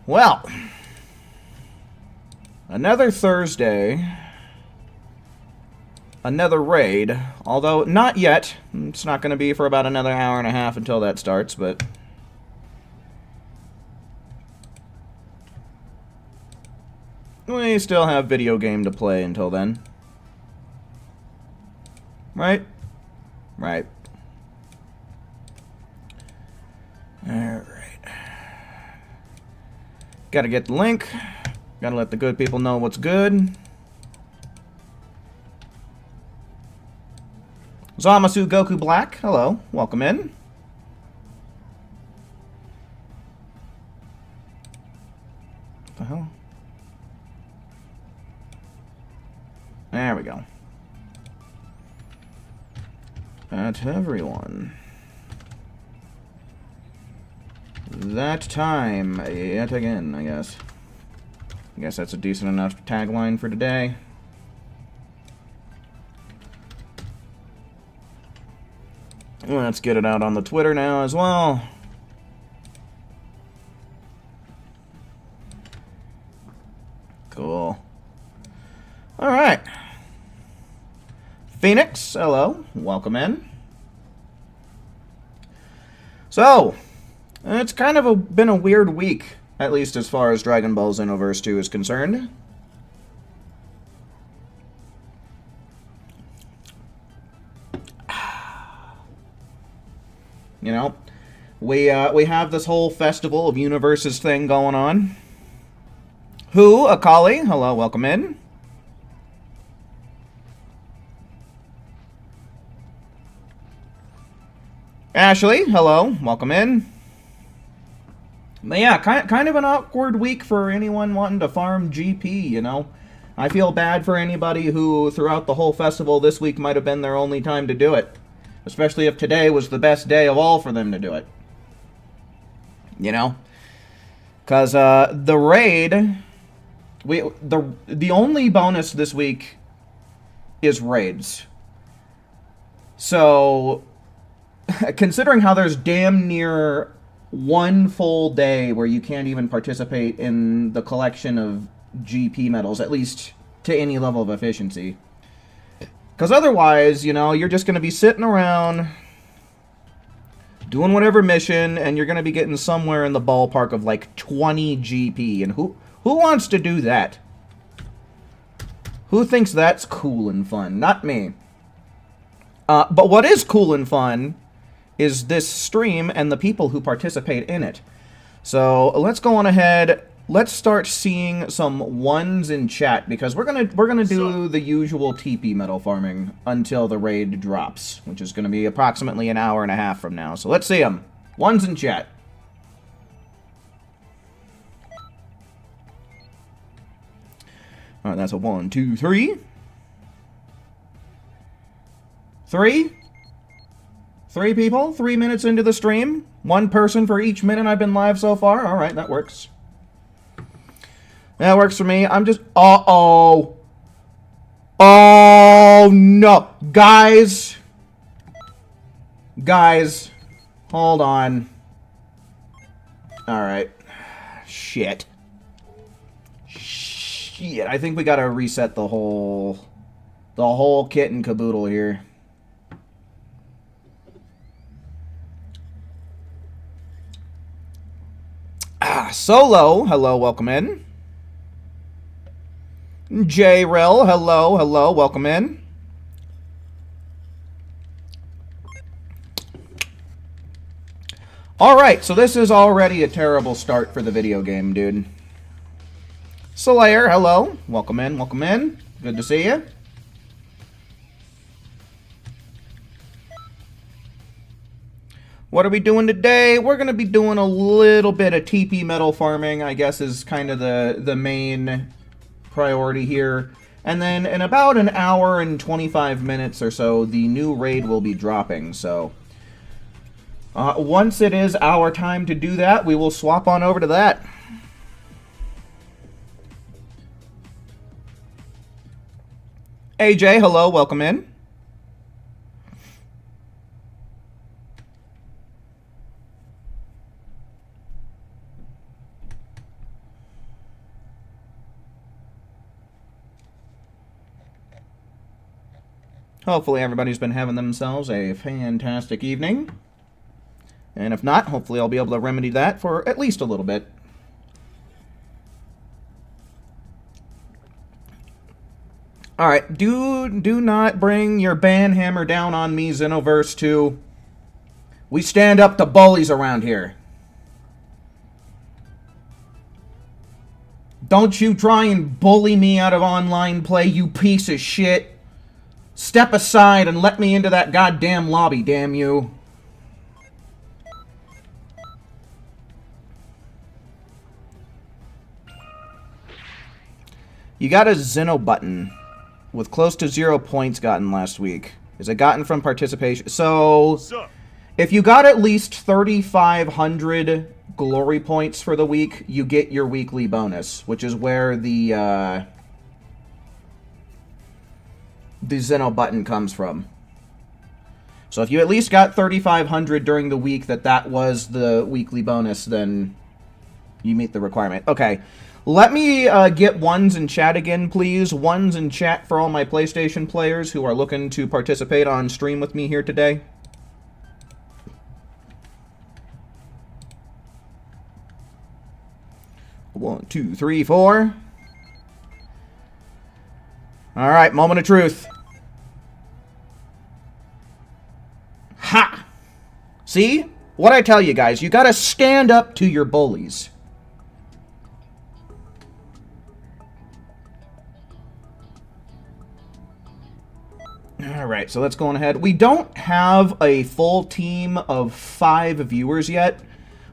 Well, another Thursday, another raid, although not yet. It's not going to be for about another hour and a half until that starts, but we still have video game to play until then. Right? Right. Alright. Gotta get the link. Gotta let the good people know what's good. Zamasu Goku Black, hello. Welcome in. What the hell? There we go. That's everyone. That time, yet again, I guess. I guess that's a decent enough tagline for today. Let's get it out on the Twitter now as well. Cool. Alright. Phoenix, hello. Welcome in. So, it's kind of been a weird week, at least as far as Dragon Ball Xenoverse 2 is concerned. You know, we have this whole Festival of Universes thing going on. Who? Akali, hello, welcome in. Ashley, hello, welcome in. But yeah, kind of an awkward week for anyone wanting to farm GP, you know. I feel bad for anybody who, throughout the whole festival this week, might have been their only time to do it. Especially if today was the best day of all for them to do it. You know? Because the raid... The only bonus this week is raids. So... considering how there's damn near one full day where you can't even participate in the collection of GP medals, at least to any level of efficiency. Because otherwise, you know, you're just going to be sitting around doing whatever mission, and you're going to be getting somewhere in the ballpark of like 20 GP. And who wants to do that? Who thinks that's cool and fun? Not me. But what is cool and fun is this stream and the people who participate in it. So let's go on ahead. Let's start seeing some ones in chat, because we're gonna do the usual TP medal farming until the raid drops, which is gonna be approximately an hour and a half from now. So let's see them. Ones in chat. All right, that's a 1, 2, 3. 3? 3 people, 3 minutes into the stream. 1 person for each minute I've been live so far. All right, that works. That works for me. I'm just... Uh-oh. Oh, no. Guys. Guys. Hold on. All right. Shit. Shit. I think we gotta reset the whole kit and caboodle here. Solo, hello, welcome in. J-Rel, hello, welcome in. Alright, so this is already a terrible start for the video game, dude. Slayer, hello, welcome in, welcome in. Good to see you. What are we doing today? We're going to be doing a little bit of TP metal farming, I guess, is kind of the main priority here. And then in about an hour and 25 minutes or so, the new raid will be dropping. So once it is our time to do that, we will swap on over to that. AJ, hello, welcome in. Hopefully everybody's been having themselves a fantastic evening. And if not, hopefully I'll be able to remedy that for at least a little bit. Alright, do not bring your banhammer down on me, Xenoverse 2. We stand up to bullies around here. Don't you try and bully me out of online play, you piece of shit. Step aside and let me into that goddamn lobby, damn you. You got a Xeno button with close to 0 points gotten last week. Is it gotten from participation? So, if you got at least 3,500 glory points for the week, you get your weekly bonus, which is where the Xeno button comes from. So if you at least got 3,500 during the week that was the weekly bonus, then you meet the requirement. Okay. Let me get ones in chat again, please. Ones in chat for all my PlayStation players who are looking to participate on stream with me here today. One, two, three, four. Alright, moment of truth. Ha! See? What'd I tell you guys? You gotta stand up to your bullies. Alright, so let's go on ahead. We don't have a full team of 5 viewers yet.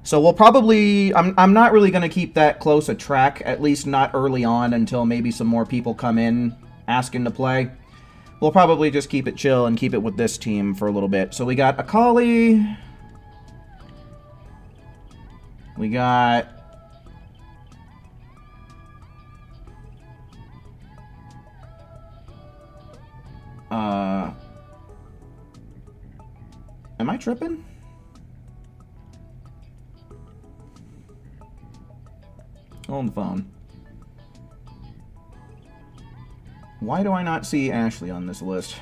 So we'll probably... I'm not really going to keep that close a track, at least not early on, until maybe some more people come in asking to play. We'll probably just keep it chill and keep it with this team for a little bit. So we got Akali. We got... Am I tripping? On the phone. Why do I not see Ashley on this list?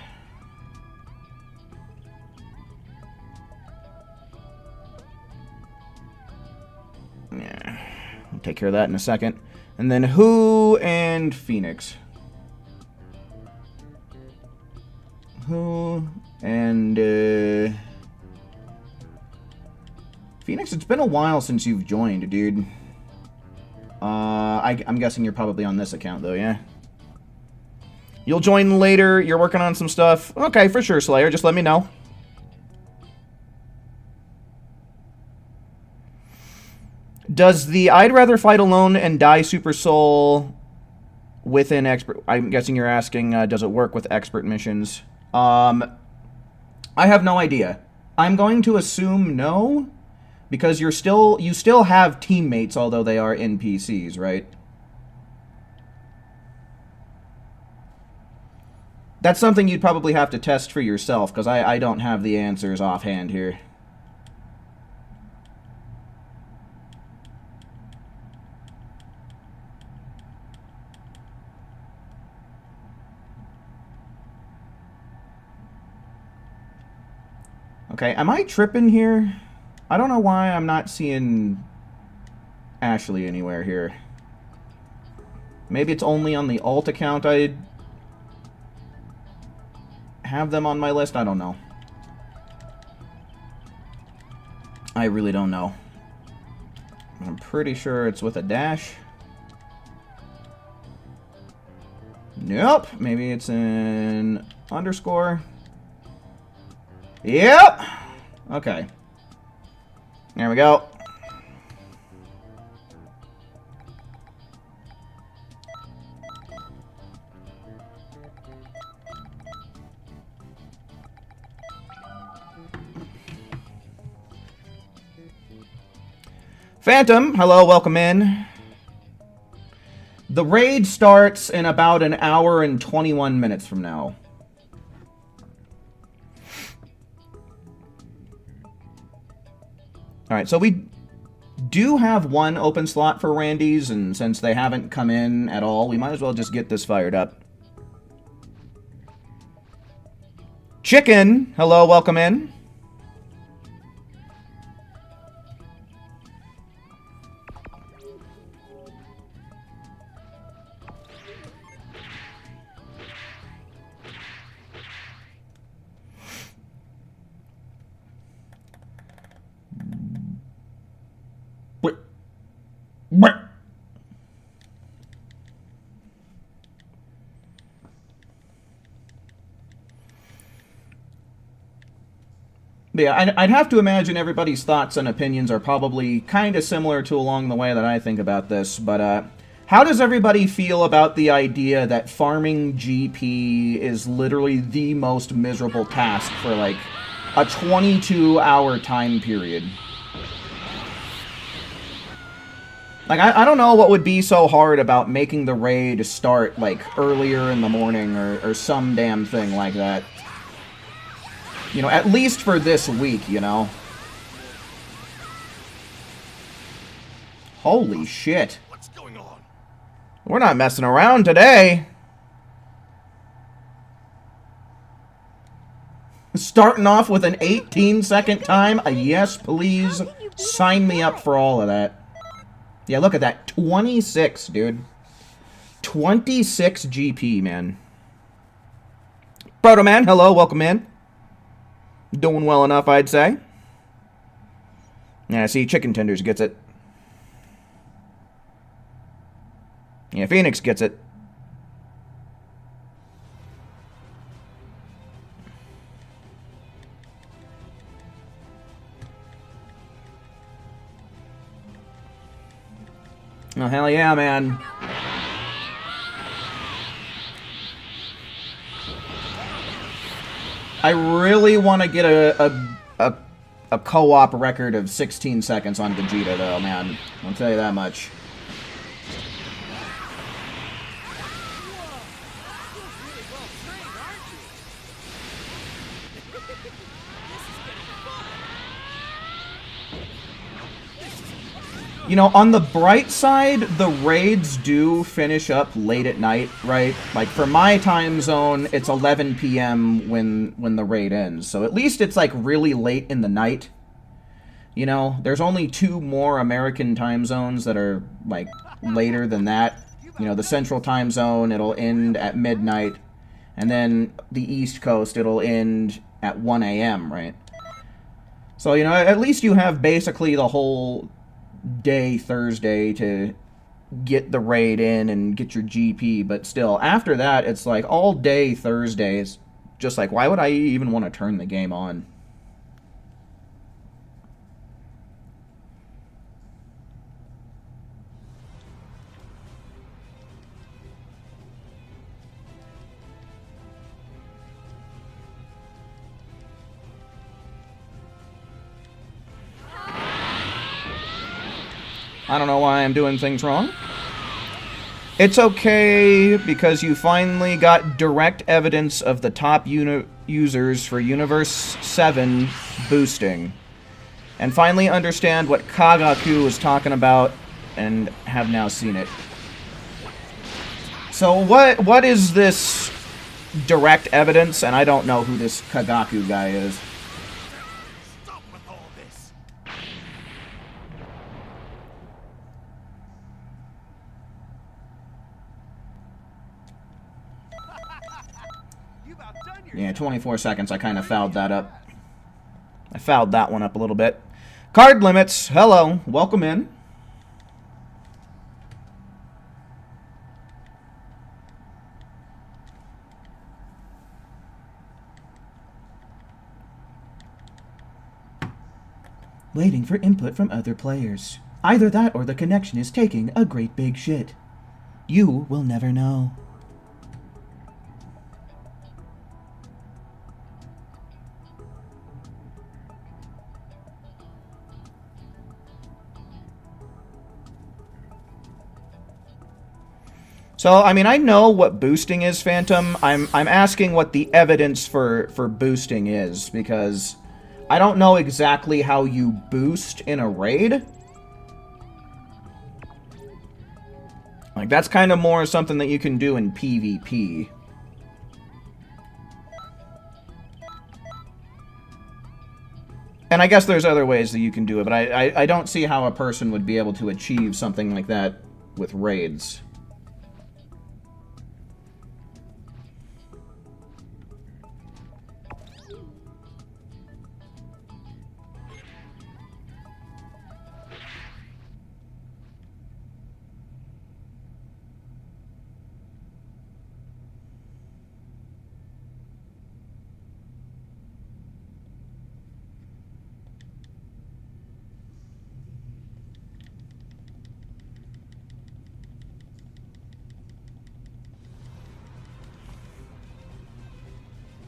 Yeah, I'll take care of that in a second. And then Who and Phoenix. Who and Phoenix, it's been a while since you've joined, dude. I'm guessing you're probably on this account, though, yeah? You'll join later, you're working on some stuff. Okay, for sure, Slayer, just let me know. Does the I'd rather fight alone and die Super Soul within expert... I'm guessing you're asking, does it work with expert missions? I have no idea. I'm going to assume no, because you still have teammates, although they are NPCs, right? That's something you'd probably have to test for yourself, because I don't have the answers offhand here. Okay, am I tripping here? I don't know why I'm not seeing Ashley anywhere here. Maybe it's only on the alt account I have them on my list? I don't know. I really don't know. I'm pretty sure it's with a dash. Nope. Maybe it's an underscore. Yep. Okay. There we go. Phantom, hello, welcome in. The raid starts in about an hour and 21 minutes from now. Alright, so we do have one open slot for Randy's, and since they haven't come in at all, we might as well just get this fired up. Chicken, hello, welcome in. Yeah, I'd have to imagine everybody's thoughts and opinions are probably kind of similar to along the way that I think about this, but how does everybody feel about the idea that farming GP is literally the most miserable task for, like, a 22-hour time period? Like, I don't know what would be so hard about making the raid start, like, earlier in the morning or some damn thing like that. You know, at least for this week, you know? Holy shit. What's going on? We're not messing around today. Starting off with an 18-second time? A yes, please. Sign me up for all of that. Yeah, look at that. 26, dude. 26 GP, man. Proto Man, hello, welcome in. Doing well enough, I'd say. Yeah, see, Chicken Tenders gets it. Yeah, Phoenix gets it. Oh, hell yeah, man. I really want to get a co-op record of 16 seconds on Vegeta, though, man. I'll tell you that much. You know, on the bright side, the raids do finish up late at night, right? Like, for my time zone, it's 11 p.m. when the raid ends. So at least it's, like, really late in the night. You know, there's only 2 more American time zones that are, like, later than that. You know, the Central Time Zone, it'll end at midnight. And then the East Coast, it'll end at 1 a.m., right? So, you know, at least you have basically the whole day Thursday to get the raid in and get your GP, but still, after that, it's like all day Thursdays. Just like, why would I even want to turn the game on? I don't know why I'm doing things wrong. It's okay because you finally got direct evidence of the top users for Universe 7 boosting. And finally understand what Kagaku was talking about and have now seen it. So what is this direct evidence? And I don't know who this Kagaku guy is. Yeah, 24 seconds. I kind of fouled that up. I fouled that one up a little bit. Card limits. Hello. Welcome in. Waiting for input from other players. Either that or the connection is taking a great big shit. You will never know. So, I mean, I know what boosting is, Phantom. I'm asking what the evidence for boosting is, because I don't know exactly how you boost in a raid. Like, that's kind of more something that you can do in PvP. And I guess there's other ways that you can do it, but I don't see how a person would be able to achieve something like that with raids.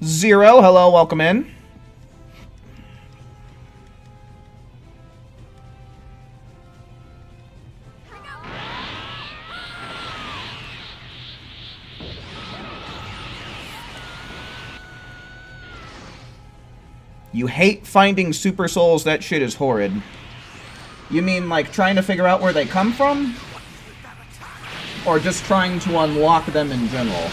Zero, hello, welcome in. You hate finding super souls? That shit is horrid. You mean like trying to figure out where they come from? Or just trying to unlock them in general?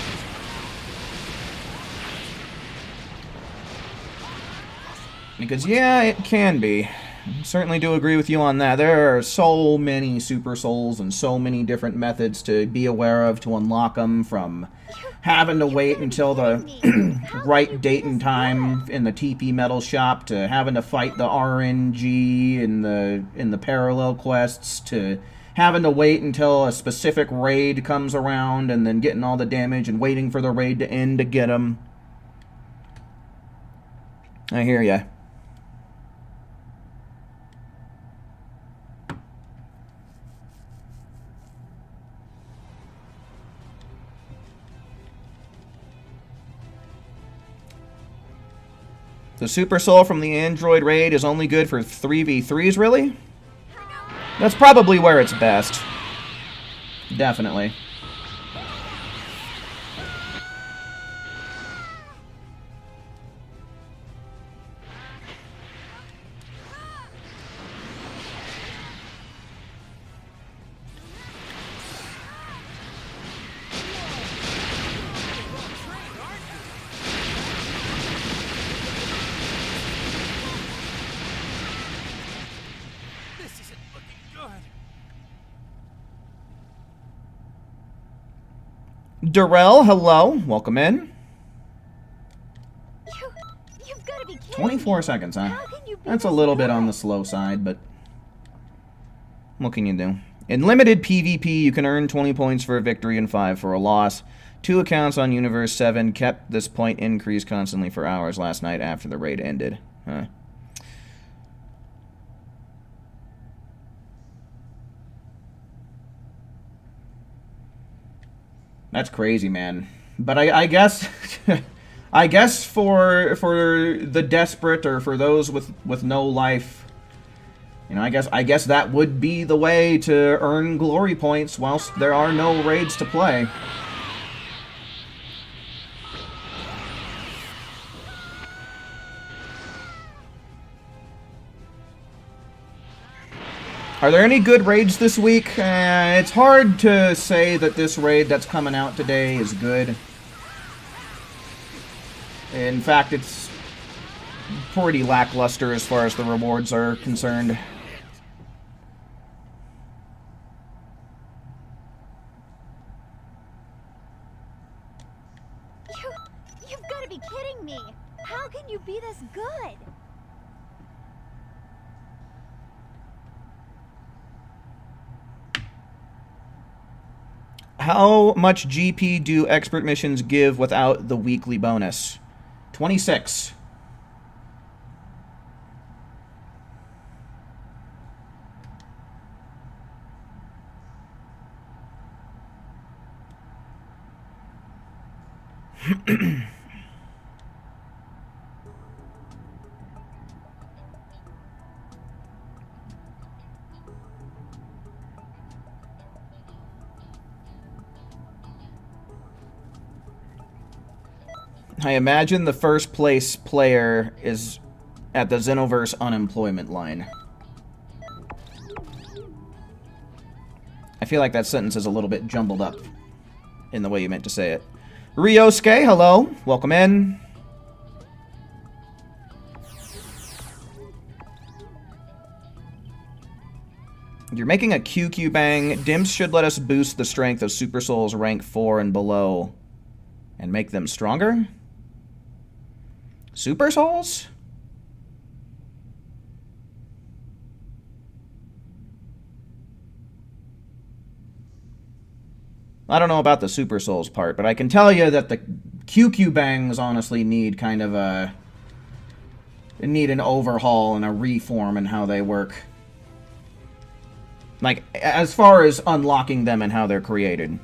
Because, yeah, it can be. I certainly do agree with you on that. There are so many super souls and so many different methods to be aware of to unlock them, from having to wait until the right date and time in the TP metal shop, to having to fight the RNG in the parallel quests, to having to wait until a specific raid comes around and then getting all the damage and waiting for the raid to end to get them. I hear ya. The Super Soul from the Android raid is only good for 3v3s, really? That's probably where it's best. Definitely. Darrell, hello. Welcome in. You've got to be kidding 24 me. seconds, huh? How can you be That's a this little bit good? on the slow side, but what can you do? In limited PvP, you can earn 20 points for a victory and 5 for a loss. 2 accounts on Universe 7 kept this point increase constantly for hours last night after the raid ended. Huh. That's crazy, man. But I guess, I guess for the desperate, or for those with no life, you know, I guess that would be the way to earn glory points whilst there are no raids to play. Are there any good raids this week? It's hard to say that this raid that's coming out today is good. In fact, it's pretty lackluster as far as the rewards are concerned. You've got to be kidding me. How can you be this good? How much GP do expert missions give without the weekly bonus? 26. I imagine the first place player is at the Xenoverse unemployment line. I feel like that sentence is a little bit jumbled up in the way you meant to say it. Ryosuke, hello. Welcome in. You're making a QQ Bang. Dimps should let us boost the strength of Super Souls rank 4 and below and make them stronger? Super Souls? I don't know about the Super Souls part, but I can tell you that the QQ Bangs honestly need kind of a... need an overhaul and a reform in how they work. Like, as far as unlocking them and how they're created.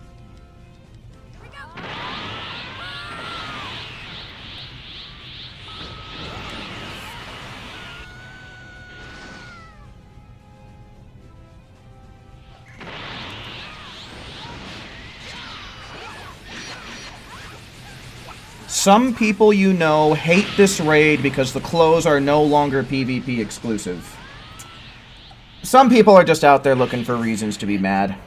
Some people you know hate this raid because the clothes are no longer PvP exclusive. Some people are just out there looking for reasons to be mad.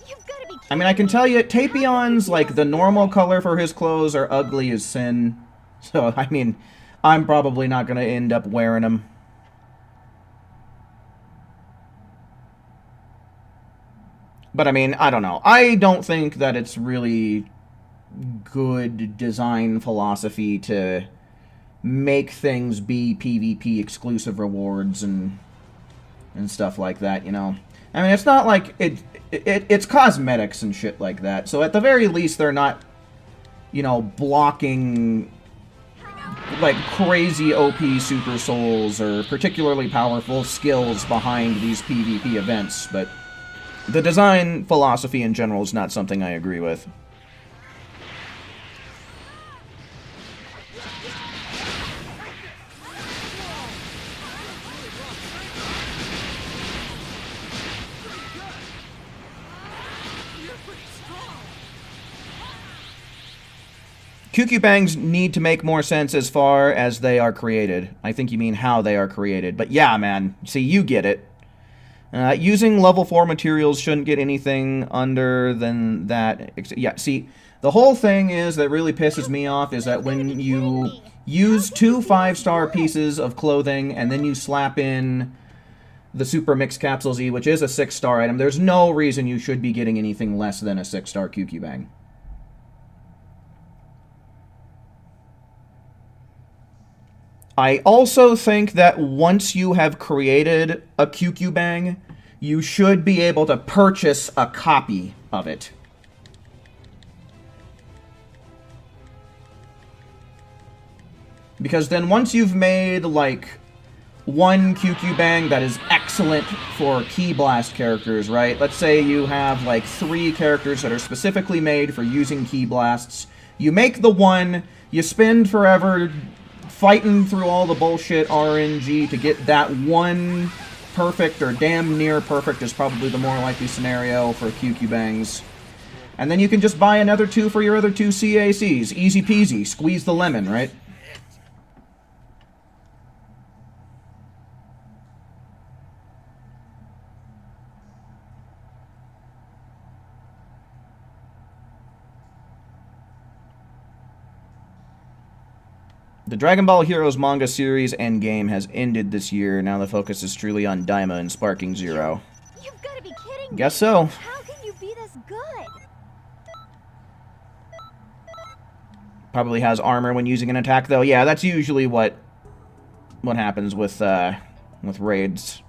You've got to be I mean, I can tell you, Tapion's, like, the normal color for his clothes are ugly as sin. So, I mean, I'm probably not going to end up wearing them. But, I mean, I don't know. I don't think that it's really good design philosophy to make things be PvP exclusive rewards and stuff like that, you know? I mean, it's not like it's cosmetics and shit like that. So, at the very least, they're not, you know, blocking, like, crazy OP Super Souls or particularly powerful skills behind these PvP events, but the design philosophy in general is not something I agree with. QQ Bangs need to make more sense as far as they are created. I think you mean how they are created. But yeah, man. See, you get it. Using level 4 materials shouldn't get anything under than that. Yeah, see, the whole thing is that really pisses me off is that when you use 2 5-star pieces of clothing and then you slap in the Super Mix Capsule Z, which is a 6-star item, there's no reason you should be getting anything less than a 6-star QQ Bang. I also think that once you have created a QQ Bang, you should be able to purchase a copy of it. Because then once you've made, like, one QQ Bang that is excellent for Ki Blast characters, right? Let's say you have, like, 3 characters that are specifically made for using Ki Blasts. You make the one, you spend forever fighting through all the bullshit RNG to get that one perfect, or damn near perfect is probably the more likely scenario for QQ Bangs. And then you can just buy another 2 for your other 2 CACs. Easy peasy. Squeeze the lemon, right? The Dragon Ball Heroes manga series Endgame has ended this year. Now the focus is truly on Daima and Sparking Zero. You've got to be kidding me. Guess so. How can you be this good? Probably has armor when using an attack, though. Yeah, that's usually what happens with raids.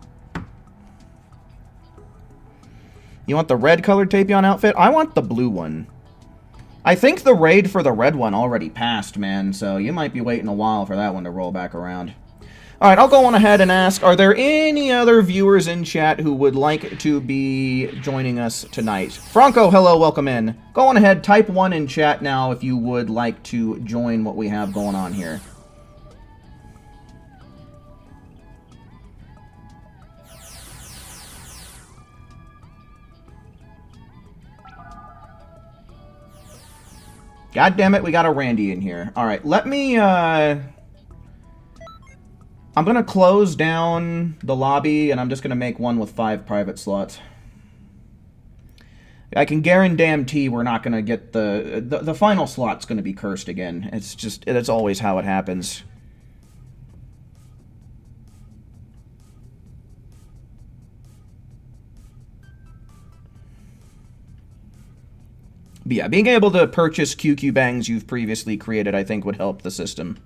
You want the red-colored Tapion outfit? I want the blue one. I think the raid for the red one already passed, man, so you might be waiting a while for that one to roll back around. Alright, I'll go on ahead and ask, are there any other viewers in chat who would like to be joining us tonight? Franco, hello, welcome in. Go on ahead, type 1 in chat now if you would like to join what we have going on here. God damn it, we got a Randy in here. Alright, let me, I'm gonna close down the lobby, and I'm just gonna make one with 5 private slots. I can guarantee we're not gonna get the final slot's gonna be cursed again. It's just, that's always how it happens. But yeah, being able to purchase QQ bangs you've previously created, I think, would help the system.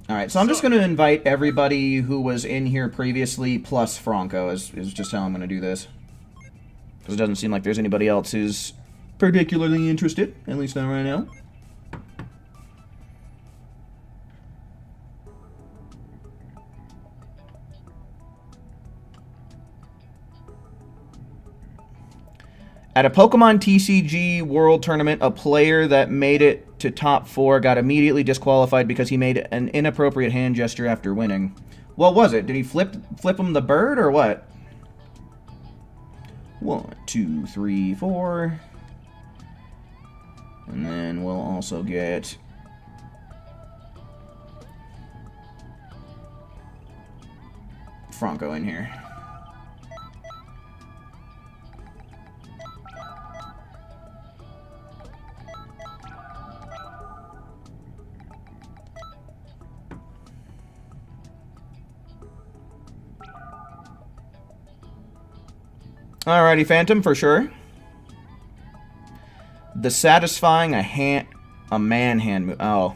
Alright, so I'm just going to invite everybody who was in here previously, plus Franco, is just how I'm going to do this. Because it doesn't seem like there's anybody else who's particularly interested, at least not right now. At a Pokemon TCG World Tournament, a player that made it to top 4 got immediately disqualified because he made an inappropriate hand gesture after winning. What was it? Did he flip him the bird or what? 1, 2, 3, 4. And then we'll also get Franco in here. Alrighty, Phantom, for sure. The satisfying a man hand move. Oh.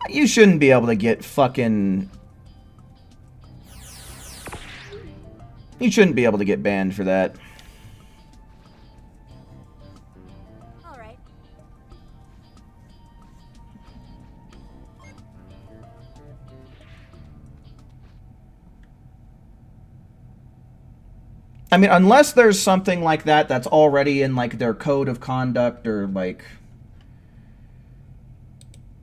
You shouldn't be able to get fucking... You shouldn't be able to get banned for that. I mean, unless there's something like that that's already in, like, their code of conduct or, like...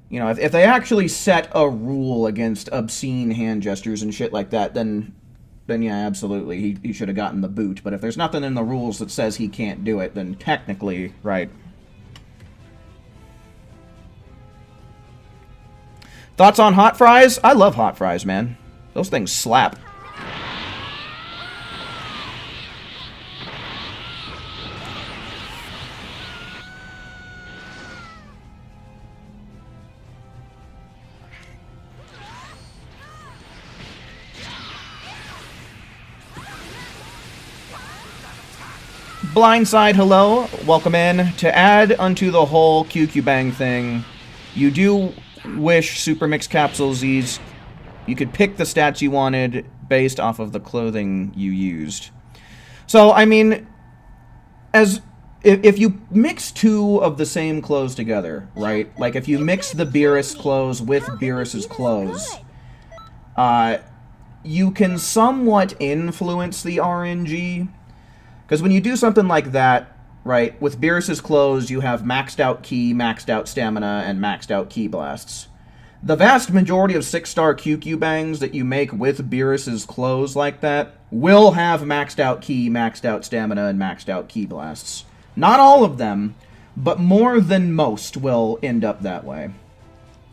You know, if they actually set a rule against obscene hand gestures and shit like that, then yeah, absolutely, he should have gotten the boot. But if there's nothing in the rules that says he can't do it, then technically, right. Thoughts on hot fries? I love hot fries, man. Those things slap. Blindside, hello. Welcome in. To add unto the whole QQ Bang thing, you do wish Super Mix Capsule Z's, you could pick the stats you wanted based off of the clothing you used. So, I mean, if you mix 2 of the same clothes together, right? Like, if you mix the Beerus clothes with Beerus's clothes, you can somewhat influence the RNG. Because when you do something like that, right, with Beerus's clothes, you have maxed out ki, maxed out stamina, and maxed out ki blasts. The vast majority of 6-star QQ bangs that you make with Beerus's clothes like that will have maxed out ki, maxed out stamina, and maxed out ki blasts. Not all of them, but more than most will end up that way.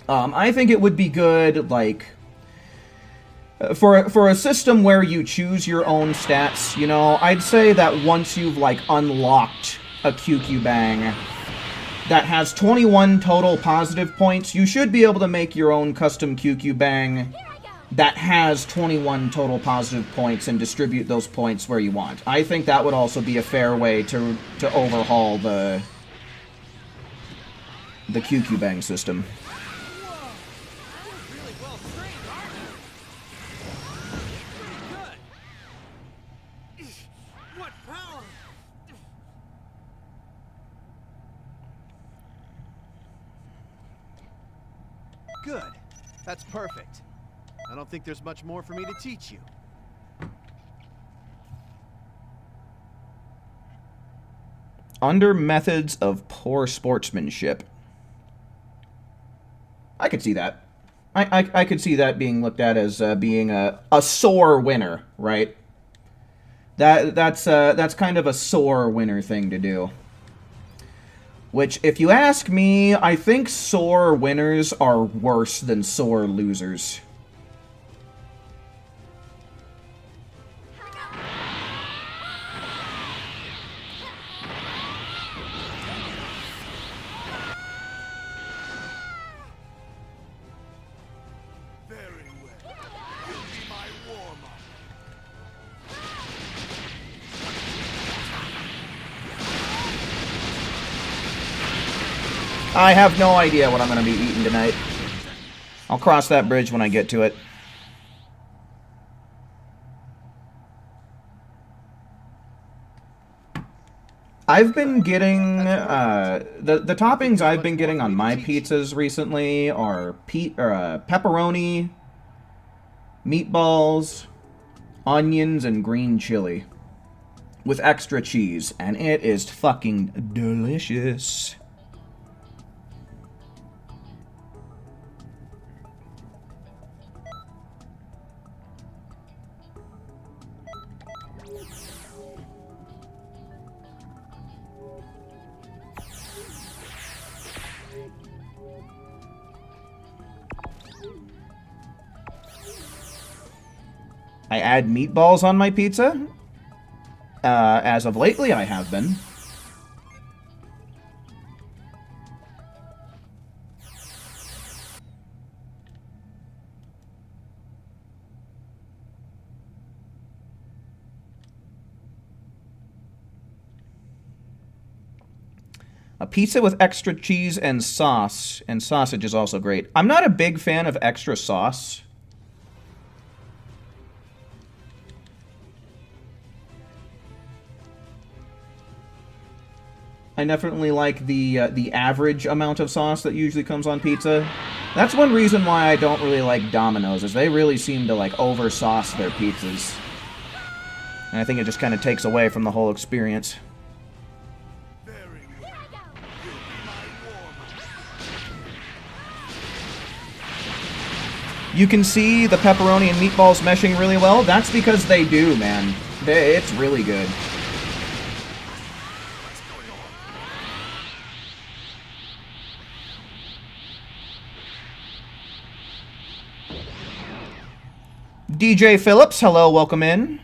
I think it would be good, like... For a system where you choose your own stats, you know, I'd say that once you've, like, unlocked a QQ Bang that has 21 total positive points, you should be able to make your own custom QQ Bang that has 21 total positive points and distribute those points where you want. I think that would also be a fair way to overhaul the QQ Bang system. Good. That's perfect. I don't think there's much more for me to teach you. Under methods of poor sportsmanship. I could see that. I could see that being looked at as being a sore winner, right? That's kind of a sore winner thing to do. Which, if you ask me, I think sore winners are worse than sore losers. I have no idea what I'm going to be eating tonight. I'll cross that bridge when I get to it. I've been getting, the toppings I've been getting on my pizzas recently are pepperoni, meatballs, onions, and green chili. With extra cheese, and it is fucking delicious. I add meatballs on my pizza. As of lately, I have been. A pizza with extra cheese and sauce, and sausage is also great. I'm not a big fan of extra sauce. I definitely like the average amount of sauce that usually comes on pizza. That's one reason why I don't really like Domino's, is they really seem to like over-sauce their pizzas. And I think it just kind of takes away from the whole experience. You can see the pepperoni and meatballs meshing really well. That's because they do, man. It's really good. DJ Phillips, hello, welcome in.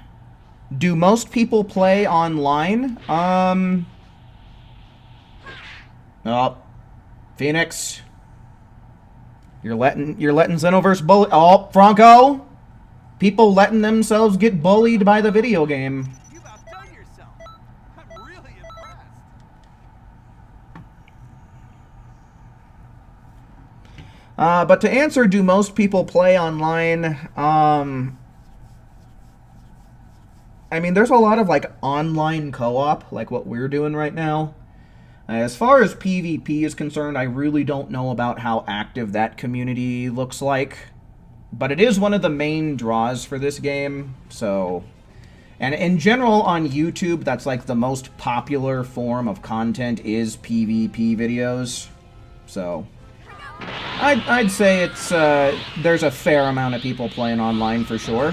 Do most people play online? Oh, Phoenix. You're letting Xenoverse bully. Oh, Franco. People letting themselves get bullied by the video game. You've outdone yourself. I'm really impressed. But to answer, do most people play online? I mean, there's a lot of like online co-op, like what we're doing right now. As far as PvP is concerned, I really don't know about how active that community looks like. But it is one of the main draws for this game, so... And in general, on YouTube, that's like the most popular form of content is PvP videos. So... I'd say it's, there's a fair amount of people playing online for sure.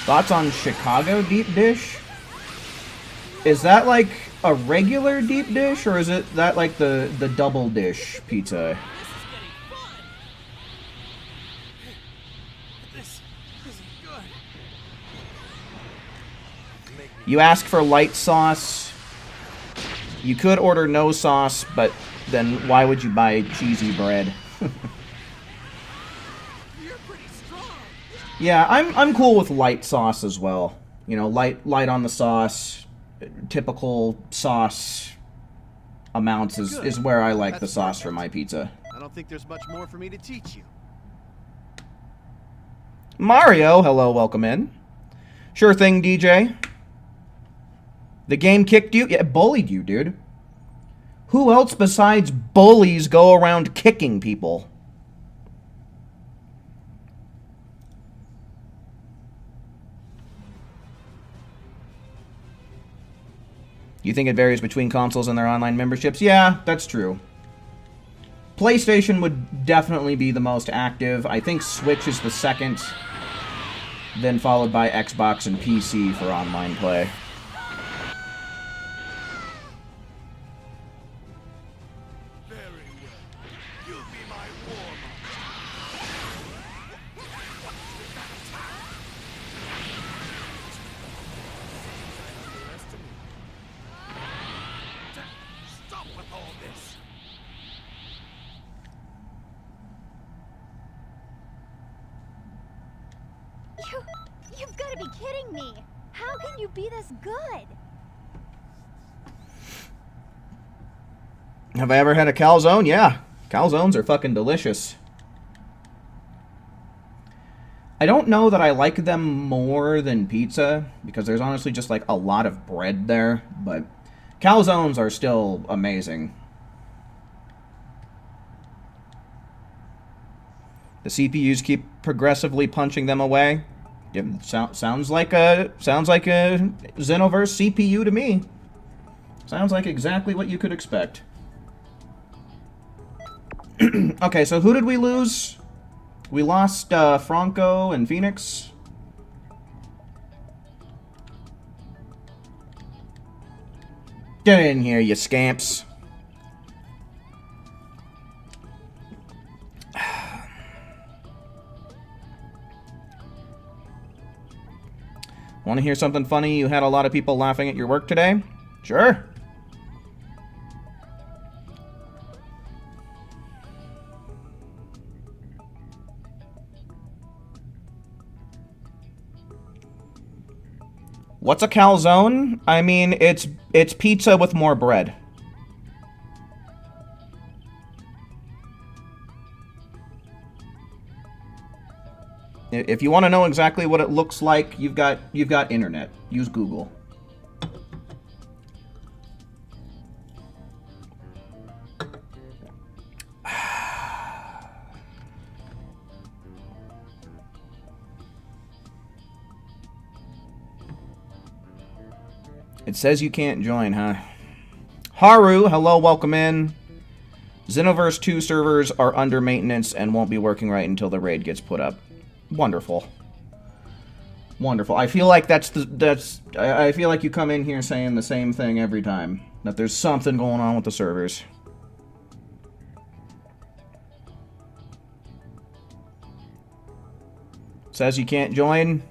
Thoughts on Chicago deep dish? Is that like a regular deep dish, or is it that like the double dish pizza? You ask for light sauce. You could order no sauce, but then why would you buy cheesy bread? Yeah, I'm cool with light sauce as well. You know, light on the sauce. Typical sauce amounts is where I like the sauce for my pizza. I don't think there's much more for me to teach you. Mario, hello, welcome in. Sure thing, DJ. The game kicked you? Yeah, it bullied you, dude. Who else besides bullies go around kicking people? You think it varies between consoles and their online memberships? Yeah, that's true. PlayStation would definitely be the most active. I think Switch is the second, then followed by Xbox and PC for online play. You You've got to be kidding me. How can you be this good? Have I ever had a calzone? Yeah. Calzones are fucking delicious. I don't know that I like them more than pizza, because there's honestly just like a lot of bread there, but calzones are still amazing. The CPUs keep progressively punching them away. Yeah, sounds like a Xenoverse CPU to me. Sounds like exactly what you could expect. Okay, so who did we lose? We lost Franco and Phoenix. Get in here, you scamps. Want to hear something funny? You had a lot of people laughing at your work today? Sure. What's a calzone? I mean, it's pizza with more bread. If you want to know exactly what it looks like, you've got internet. Use Google. It says you can't join, huh? Haru, hello, welcome in. Xenoverse 2 servers are under maintenance and won't be working right until the raid gets put up. Wonderful. Wonderful. I feel like I feel like you come in here saying the same thing every time. That there's something going on with the servers. Says you can't join.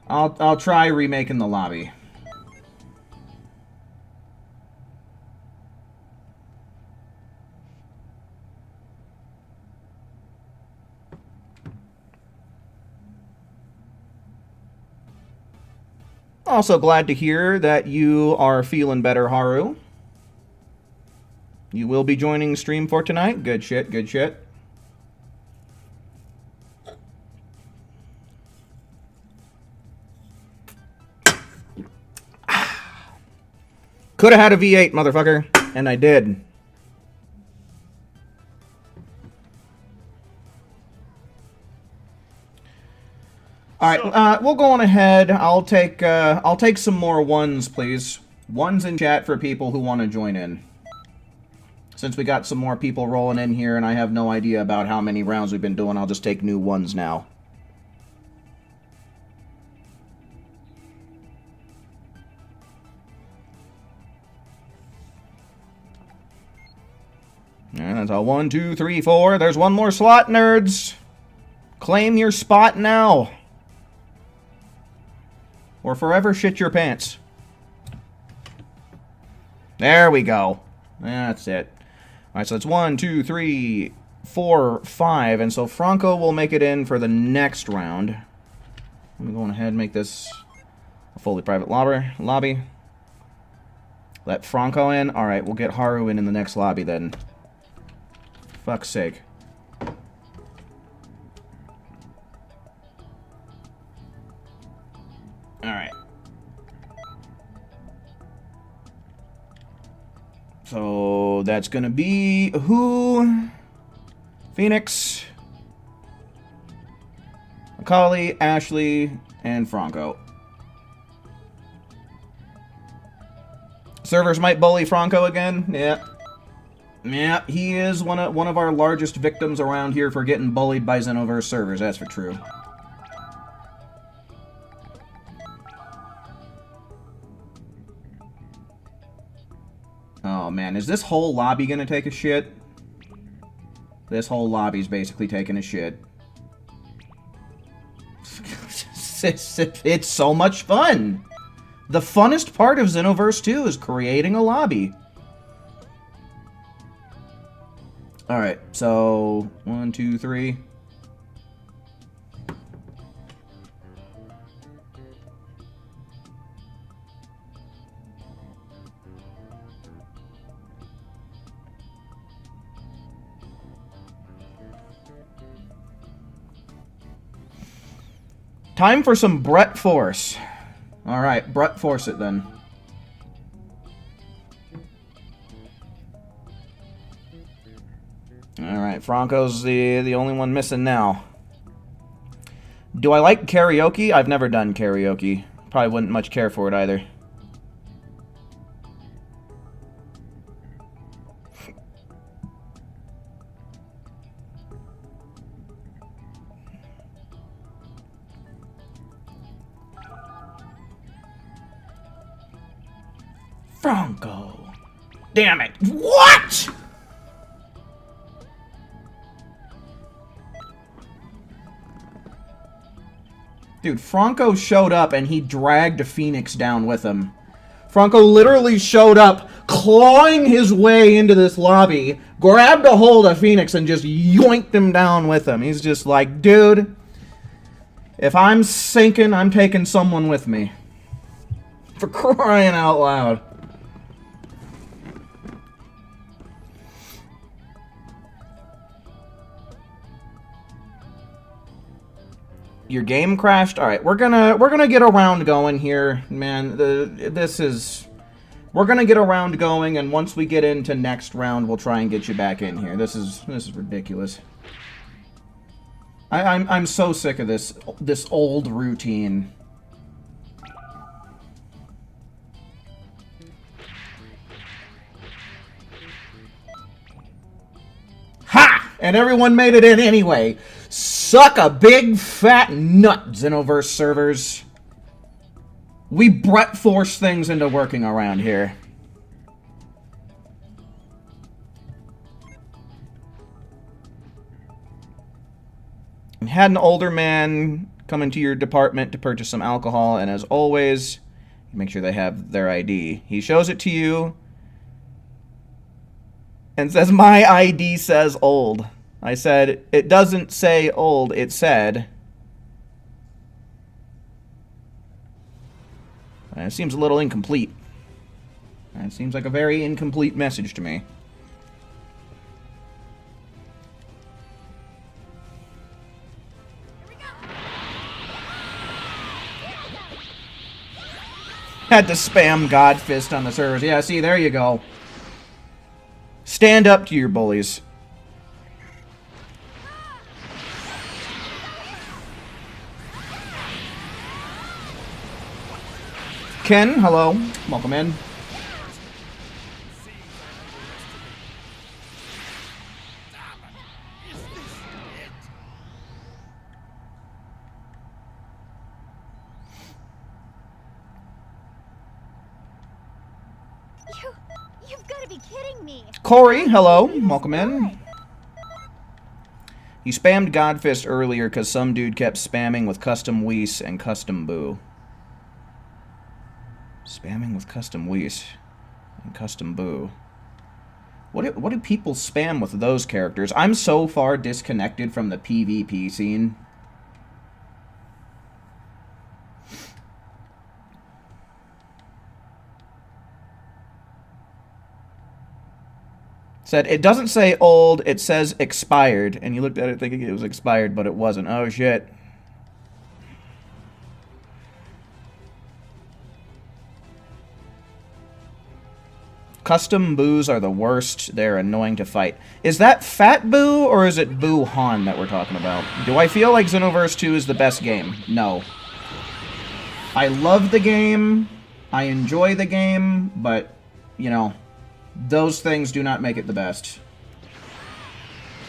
I'll try remaking the lobby. Also glad to hear that you are feeling better, Haru. You will be joining stream for tonight. Good shit, good shit. Could have had a V8, motherfucker, and I did. All right, we'll go on ahead. I'll take some more ones, please. Ones in chat for people who want to join in. Since we got some more people rolling in here, and I have no idea about how many rounds we've been doing, I'll just take new ones now. And that's a 1, 2, 3, 4. There's one more slot, nerds. Claim your spot now. Or forever shit your pants. There we go. That's it. Alright, so it's 1, 2, 3, 4, 5. And so Franco will make it in for the next round. Let me go on ahead and make this a fully private lobby. Let Franco in. Alright, we'll get Haru in the next lobby then. Fuck's sake. Alright. So that's gonna be who? Phoenix, Macaulay, Ashley, and Franco. Servers might bully Franco again. Yeah. Yeah, he is one of our largest victims around here for getting bullied by Xenoverse servers, that's for true. Oh man, is this whole lobby gonna take a shit? This whole lobby's basically taking a shit. It's so much fun! The funnest part of Xenoverse 2 is creating a lobby. Alright, so 1, 2, 3. Time for some Brute Force. Alright, Brute Force it then. Alright, Franco's the only one missing now. Do I like karaoke? I've never done karaoke. Probably wouldn't much care for it either. Franco. Damn it. What? Dude, Franco showed up and he dragged Phoenix down with him. Franco literally showed up, clawing his way into this lobby, grabbed a hold of Phoenix and just yoinked him down with him. He's just like, dude, if I'm sinking, I'm taking someone with me. For crying out loud. Your game crashed? Alright, we're gonna get a round going here, man. We're gonna get a round going, and once we get into next round, we'll try and get you back in here. This is ridiculous. I'm so sick of this old routine. Ha! And everyone made it in anyway. Suck a big fat nut, Xenoverse servers. We Brute Force things into working around here. Had an older man come into your department to purchase some alcohol, and as always, make sure they have their ID. He shows it to you and says, "My ID says old." I said, "It doesn't say old, it said..." It seems a little incomplete. It seems like a very incomplete message to me. Had to spam God Fist on the servers. Yeah, see, there you go. Stand up to your bullies. Ken, hello. Welcome in. You've got to be kidding me. Corey, hello. Welcome in. You spammed Godfist earlier because some dude kept spamming with custom Whis and custom Boo. Spamming with custom Whis and custom Boo. What do people spam with those characters? I'm so far disconnected from the PvP scene. Said, it doesn't say old, it says expired. And you looked at it thinking it was expired, but it wasn't. Oh, shit. Custom Boos are the worst. They're annoying to fight. Is that Fat Boo, or is it Boo Han that we're talking about? Do I feel like Xenoverse 2 is the best game? No. I love the game. I enjoy the game, but, you know, those things do not make it the best.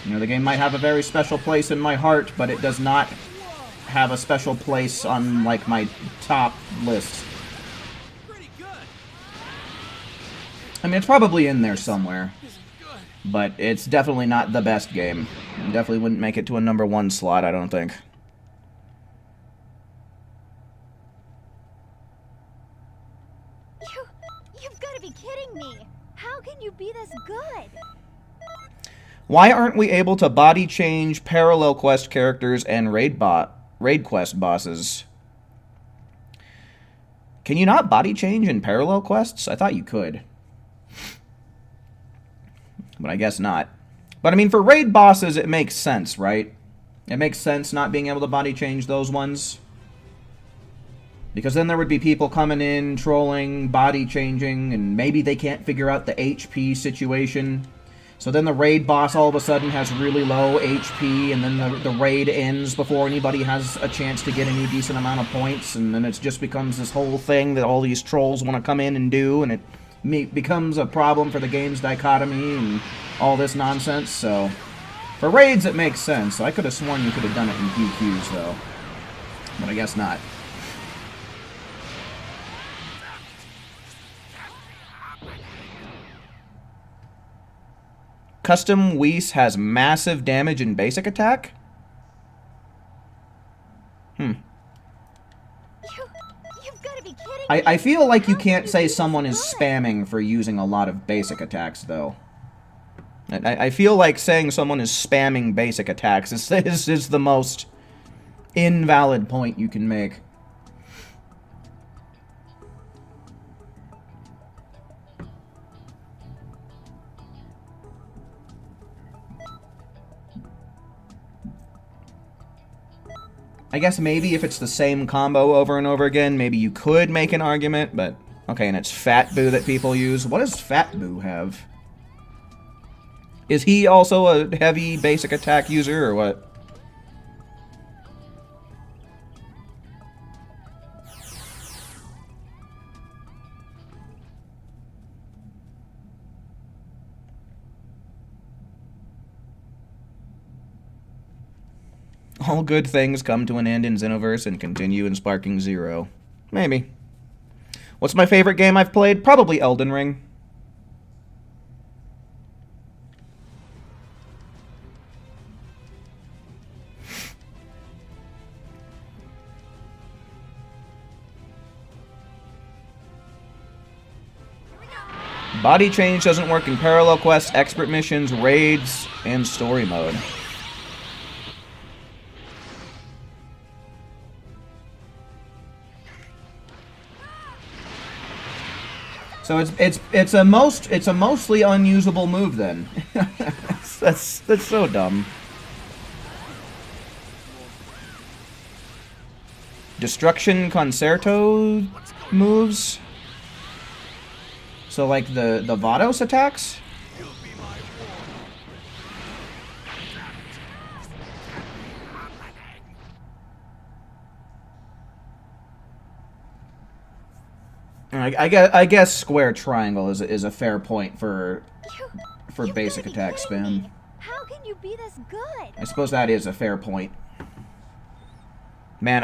You know, the game might have a very special place in my heart, but it does not have a special place on, like, my top list. I mean, it's probably in there somewhere, but it's definitely not the best game. It definitely wouldn't make it to a #1 slot, I don't think. You've got to be kidding me. How can you be this good? Why aren't we able to body change parallel quest characters and raid quest bosses? Can you not body change in parallel quests? I thought you could. But I guess not. But I mean, for raid bosses, it makes sense, right? It makes sense not being able to body change those ones. Because then there would be people coming in, trolling, body changing, and maybe they can't figure out the HP situation. So then the raid boss all of a sudden has really low HP, and then the raid ends before anybody has a chance to get any decent amount of points, and then it just becomes this whole thing that all these trolls want to come in and do, and it becomes a problem for the game's dichotomy and all this nonsense. So for raids it makes sense. I could have sworn you could have done it in PQs though, but I guess not. Custom Whis has massive damage in basic attack? You've got to be kidding me. I feel like you can't say someone is spamming for using a lot of basic attacks, though. I feel like saying someone is spamming basic attacks is the most invalid point you can make. I guess maybe if it's the same combo over and over again, maybe you could make an argument, but... Okay, and it's Fat Boo that people use. What does Fat Boo have? Is he also a heavy basic attack user, or what? All good things come to an end in Xenoverse and continue in Sparking Zero. Maybe. What's my favorite game I've played? Probably Elden Ring. Body change doesn't work in parallel quests, expert missions, raids, and story mode. So it's a mostly unusable move then. that's so dumb. Destruction Concerto moves. So like the Vados attacks. I guess square triangle is a fair point for basic attack spam. How can you be this good? I suppose that is a fair point. Man,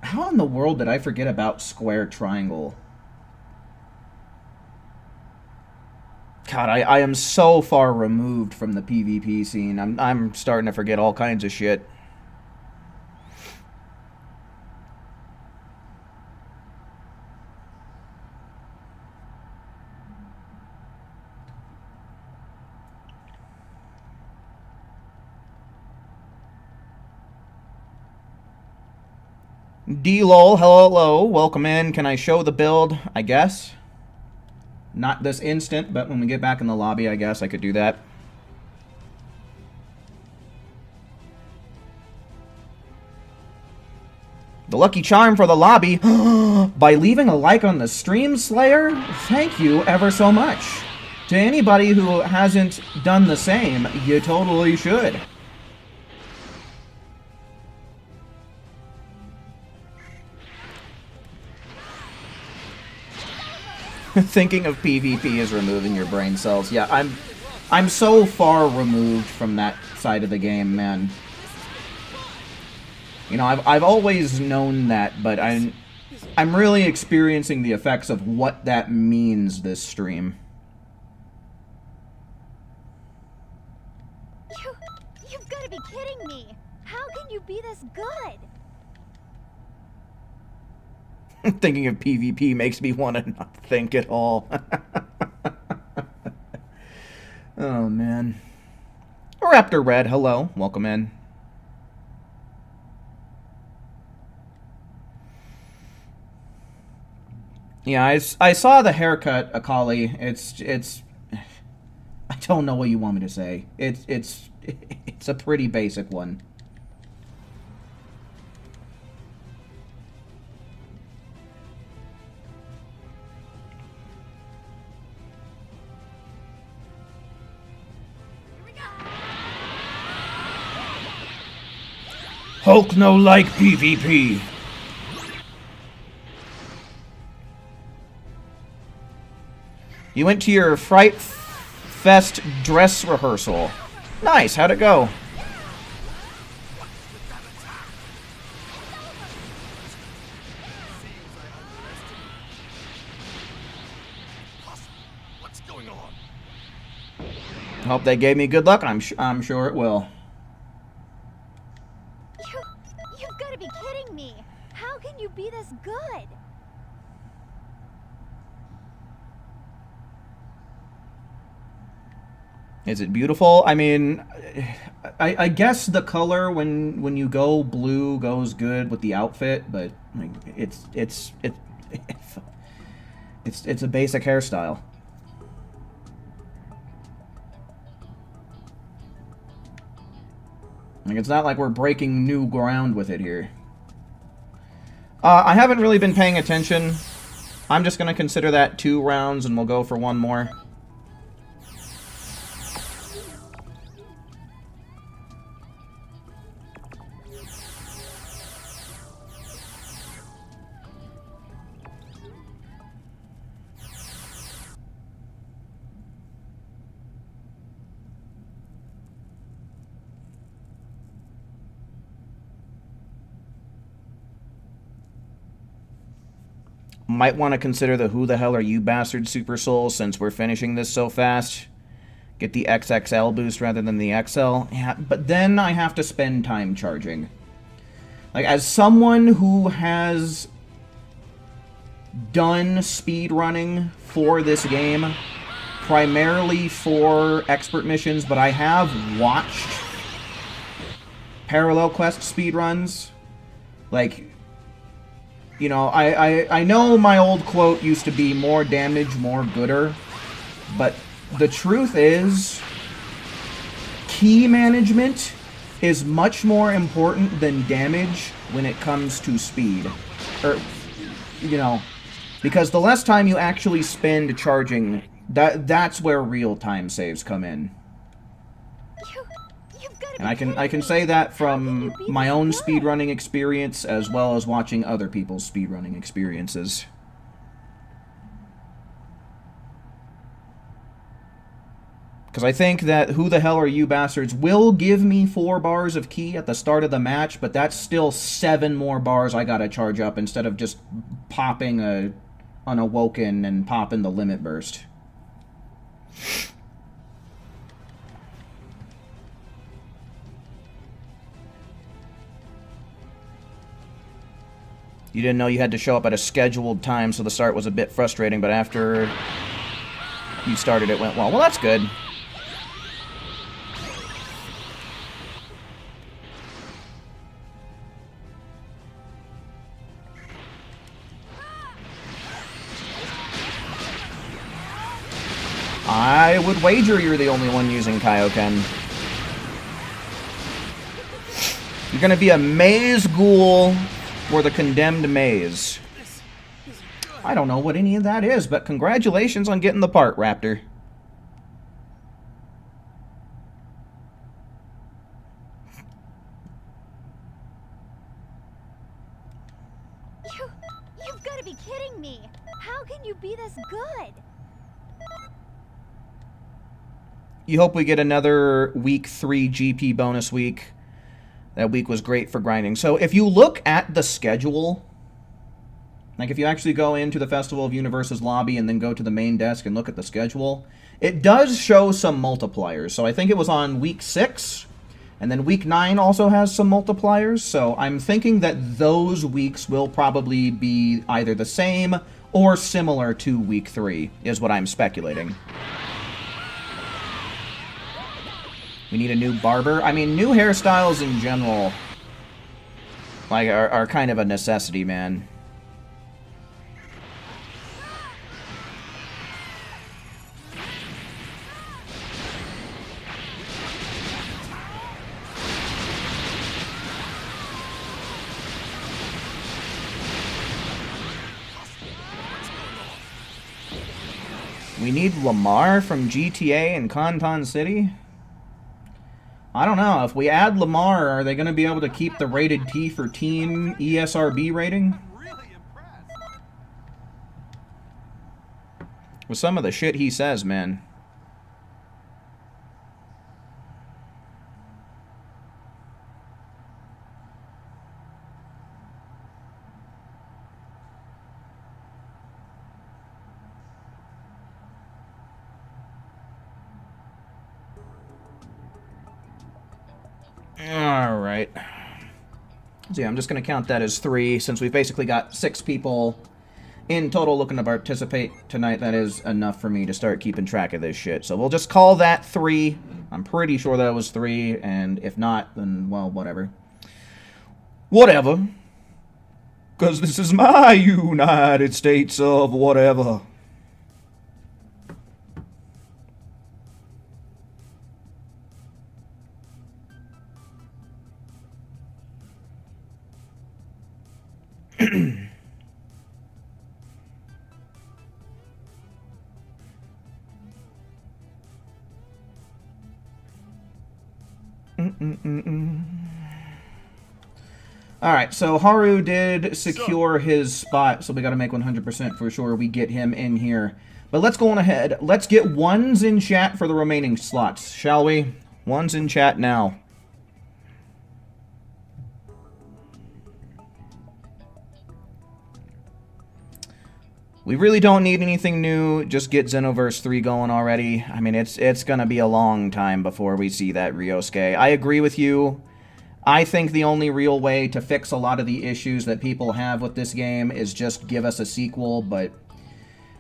how in the world did I forget about square triangle? God, I am so far removed from the PvP scene. I'm starting to forget all kinds of shit. D-lol, hello, welcome in. Can I show the build? I guess. Not this instant, but when we get back in the lobby, I guess I could do that. The lucky charm for the lobby, by leaving a like on the stream, Slayer, thank you ever so much. To anybody who hasn't done the same, you totally should. Thinking of PvP is removing your brain cells. Yeah, I'm so far removed from that side of the game, man. You know, I've always known that, but I'm really experiencing the effects of what that means this stream. You've got to be kidding me. How can you be this good? Thinking of PvP makes me want to not think at all. Oh, man. Raptor Red, hello. Welcome in. Yeah, I saw the haircut, Akali. It's I don't know what you want me to say. It's a pretty basic one. Hulk no like PvP. You went to your Fright Fest dress rehearsal. Nice, how'd it go? What's going on? Hope they gave me good luck. I'm sure it will. You've got to be kidding me. How can you be this good? Is it beautiful? I mean, I guess the color when you go blue goes good with the outfit, but like, it's a basic hairstyle. Like, it's not like we're breaking new ground with it here. I haven't really been paying attention. I'm just gonna consider that 2 rounds, and we'll go for 1 more. Might want to consider the Who the Hell Are You Bastard Super Soul since we're finishing this so fast. Get the XXL boost rather than the XL. Yeah, but then I have to spend time charging. Like, as someone who has done speedrunning for this game, primarily for expert missions, but I have watched Parallel Quest speedruns. Like, you know, I know my old quote used to be more damage, more gooder, but the truth is, key management is much more important than damage when it comes to speed. Or, you know, because the less time you actually spend charging, that's where real time saves come in. And I can say that from my own speedrunning experience as well as watching other people's speedrunning experiences. Because I think that Who the Hell Are You Bastards will give me 4 bars of key at the start of the match, but that's still 7 more bars I gotta charge up instead of just popping a Unawoken and popping the Limit Burst. You didn't know you had to show up at a scheduled time, so the start was a bit frustrating, but after you started, it went well. Well, that's good. I would wager you're the only one using Kaioken. You're gonna be a maze ghoul for the condemned maze. I don't know what any of that is, but congratulations on getting the part, Raptor. You've got to be kidding me. How can you be this good? You hope we get another week 3 GP bonus week. That week was great for grinding. So if you look at the schedule, like if you actually go into the Festival of Universes lobby and then go to the main desk and look at the schedule, it does show some multipliers. So I think it was on week 6, and then week 9 also has some multipliers. So I'm thinking that those weeks will probably be either the same or similar to week 3, is what I'm speculating. We need a new barber. I mean, new hairstyles in general, like, are kind of a necessity, man. We need Lamar from GTA and Canton City. I don't know. If we add Lamar, are they going to be able to keep the rated T for teen ESRB rating? I'm really impressed. With some of the shit he says, man. Alright. So yeah, I'm just going to count that as 3, since we've basically got 6 people in total looking to participate tonight. That is enough for me to start keeping track of this shit. So we'll just call that 3. I'm pretty sure that was 3, and if not, then, well, whatever. Whatever. Because this is my United States of whatever. Alright, so Haru did secure his spot, so we gotta make 100% for sure we get him in here. But let's go on ahead. Let's get ones in chat for the remaining slots, shall we? Ones in chat now. We really don't need anything new. Just get Xenoverse 3 going already. I mean, it's gonna be a long time before we see that Ryosuke. I agree with you. I think the only real way to fix a lot of the issues that people have with this game is just give us a sequel, but,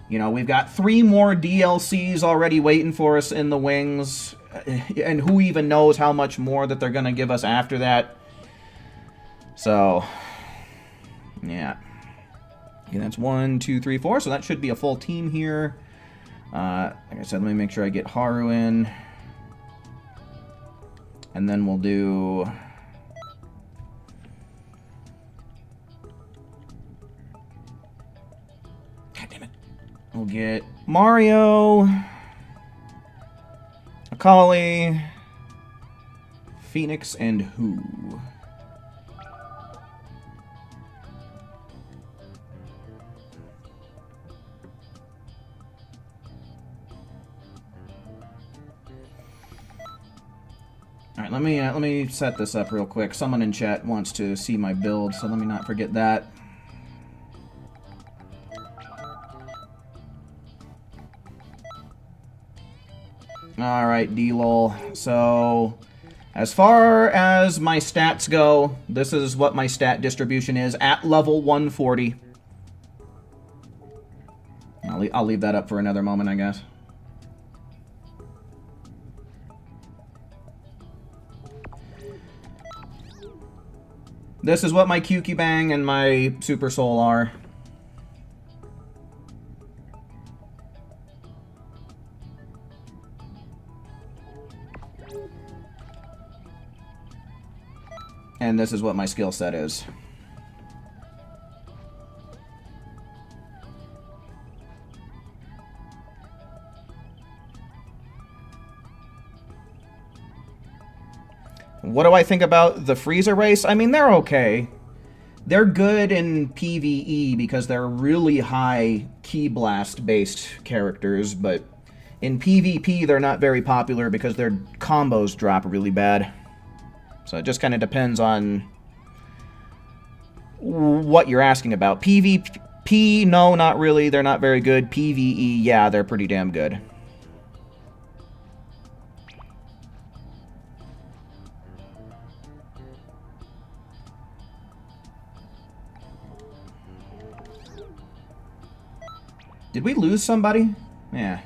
you know, we've got 3 more DLCs already waiting for us in the wings, and who even knows how much more that they're gonna give us after that. So, yeah. Okay, that's 1, 2, 3, 4, so that should be a full team here. Like I said, let me make sure I get Haru in. And then we'll do... God damn it. We'll get Mario, Akali, Phoenix, and who? Alright, let me set this up real quick. Someone in chat wants to see my build, so let me not forget that. Alright, D-lol. So, as far as my stats go, this is what my stat distribution is at level 140. I'll leave that up for another moment, I guess. This is what my Kyukibang and my Super Soul are. And this is what my skill set is. What do I think about the Frieza race? I mean, they're okay. They're good in PvE because they're really high Ki Blast-based characters, but in PvP they're not very popular because their combos drop really bad. So it just kind of depends on what you're asking about. PvP, no, not really. They're not very good. PvE, yeah, they're pretty damn good. Did we lose somebody? Yeah.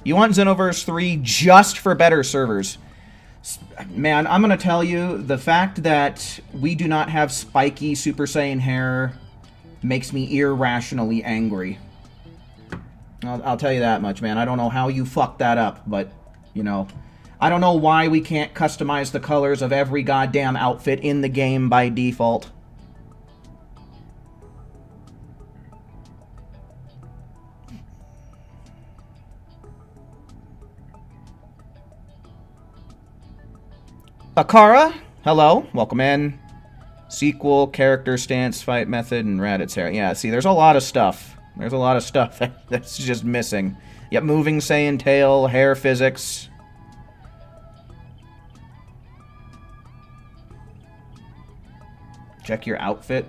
You want Xenoverse 3 just for better servers. Man, I'm going to tell you, the fact that we do not have spiky Super Saiyan hair makes me irrationally angry. I'll tell you that much, man. I don't know how you fucked that up, but, you know, I don't know why we can't customize the colors of every goddamn outfit in the game by default. Akara, hello, welcome in. Sequel, character, stance, fight method, and Raditz hair. Yeah, see, there's a lot of stuff. There's a lot of stuff that's just missing. Yep, moving Saiyan tail, hair physics. Check your outfit.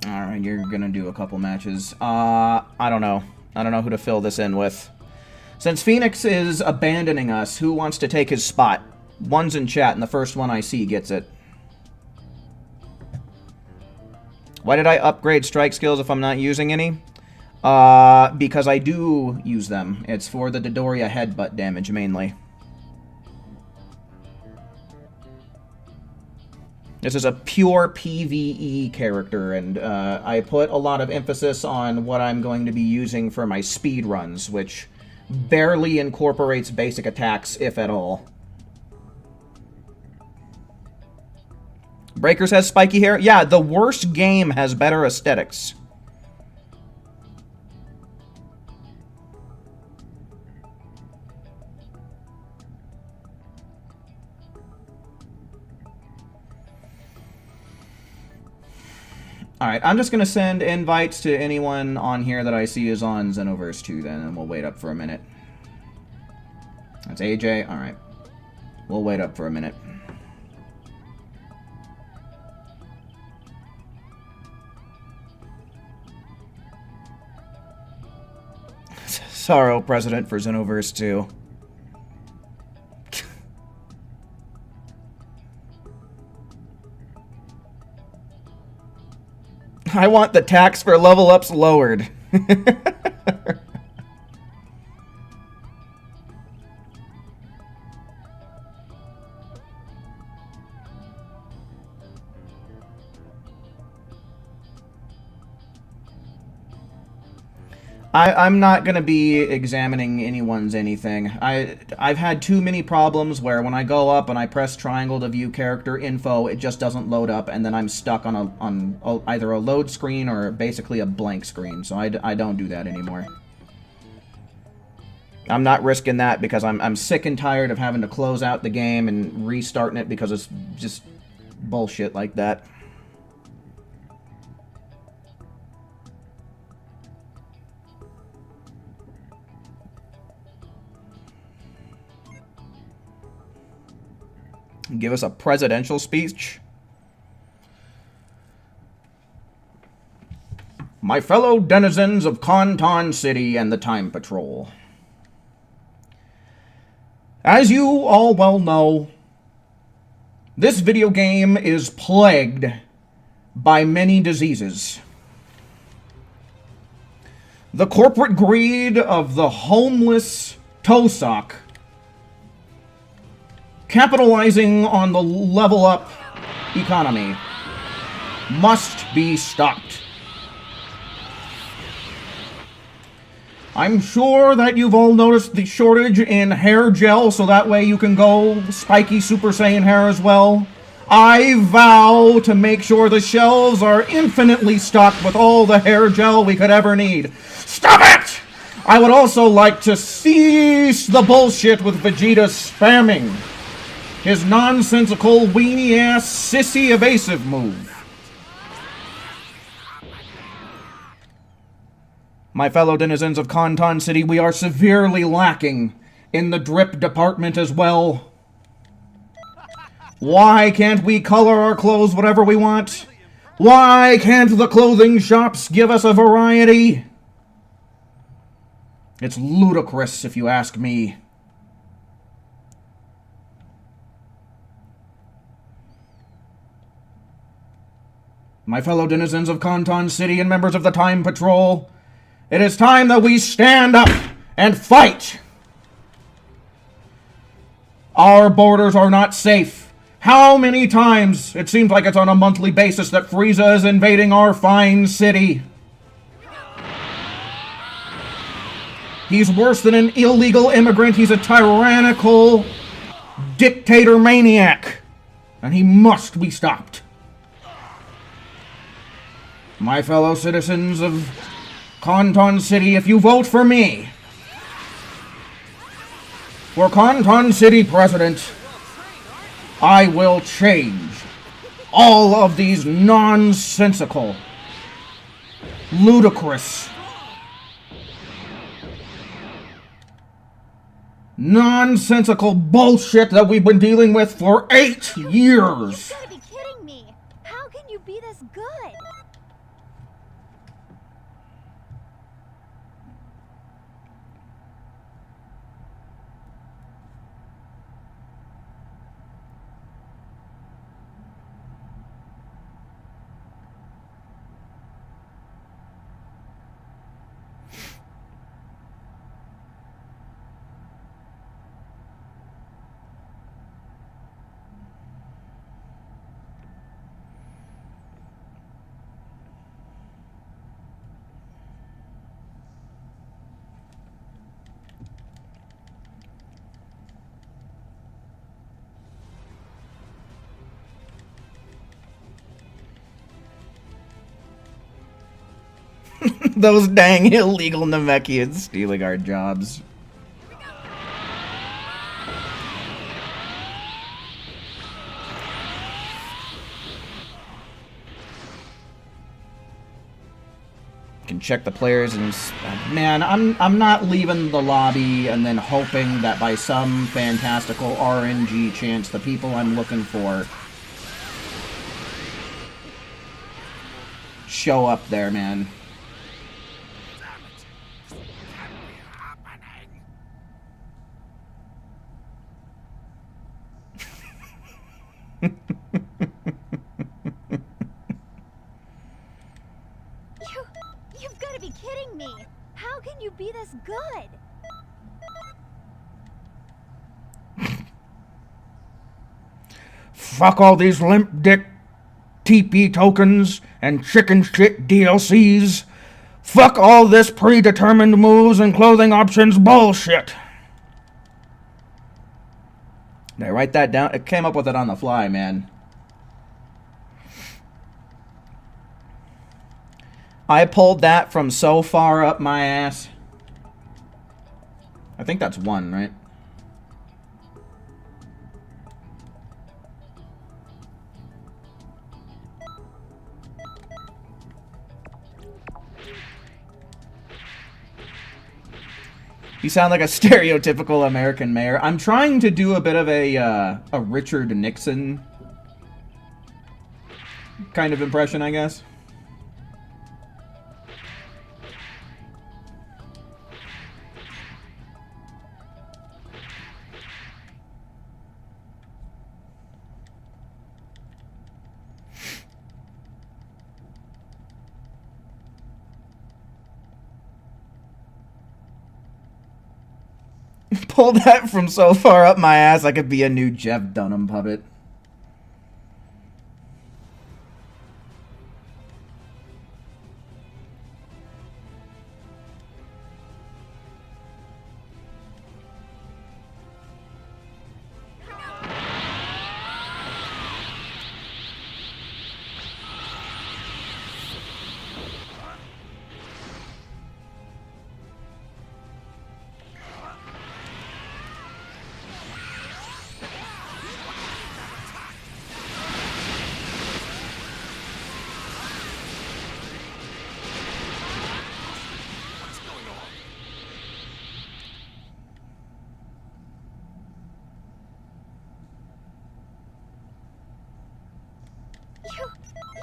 Alright, you're gonna do a couple matches. I don't know. I don't know who to fill this in with. Since Phoenix is abandoning us, who wants to take his spot? One's in chat, and the first one I see gets it. Why did I upgrade strike skills if I'm not using any? Because I do use them. It's for the Dodoria headbutt damage, mainly. This is a pure PvE character, and I put a lot of emphasis on what I'm going to be using for my speed runs, which barely incorporates basic attacks, if at all. Breakers has spiky hair? Yeah, the worst game has better aesthetics. Alright, I'm just going to send invites to anyone on here that I see is on Xenoverse 2 then, and we'll wait up for a minute. That's AJ? Alright. We'll wait up for a minute. Sorrow president for Xenoverse 2. I want the tax for level ups lowered. I'm not going to be examining anyone's anything. I've had too many problems where when I go up and I press triangle to view character info, it just doesn't load up, and then I'm stuck on either a load screen or basically a blank screen, so I don't do that anymore. I'm not risking that because I'm sick and tired of having to close out the game and restarting it because it's just bullshit like that. Give us a presidential speech. My fellow denizens of Conton City and the Time Patrol. As you all well know, this video game is plagued by many diseases. The corporate greed of the homeless Tosak, capitalizing on the level up economy, must be stopped. I'm sure that you've all noticed the shortage in hair gel, so that way you can go spiky Super Saiyan hair as well. I vow to make sure the shelves are infinitely stocked with all the hair gel we could ever need. Stop it! I would also like to cease the bullshit with Vegeta spamming his nonsensical, weenie-ass, sissy evasive move. My fellow denizens of Conton City, we are severely lacking in the drip department as well. Why can't we color our clothes whatever we want? Why can't the clothing shops give us a variety? It's ludicrous, if you ask me. My fellow denizens of Conton City and members of the Time Patrol, it is time that we stand up and fight. Our borders are not safe. How many times, it seems like it's on a monthly basis, that Frieza is invading our fine city. He's worse than an illegal immigrant. He's a tyrannical dictator maniac. and he must be stopped. My fellow citizens of Canton City, if you vote for me for Canton City President, I will change all of these nonsensical, ludicrous, nonsensical bullshit that we've been dealing with for 8 years. You've got to be kidding me. How can you be this good? Those dang illegal Namekians stealing our jobs. Can check the players and man, I'm not leaving the lobby and then hoping that by some fantastical RNG chance the people I'm looking for show up there, man. You've got to be kidding me. How can you be this good? Fuck all these limp dick TP tokens and chicken shit DLCs. Fuck all this predetermined moves and clothing options bullshit. Did I write that down? I came up with it on the fly, man. I pulled that from so far up my ass. I think that's 1, right? You sound like a stereotypical American mayor. I'm trying to do a bit of a Richard Nixon kind of impression, I guess. Pulled that from so far up my ass I could be a new Jeff Dunham puppet.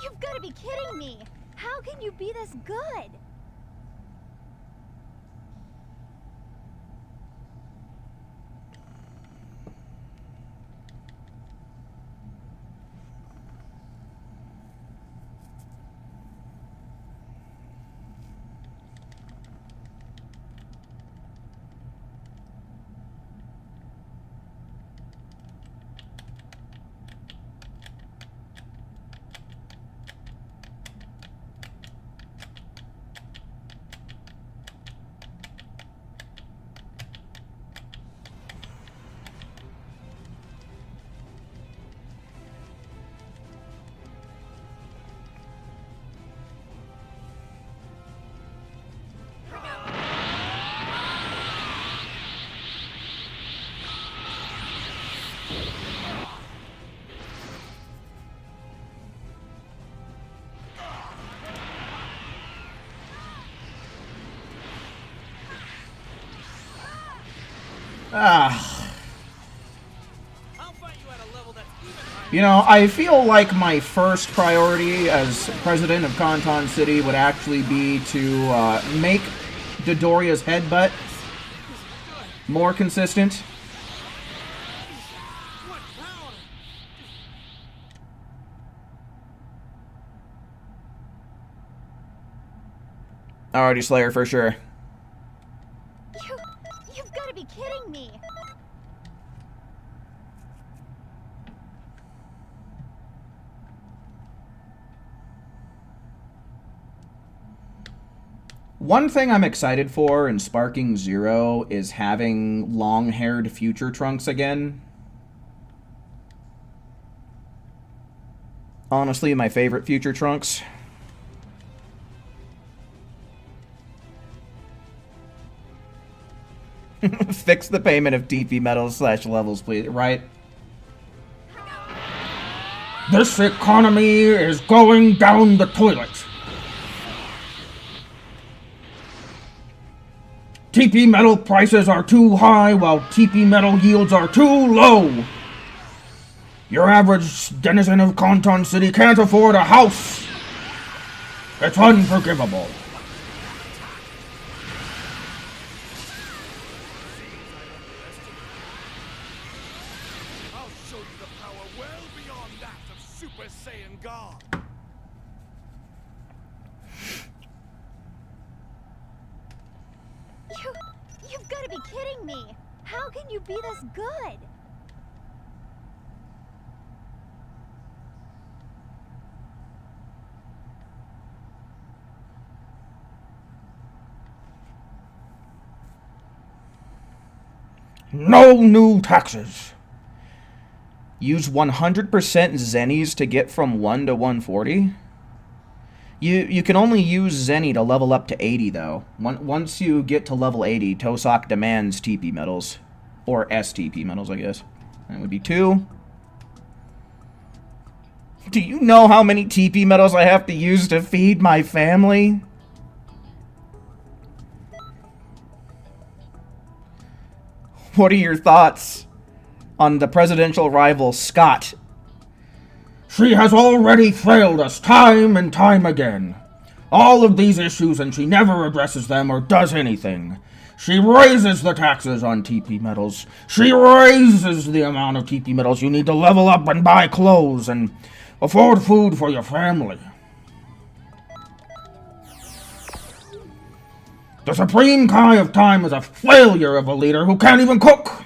You've got to be kidding me. How can you be this good? You know, I feel like my first priority as president of Conton City would actually be to make Dodoria's headbutt more consistent. Alrighty, Slayer, for sure. You've got to be kidding me. One thing I'm excited for in Sparking Zero is having long-haired future Trunks again. Honestly, my favorite future Trunks. Fix the payment of TP medals / levels, please. Right? This economy is going down the toilet. TP metal prices are too high while TP metal yields are too low. Your average denizen of Conton City can't afford a house. It's unforgivable. I'll show you the power well beyond that of Super Saiyan God. You've got to be kidding me. How can you be this good? No new taxes. Use 100% Zennies to get from 1 to 140? You can only use Zenny to level up to 80, though. Once you get to level 80, Tosak demands TP medals. Or STP medals, I guess. That would be 2. Do you know how many TP medals I have to use to feed my family? What are your thoughts on the presidential rival, Scott? She has already failed us time and time again. All of these issues and she never addresses them or does anything. She raises the taxes on TP medals. She raises the amount of TP medals you need to level up and buy clothes and afford food for your family. The Supreme Kai of Time is a failure of a leader who can't even cook.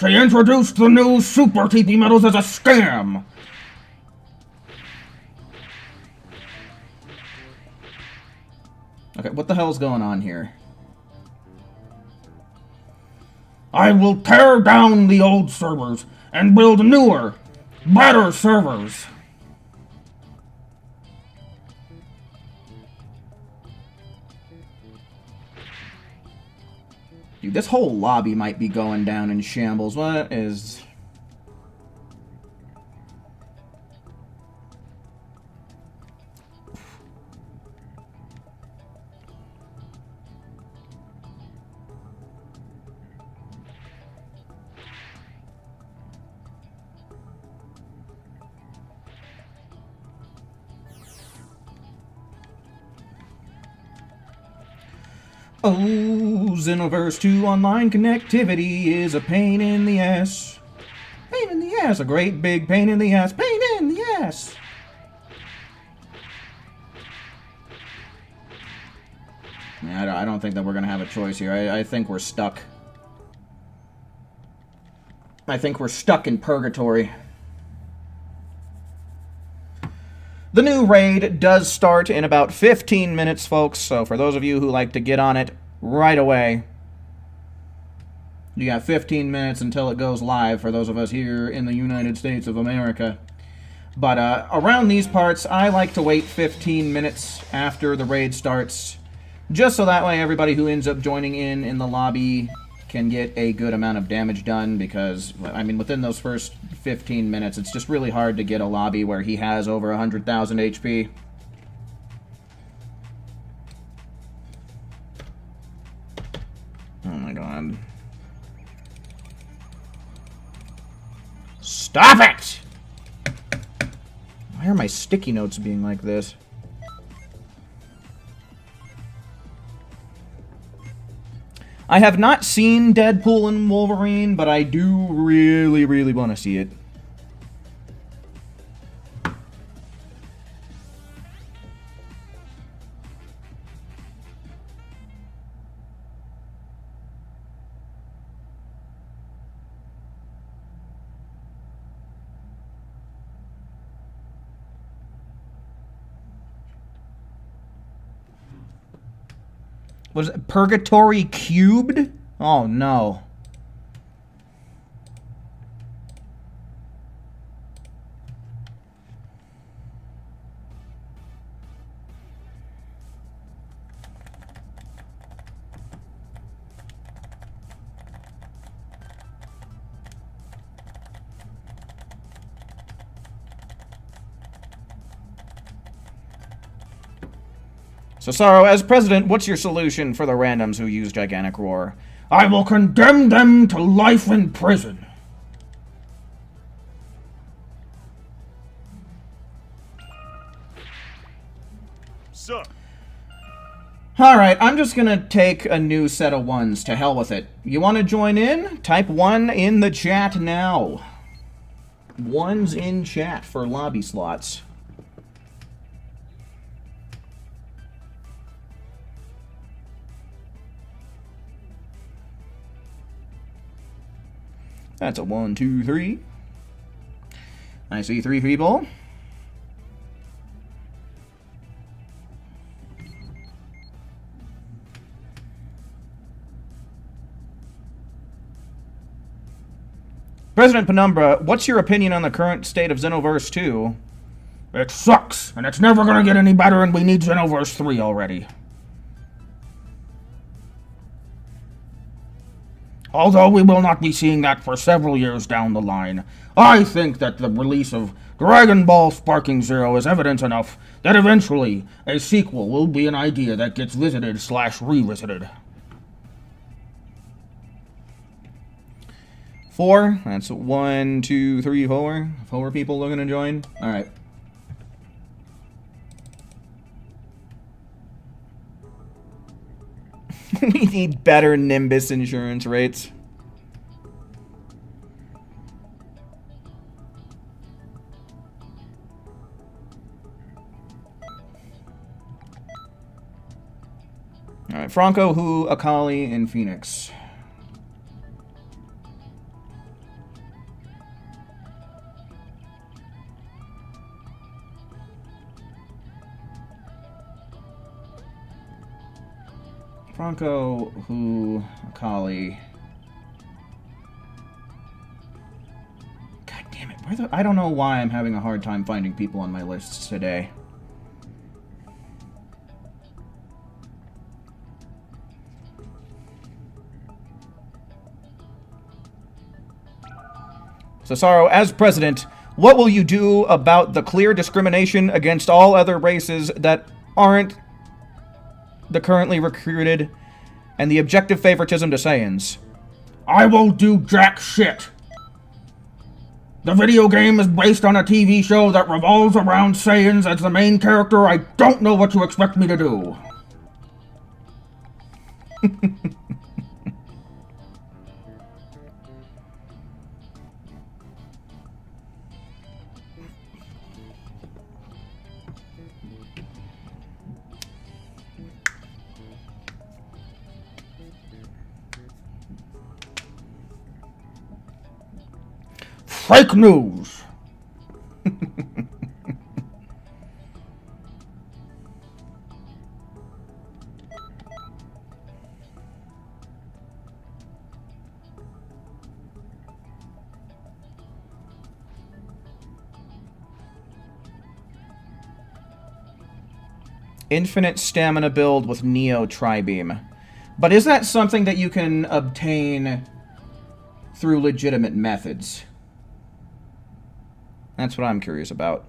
She introduced the new Super TP medals as a scam. Okay, what the hell's going on here? I will tear down the old servers and build newer, better servers. Dude, this whole lobby might be going down in shambles. What is... Oh, Xenoverse 2 online connectivity is a pain in the ass. Pain in the ass, a great big pain in the ass. Pain in the ass. Yeah, I don't think that we're going to have a choice here. I think we're stuck. I think we're stuck in purgatory. The new raid does start in about 15 minutes, folks, so for those of you who like to get on it right away, you got 15 minutes until it goes live for those of us here in the United States of America. But around these parts, I like to wait 15 minutes after the raid starts just so that way everybody who ends up joining in the lobby can get a good amount of damage done, because, I mean, within those first 15 minutes, it's just really hard to get a lobby where he has over 100,000 HP. Oh my god. Stop it! Why are my sticky notes being like this? I have not seen Deadpool and Wolverine, but I do really, really want to see it. Was it Purgatory Cubed? Oh no. So, Sorrow, as president, what's your solution for the randoms who use Gigantic Roar? I will condemn them to life in prison. Sir. Alright, I'm just gonna take a new set of ones. To hell with it. You want to join in? Type 1 in the chat now. One's in chat for lobby slots. That's a 1, 2, 3. I see 3 people. President Penumbra, what's your opinion on the current state of Xenoverse 2? It sucks, and it's never gonna get any better, and we need Xenoverse 3 already. Although we will not be seeing that for several years down the line, I think that the release of Dragon Ball Sparking Zero is evidence enough that eventually a sequel will be an idea that gets visited/revisited. 4. That's 1, 2, 3, 4. 4 people looking to join. Alright. We need better Nimbus insurance rates. Alright, Franco, Who, Akali, and Phoenix. Franco, Who, Akali. God damn it. I don't know why I'm having a hard time finding people on my lists today. So, Sorrow, as president, what will you do about the clear discrimination against all other races that aren't the currently recruited, and the objective favoritism to Saiyans? I will do jack shit. The video game is based on a TV show that revolves around Saiyans as the main character. I don't know what you expect me to do. Fake news! Infinite stamina build with Neo Tri-Beam. But is that something that you can obtain through legitimate methods? That's what I'm curious about.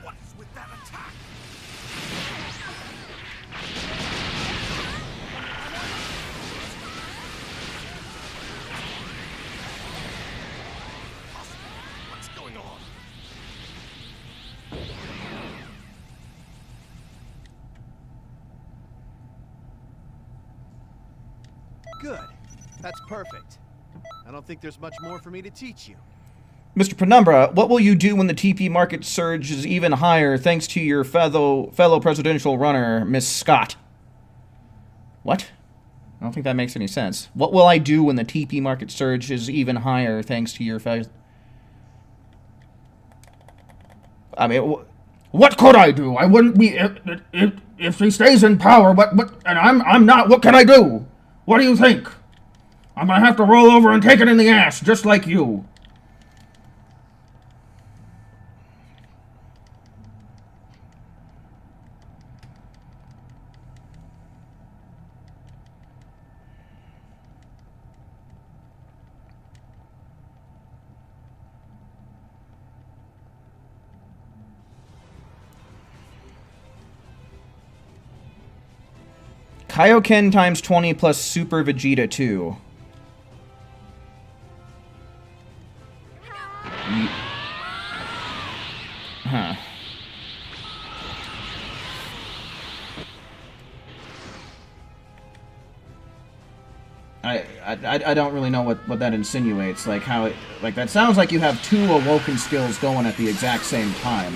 What is with that attack? What's going on? Good. That's perfect. I don't think there's much more for me to teach you. Mr. Penumbra, what will you do when the TP market surge is even higher thanks to your fellow presidential runner, Miss Scott? What? I don't think that makes any sense. What will I do when the TP market surge is even higher thanks to your I mean, what could I do? I wouldn't be if she stays in power. And I'm not. What can I do? What do you think? I'm gonna have to roll over and take it in the ass, just like you. Kaioken times 20 plus Super Vegeta 2. Huh. I don't really know what that insinuates. Like how it, like that sounds like you have two awoken skills going at the exact same time.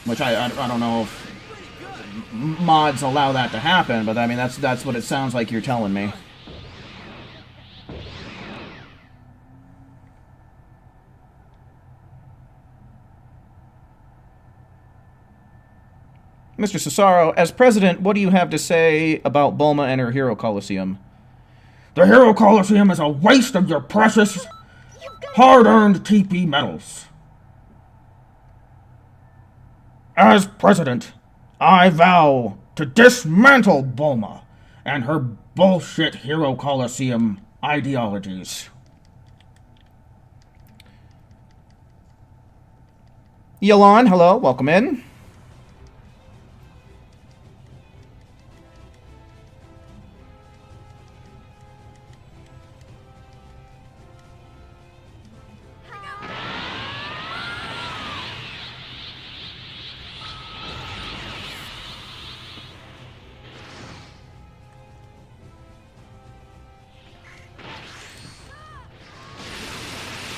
Which I don't know if mods allow that to happen, but I mean that's what it sounds like you're telling me. Mr. Cesaro, as president, what do you have to say about Bulma and her Hero Coliseum? The Hero Coliseum is a waste of your precious, hard-earned TP medals. As president, I vow to dismantle Bulma and her bullshit Hero Coliseum ideologies. Yelan, hello, welcome in.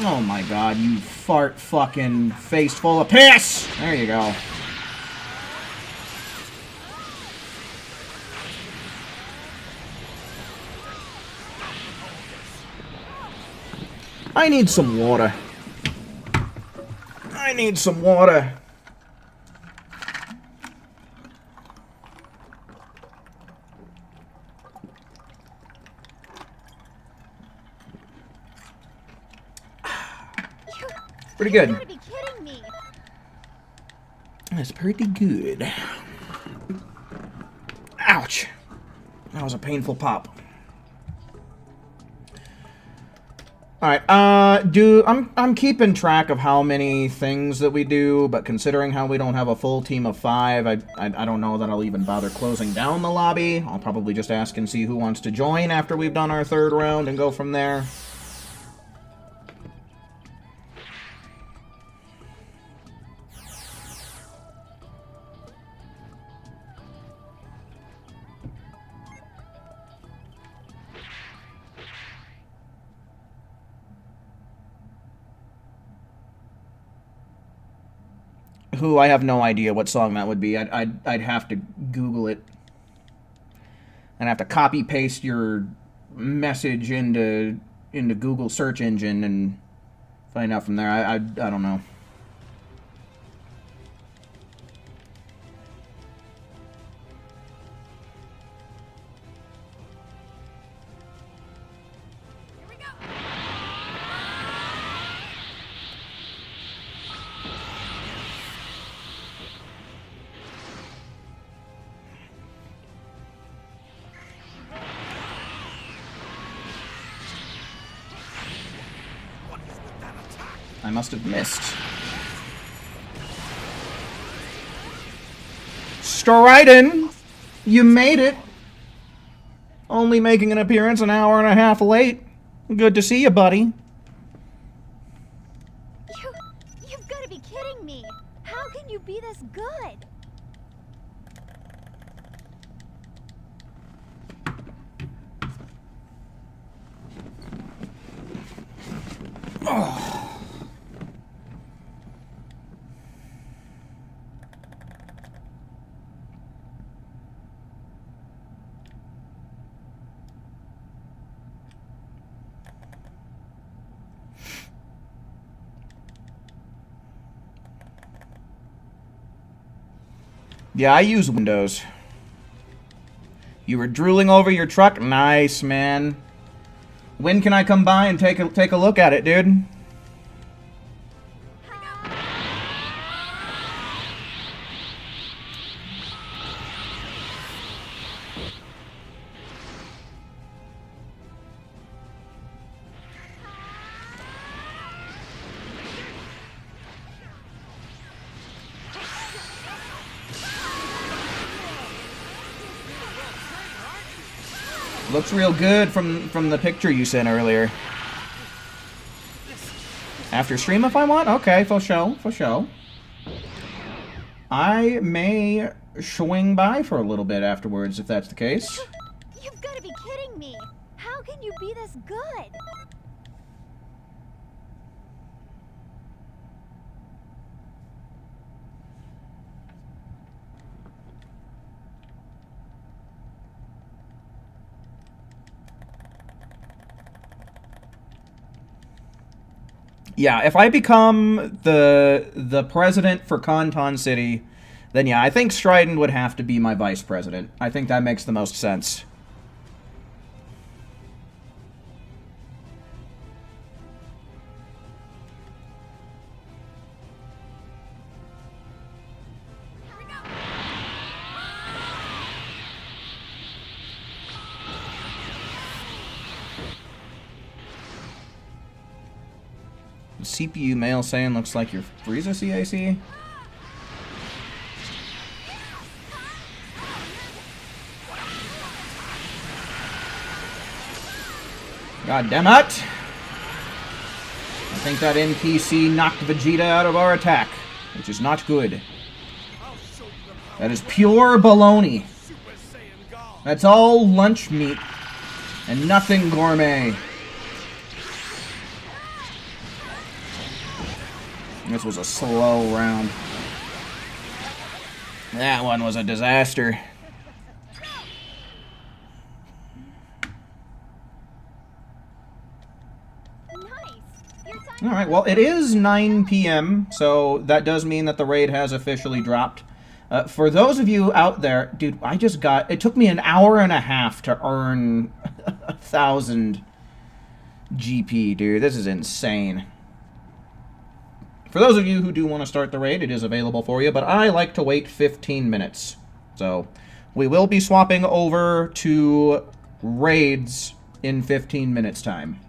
Oh my god, you fart fucking face full of piss! There you go. I need some water. I need some water. Pretty good. You gotta be kidding me. That's pretty good. Ouch. That was a painful pop. Alright, I'm keeping track of how many things that we do, but considering how we don't have a full team of 5, I don't know that I'll even bother closing down the lobby. I'll probably just ask and see who wants to join after we've done our 3rd round and go from there. Who, I have no idea what song that would be. I'd have to Google it. I'd have to copy paste your message into Google search engine and find out from there. I don't know. Here we go. I must have missed. Stridon, you made it. Only making an appearance an hour and a half late. Good to see you, buddy. You've got to be kidding me. How can you be this good? Yeah, I use Windows. You were drooling over your truck? Nice, man. When can I come by and take a look at it, dude? Looks real good from the picture you sent earlier. After stream if I want? Okay, for show, for show. I may swing by for a little bit afterwards if that's the case. You've got to be kidding me. How can you be this good? Yeah, if I become the president for Conton City, then yeah, I think Stridon would have to be my vice president. I think that makes the most sense. Here we go. CPU mail saying looks like your Frieza CAC. God damn it! I think that NPC knocked Vegeta out of our attack, which is not good. That is pure baloney. That's all lunch meat and nothing gourmet. This was a slow round. That one was a disaster. Alright, well, it is 9 p.m., so that does mean that the raid has officially dropped. For those of you out there, dude, it took me an hour and a half to earn 1,000 GP, dude. This is insane. For those of you who do want to start the raid, it is available for you, but I like to wait 15 minutes. So, we will be swapping over to raids in 15 minutes time.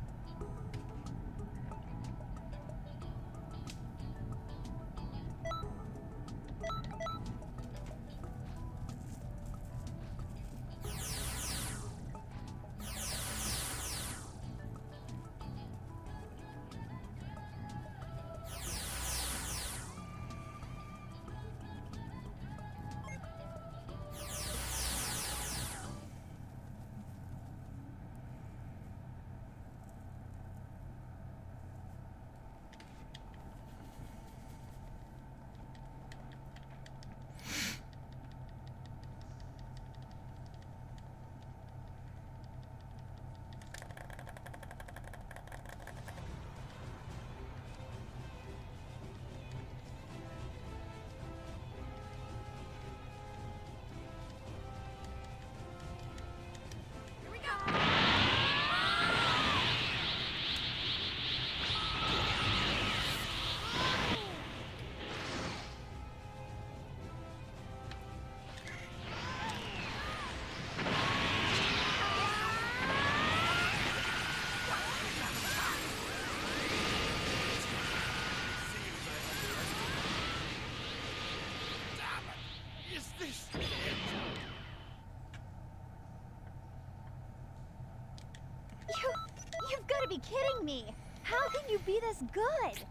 gotta be kidding me. How can you be this good?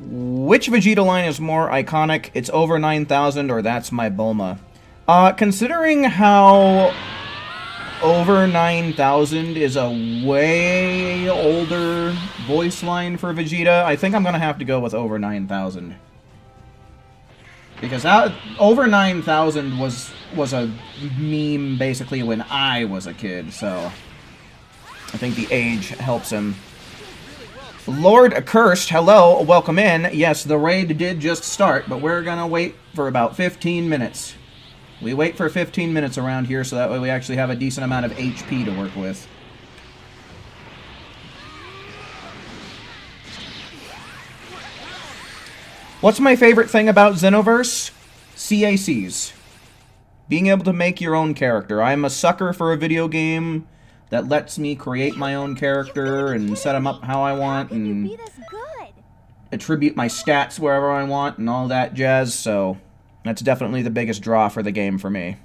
Which Vegeta line is more iconic? It's over 9,000 or That's My Bulma? Considering how over 9,000 is a way older voice line for Vegeta, I think I'm gonna have to go with over 9,000. Because over 9,000 was a meme basically when I was a kid, so I think the age helps him. Lord Accursed, hello, welcome in. Yes, the raid did just start, but we're gonna wait for about 15 minutes. We wait for 15 minutes around here, so that way we actually have a decent amount of HP to work with. What's my favorite thing about Xenoverse? CACs. Being able to make your own character. I'm a sucker for a video game that lets me create my own character and set them up how I want and attribute my stats wherever I want and all that jazz, so that's definitely the biggest draw for the game for me.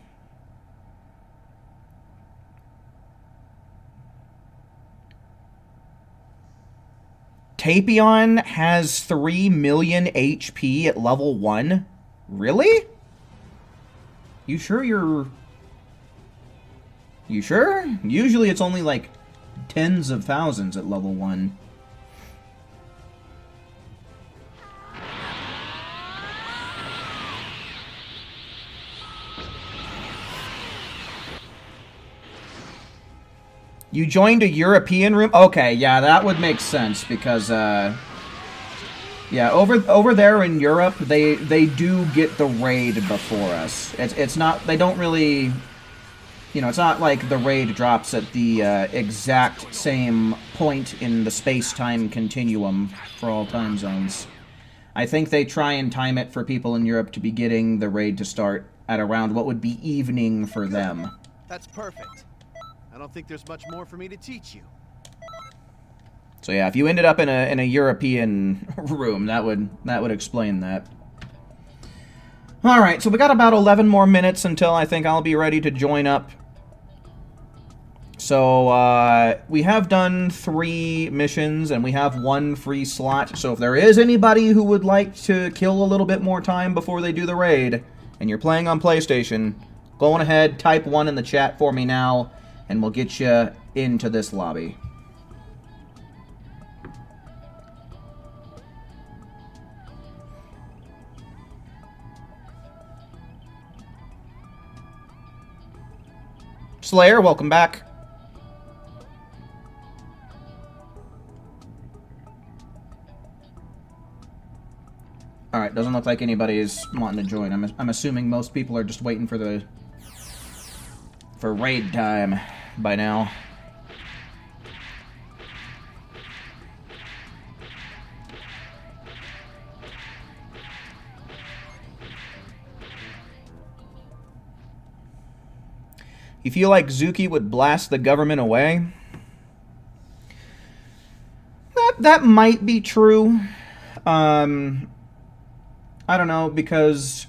Tapion has 3 million HP at level 1? Really? You sure you're... You sure? Usually it's only like tens of thousands at level 1. You joined a European room? Okay, yeah, that would make sense because, yeah, over there in Europe, they do get the raid before us. It's not, they don't really, you know, it's not like the raid drops at the exact same point in the space-time continuum for all time zones. I think they try and time it for people in Europe to be getting the raid to start at around what would be evening for them. That's perfect. I don't think there's much more for me to teach you. So yeah, if you ended up in a European room, that would explain that. All right, so we got about 11 more minutes until I think I'll be ready to join up. So we have done 3 missions and we have 1 free slot. So if there is anybody who would like to kill a little bit more time before they do the raid, and you're playing on PlayStation, go on ahead, type 1 in the chat for me now, and we'll get you into this lobby. Slayer, welcome back. Alright, doesn't look like anybody is wanting to join. I'm assuming most people are just waiting for raid time by now. You feel like Zuki would blast the government away? That might be true. I don't know, because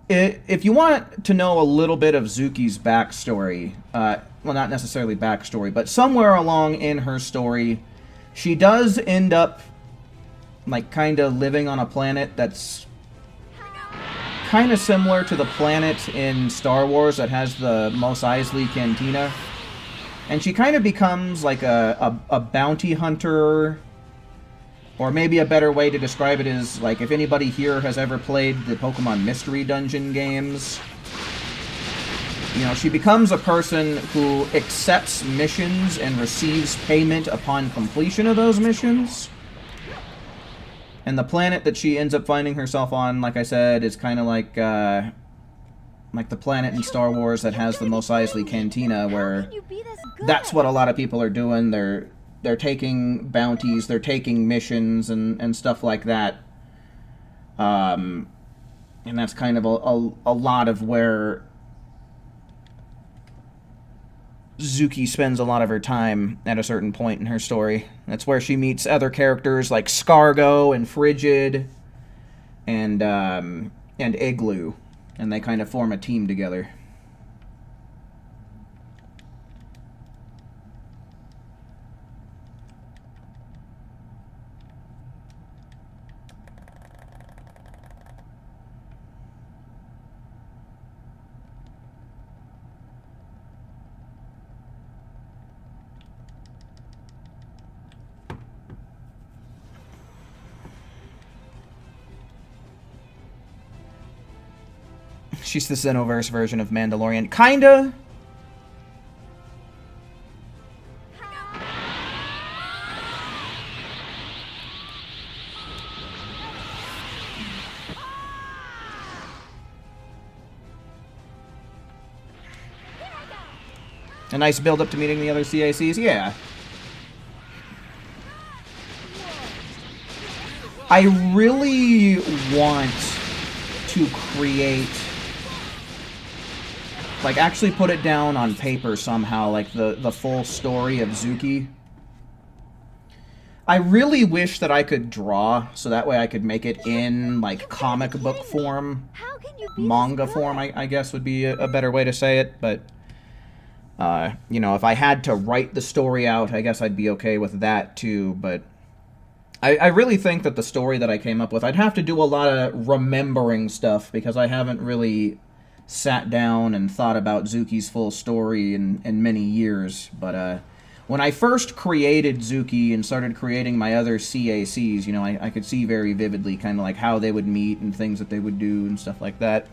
if you want to know a little bit of Zuki's backstory, well, not necessarily backstory, but somewhere along in her story, she does end up, like, kind of living on a planet that's kind of similar to the planet in Star Wars that has the Mos Eisley Cantina. And she kind of becomes, like, a bounty hunter. Or maybe a better way to describe it is, like, if anybody here has ever played the Pokemon Mystery Dungeon games, you know, she becomes a person who accepts missions and receives payment upon completion of those missions. And the planet that she ends up finding herself on, like I said, is kind of like the planet in Star Wars that has the Mos Eisley Cantina, where that's what a lot of people are doing. They're they're taking bounties, they're taking missions and stuff like that. And that's kind of a lot of where Zuki spends a lot of her time at a certain point in her story. That's where she meets other characters like Scargo and Frigid and Igloo, and they kind of form a team together. She's the Xenoverse version of Mandalorian. Kinda. A nice build-up to meeting the other CACs? Yeah. I really want to create... like, actually put it down on paper somehow, like the full story of Zuki. I really wish that I could draw, so that way I could make it in, like, comic book form. Manga form, I guess, would be a better way to say it, but... you know, if I had to write the story out, I guess I'd be okay with that, too, but... I really think that the story that I came up with, I'd have to do a lot of remembering stuff, because I haven't really sat down and thought about Zuki's full story in many years, but when I first created Zuki and started creating my other CACs, you know, I could see very vividly kind of like how they would meet and things that they would do and stuff like that.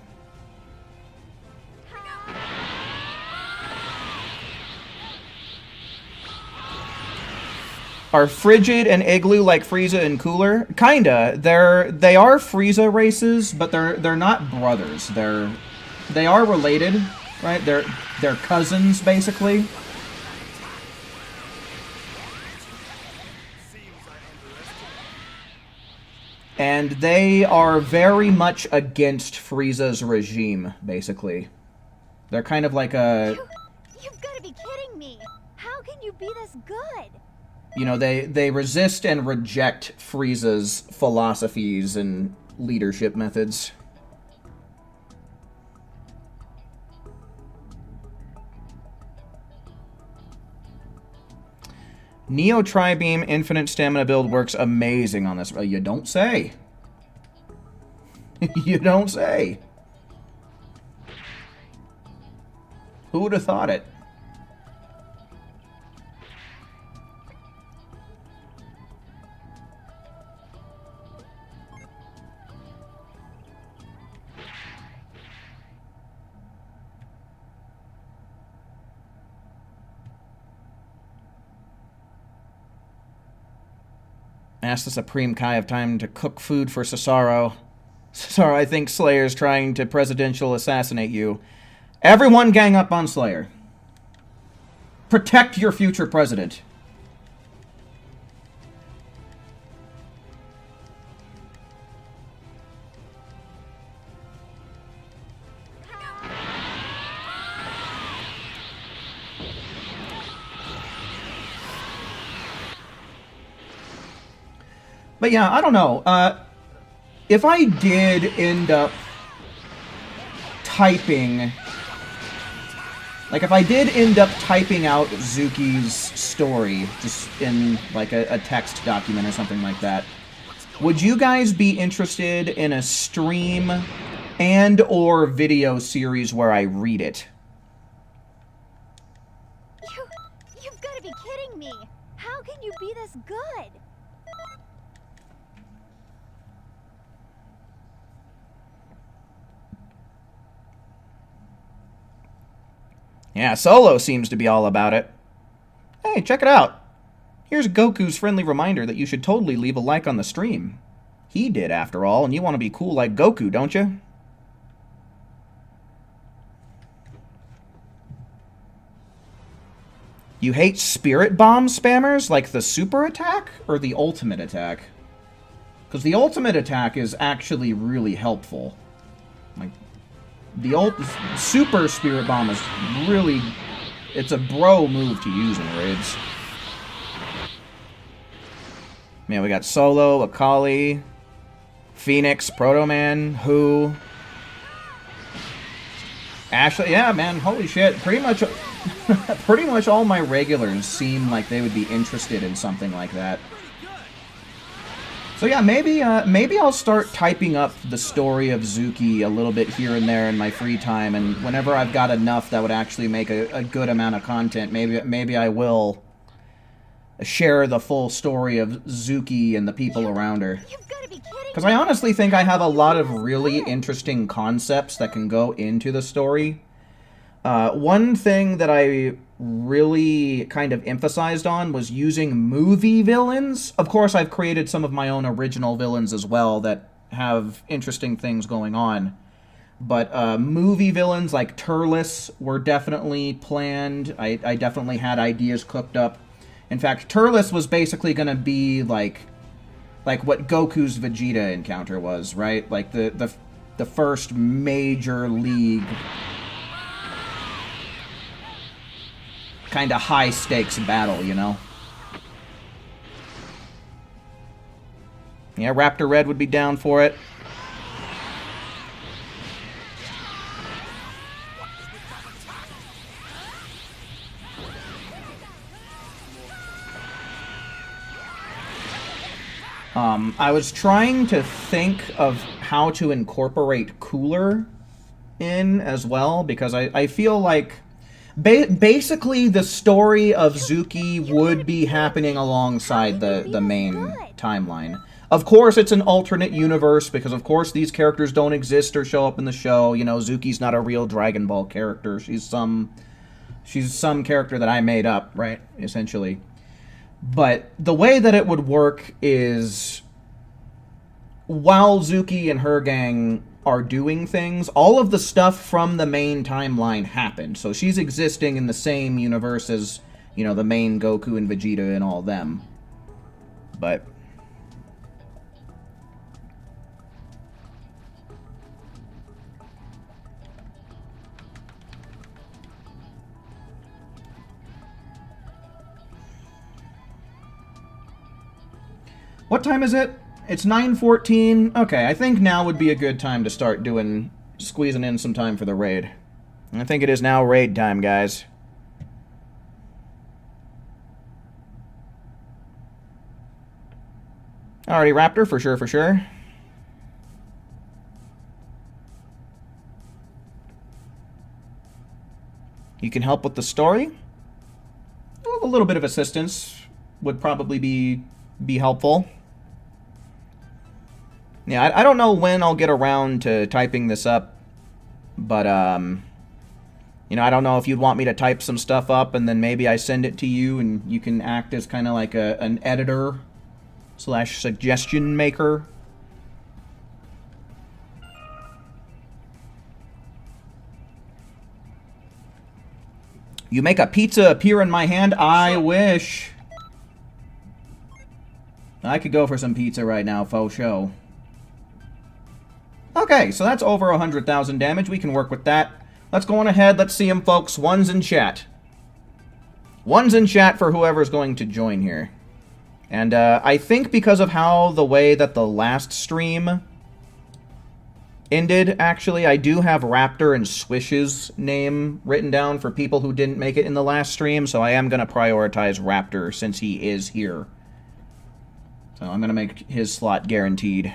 Are Frigid and Igloo like Frieza and Cooler? Kinda. They are Frieza races, but they're not brothers. They are related, right? They're cousins, basically. And they are very much against Frieza's regime, basically. They're kind of like a... You've got to be kidding me! How can you be this good? You know, they resist and reject Frieza's philosophies and leadership methods. Neo Tri-Beam Infinite Stamina build works amazing on this. You don't say. You don't say. Who would have thought it? Ask the Supreme Kai of time to cook food for Cesaro. Cesaro, I think Slayer's trying to presidential assassinate you. Everyone gang up on Slayer. Protect your future president. But yeah, I don't know. If I did end up typing... like, if I did end up typing out Zuki's story, just in, like, a text document or something like that, would you guys be interested in a stream and or video series where I read it? You've got to be kidding me! How can you be this good? Yeah, Solo seems to be all about it. Hey, check it out. Here's Goku's friendly reminder that you should totally leave a like on the stream. He did, after all, and you want to be cool like Goku, don't you? You hate spirit bomb spammers, like the super attack or the ultimate attack? Because the ultimate attack is actually really helpful. Like, the super spirit bomb is really... It's a bro move to use in raids. Man, we got Solo, Akali, Phoenix, Proto Man, Who, Ashley. Yeah, man, holy shit. Pretty much all my regulars seem like they would be interested in something like that. So yeah, maybe I'll start typing up the story of Zuki a little bit here and there in my free time, and whenever I've got enough that would actually make a good amount of content, maybe I will share the full story of Zuki and the people around her. You've got to be kidding Because I honestly think I have a lot of really interesting concepts that can go into the story. One thing that I really kind of emphasized on was using movie villains. Of course, I've created some of my own original villains as well that have interesting things going on. But movie villains like Turles were definitely planned. I definitely had ideas cooked up. In fact, Turles was basically going to be like what Goku's Vegeta encounter was, right? Like the first major league kind of high stakes battle, you know? Yeah, Raptor Red would be down for it. I was trying to think of how to incorporate Cooler in as well, because I feel like basically the story of Zuki would be happening alongside the main timeline. Of course, it's an alternate universe, because of course these characters don't exist or show up in the show. You know, Zuki's not a real Dragon Ball character. She's some character that I made up, right? Essentially. But the way that it would work is, while Zuki and her gang are doing things, all of the stuff from the main timeline happened. So she's existing in the same universe as, you know, the main Goku and Vegeta and all them. But what time is it? It's 9:14. Okay, I think now would be a good time to start squeezing in some time for the raid. I think it is now raid time, guys. Alrighty, Raptor, for sure, for sure. You can help with the story. A little bit of assistance would probably be helpful. Yeah, I don't know when I'll get around to typing this up, but, you know, I don't know if you'd want me to type some stuff up and then maybe I send it to you and you can act as kind of like an editor / suggestion maker. You make a pizza appear in my hand? I wish. I could go for some pizza right now, faux show. Okay, so that's over 100,000 damage. We can work with that. Let's go on ahead. Let's see them, folks. One's in chat. One's in chat for whoever's going to join here. And I think because of how the way that the last stream ended, actually, I do have Raptor and Swish's name written down for people who didn't make it in the last stream, so I am going to prioritize Raptor since he is here. So I'm going to make his slot guaranteed.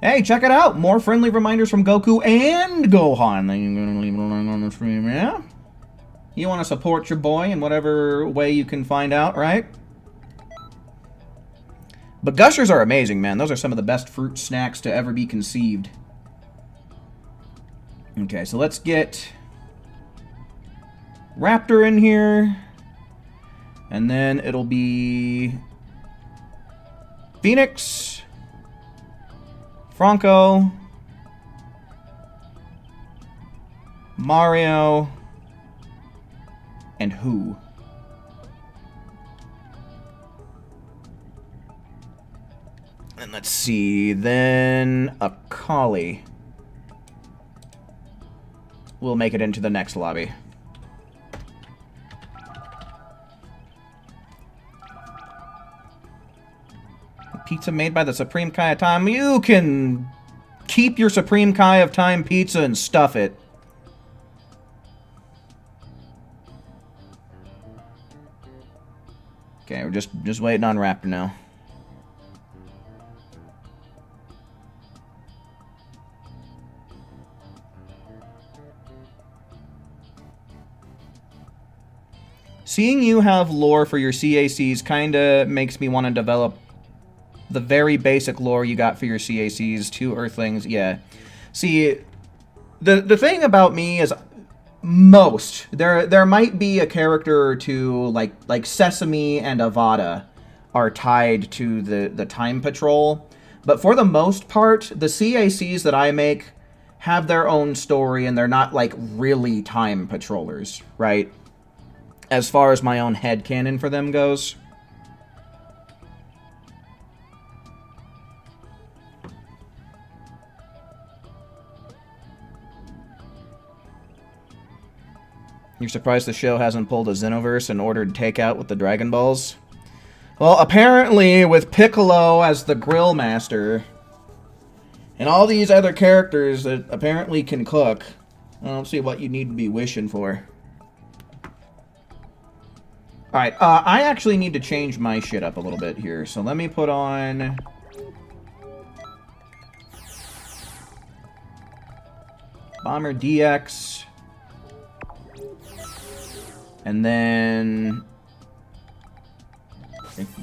Hey, check it out! More friendly reminders from Goku and Gohan. Then you're gonna leave it alone on the stream, yeah? You want to support your boy in whatever way you can find out, right? But Gushers are amazing, man. Those are some of the best fruit snacks to ever be conceived. Okay, so let's get Raptor in here. And then it'll be Phoenix, Franco, Mario, and who? And let's see, then Akali will make it into the next lobby. Pizza made by the Supreme Kai of Time. You can keep your Supreme Kai of Time pizza and stuff it. Okay, we're just waiting on Raptor now. Seeing you have lore for your CACs kinda makes me want to develop the very basic lore you got for your CACs, 2 Earthlings, yeah. See, the thing about me is there might be a character or two, like Sesame and Avada are tied to the Time Patrol, but for the most part, the CACs that I make have their own story, and they're not, like, really Time Patrollers, right? As far as my own headcanon for them goes. You're surprised the show hasn't pulled a Xenoverse and ordered takeout with the Dragon Balls? Well, apparently, with Piccolo as the grill master, and all these other characters that apparently can cook, I don't see what you need to be wishing for. Alright, I actually need to change my shit up a little bit here, so let me put on... Bomber DX... And then...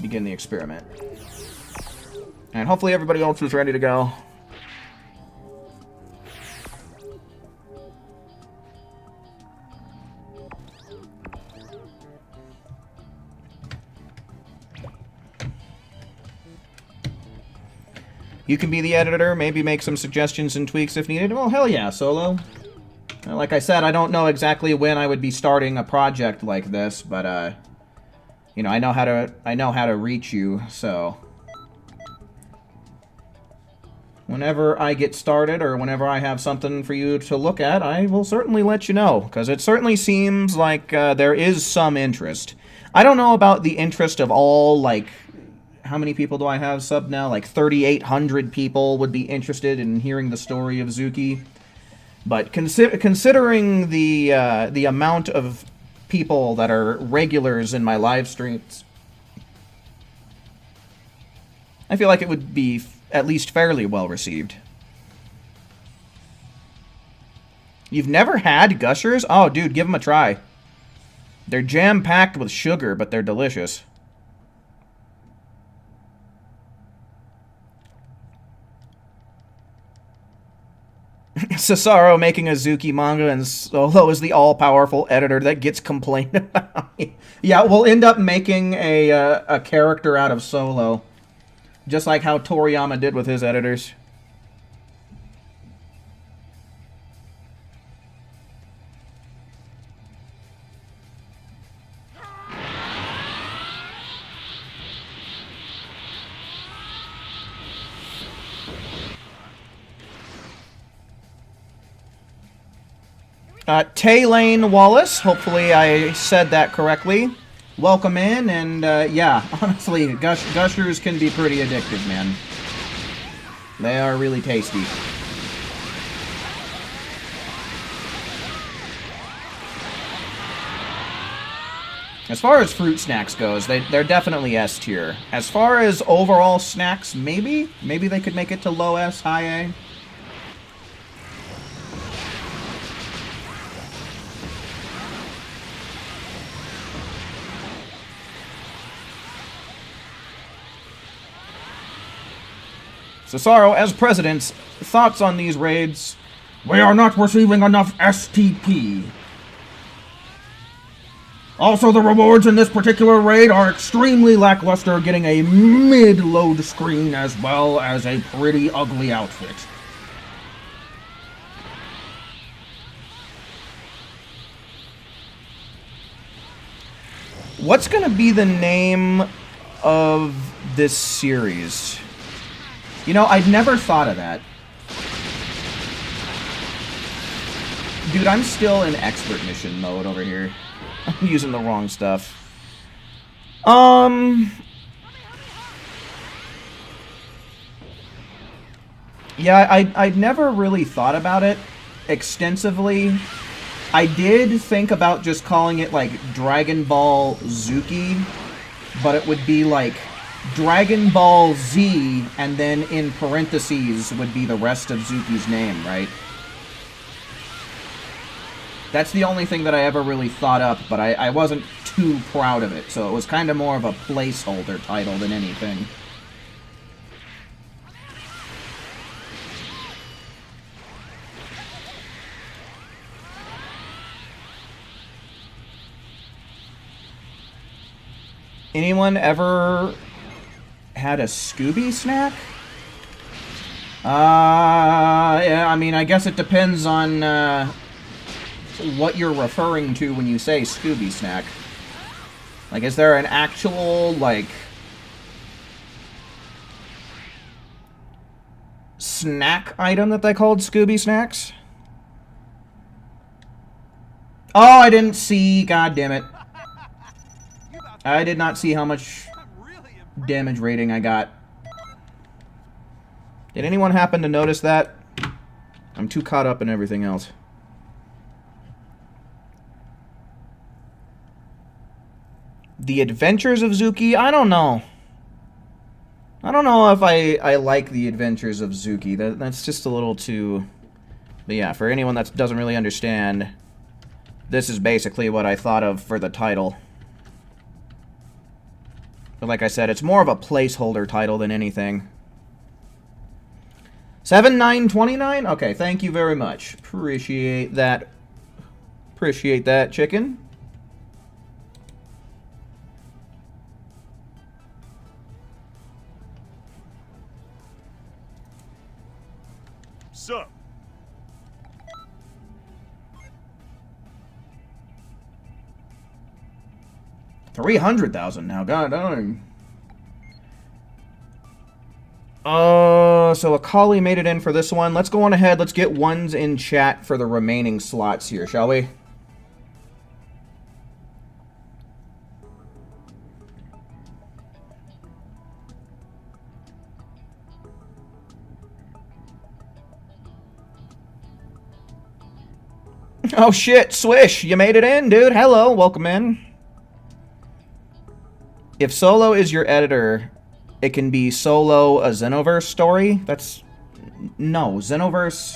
begin the experiment. And hopefully everybody else is ready to go. You can be the editor, maybe make some suggestions and tweaks if needed. Well, hell yeah, Solo. Like I said, I don't know exactly when I would be starting a project like this, but you know, I know how to reach you, so whenever I get started or whenever I have something for you to look at, I will certainly let you know, because it certainly seems like there is some interest. I don't know about the interest of all, like, how many people do I have subbed now? Like 3,800 people would be interested in hearing the story of Zuki. But considering the amount of people that are regulars in my live streams, I feel like it would be at least fairly well received. You've never had Gushers? Oh, dude, give them a try. They're jam-packed with sugar, but they're delicious. Cesaro making a Zuki manga, and Solo is the all-powerful editor that gets complained about. Yeah, we'll end up making a character out of Solo. Just like how Toriyama did with his editors. Taylane Wallace, hopefully I said that correctly. Welcome in, and yeah, honestly, Gushers can be pretty addictive, man. They are really tasty. As far as fruit snacks goes, they're definitely S tier. As far as overall snacks, maybe they could make it to low S, high A. Cesaro, as president, thoughts on these raids? We are not receiving enough STP. Also, the rewards in this particular raid are extremely lackluster, getting a mid-load screen as well as a pretty ugly outfit. What's gonna be the name of this series? You know, I'd never thought of that. Dude, I'm still in expert mission mode over here. I'm using the wrong stuff. Yeah, I'd never really thought about it extensively. I did think about just calling it, like, Dragon Ball Zuki, but it would be, like, Dragon Ball Z, and then in parentheses would be the rest of Zuki's name, right? That's the only thing that I ever really thought up, but I wasn't too proud of it, so it was kind of more of a placeholder title than anything. Anyone ever had a Scooby snack? Yeah, I mean, I guess it depends on what you're referring to when you say Scooby snack. Like, is there an actual, like, snack item that they called Scooby snacks? Oh, I didn't see. God damn it. I did not see how much damage rating I got. Did anyone happen to notice that? I'm too caught up in everything else. The Adventures of Zuki? I don't know. I don't know if I like The Adventures of Zuki. That's just a little too... But yeah, for anyone that doesn't really understand, this is basically what I thought of for the title. But like I said, it's more of a placeholder title than anything. 7929? Okay, thank you very much. Appreciate that. Appreciate that, chicken. So, 300,000 now, god darn. So Akali made it in for this one. Let's go on ahead. Let's get ones in chat for the remaining slots here, shall we? Oh shit, Swish, you made it in, dude. Hello, welcome in. If Solo is your editor, it can be Solo a Xenoverse story? That's... No, Xenoverse...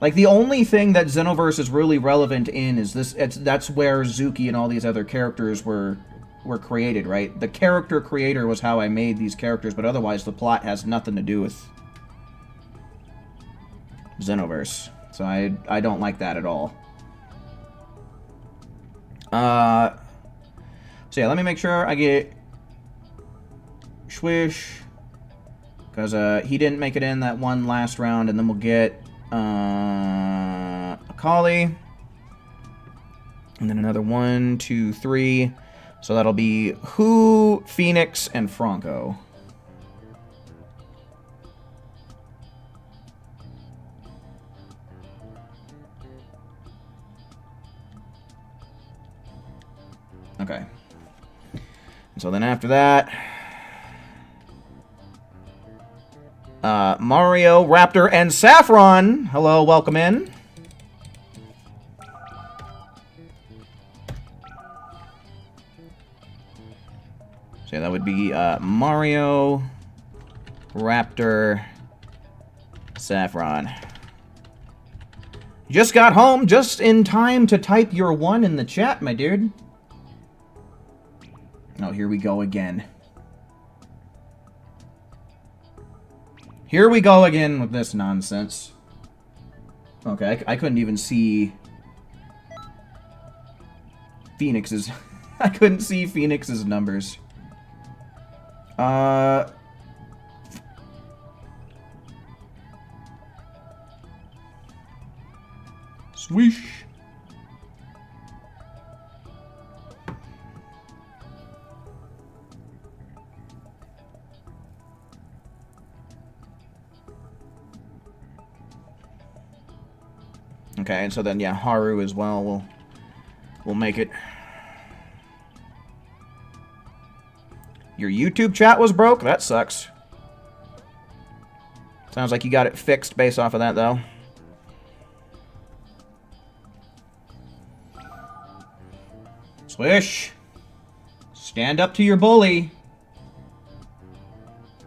Like, the only thing that Xenoverse is really relevant in is this... That's where Zuki and all these other characters were created, right? The character creator was how I made these characters, but otherwise the plot has nothing to do with Xenoverse. So I don't like that at all. So yeah, let me make sure I get Swish, because he didn't make it in that one last round, and then we'll get Akali, and then another 1, 2, 3. So that'll be Who, Phoenix, and Franco. Okay. And so then after that, Mario, Raptor, and Saffron. Hello, welcome in. So yeah, that would be Mario, Raptor, Saffron. You just got home just in time to type your 1 in the chat, my dude. Oh, here we go again. Here we go again with this nonsense. Okay, I couldn't even see Phoenix's... I couldn't see Phoenix's numbers. Swish. Okay, and so then, yeah, Haru as well will make it. Your YouTube chat was broke? That sucks. Sounds like you got it fixed based off of that, though. Swish! Stand up to your bully.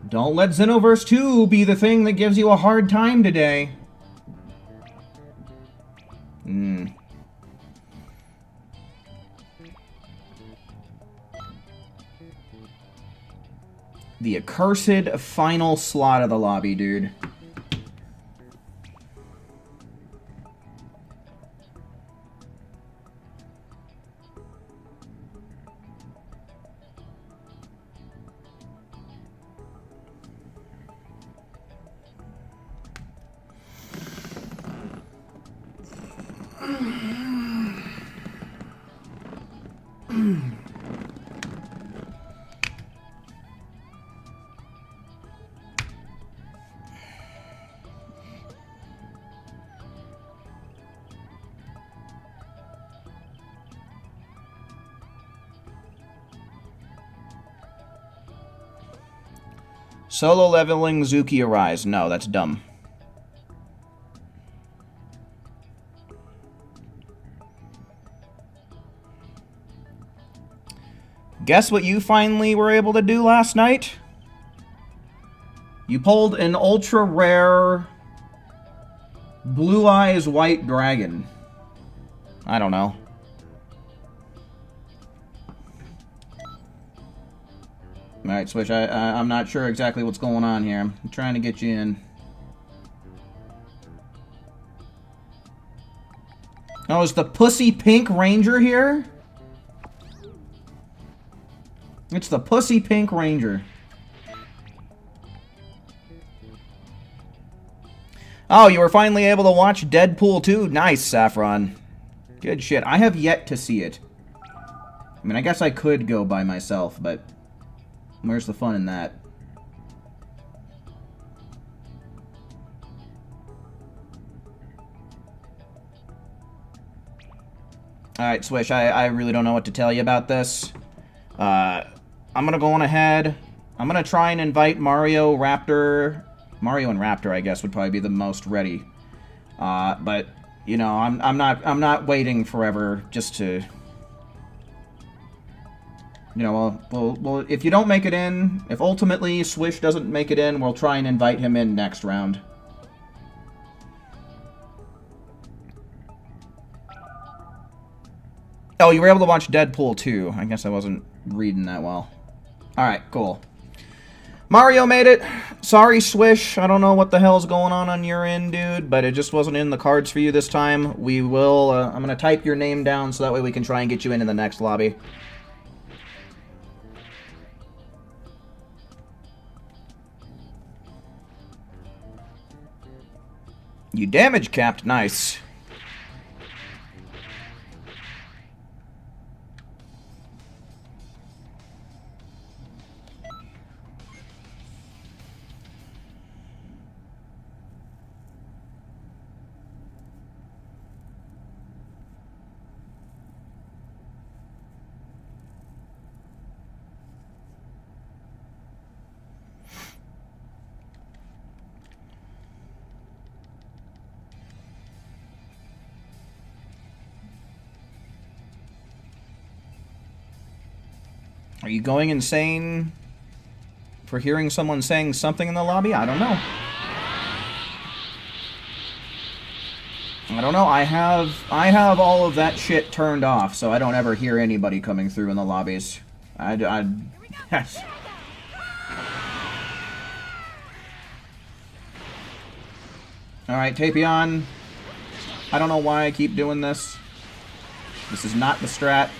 Don't let Xenoverse 2 be the thing that gives you a hard time today. The accursed final slot of the lobby, dude. Solo leveling Zuki Arise. No, that's dumb. Guess what you finally were able to do last night? You pulled an ultra rare Blue Eyes White Dragon. I don't know. Alright, Switch, I'm not sure exactly what's going on here. I'm trying to get you in. Oh, is the Pussy Pink Ranger here? It's the Pussy Pink Ranger. Oh, you were finally able to watch Deadpool 2? Nice, Saffron. Good shit. I have yet to see it. I mean, I guess I could go by myself, but where's the fun in that? Alright, Swish, I really don't know what to tell you about this. I'm gonna go on ahead. I'm gonna try and invite Mario, Raptor. Mario and Raptor, I guess, would probably be the most ready. But you know, I'm not waiting forever just to. You know, well, if you don't make it in, if ultimately Swish doesn't make it in, we'll try and invite him in next round. Oh, you were able to watch Deadpool 2. I guess I wasn't reading that well. Alright, cool. Mario made it. Sorry, Swish. I don't know what the hell's going on your end, dude, but it just wasn't in the cards for you this time. We will, I'm gonna type your name down so that way we can try and get you into the next lobby. You damage capped. Nice. Are you going insane for hearing someone saying something in the lobby? I don't know. I don't know. I have all of that shit turned off, so I don't ever hear anybody coming through in the lobbies. Yes. Alright, Tapion. I don't know why I keep doing this. This is not the strat.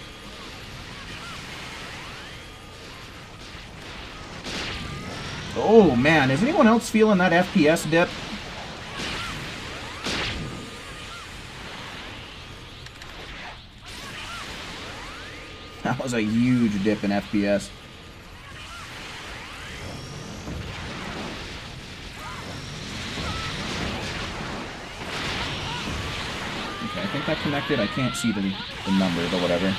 Oh, man. Is anyone else feeling that FPS dip? That was a huge dip in FPS. Okay, I think that connected. I can't see the number, but whatever.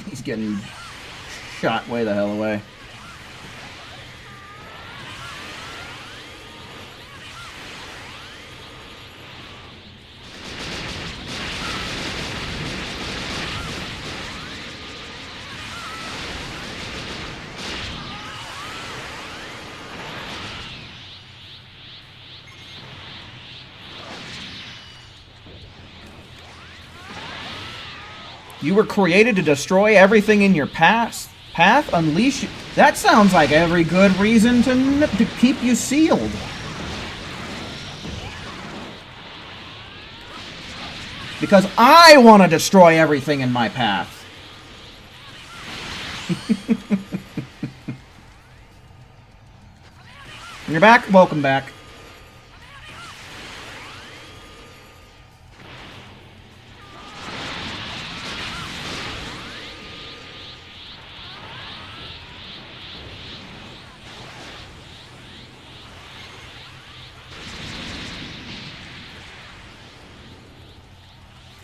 He's getting shot way the hell away. You were created to destroy everything in your path. Unleash. That sounds like every good reason to keep you sealed. Because I want to destroy everything in my path. You're back? Welcome back.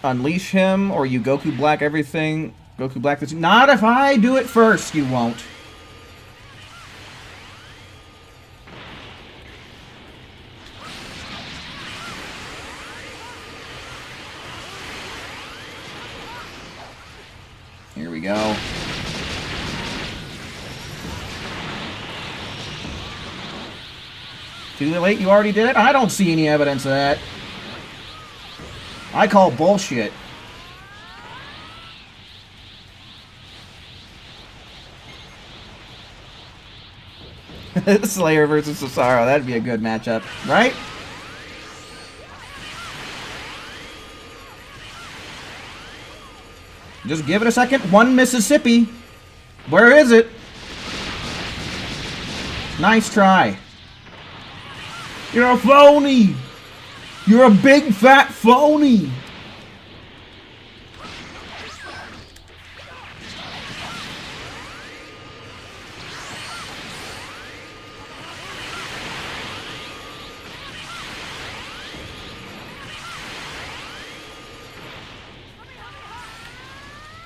Unleash him, or you Goku Black everything. Goku Black this. Not if I do it first, you won't. Here we go. Too late, you already did it? I don't see any evidence of that. I call bullshit. Slayer versus Cesaro, that'd be a good matchup, right? Just give it a second. One Mississippi. Where is it? Nice try. You're a phony! You're a big fat phony!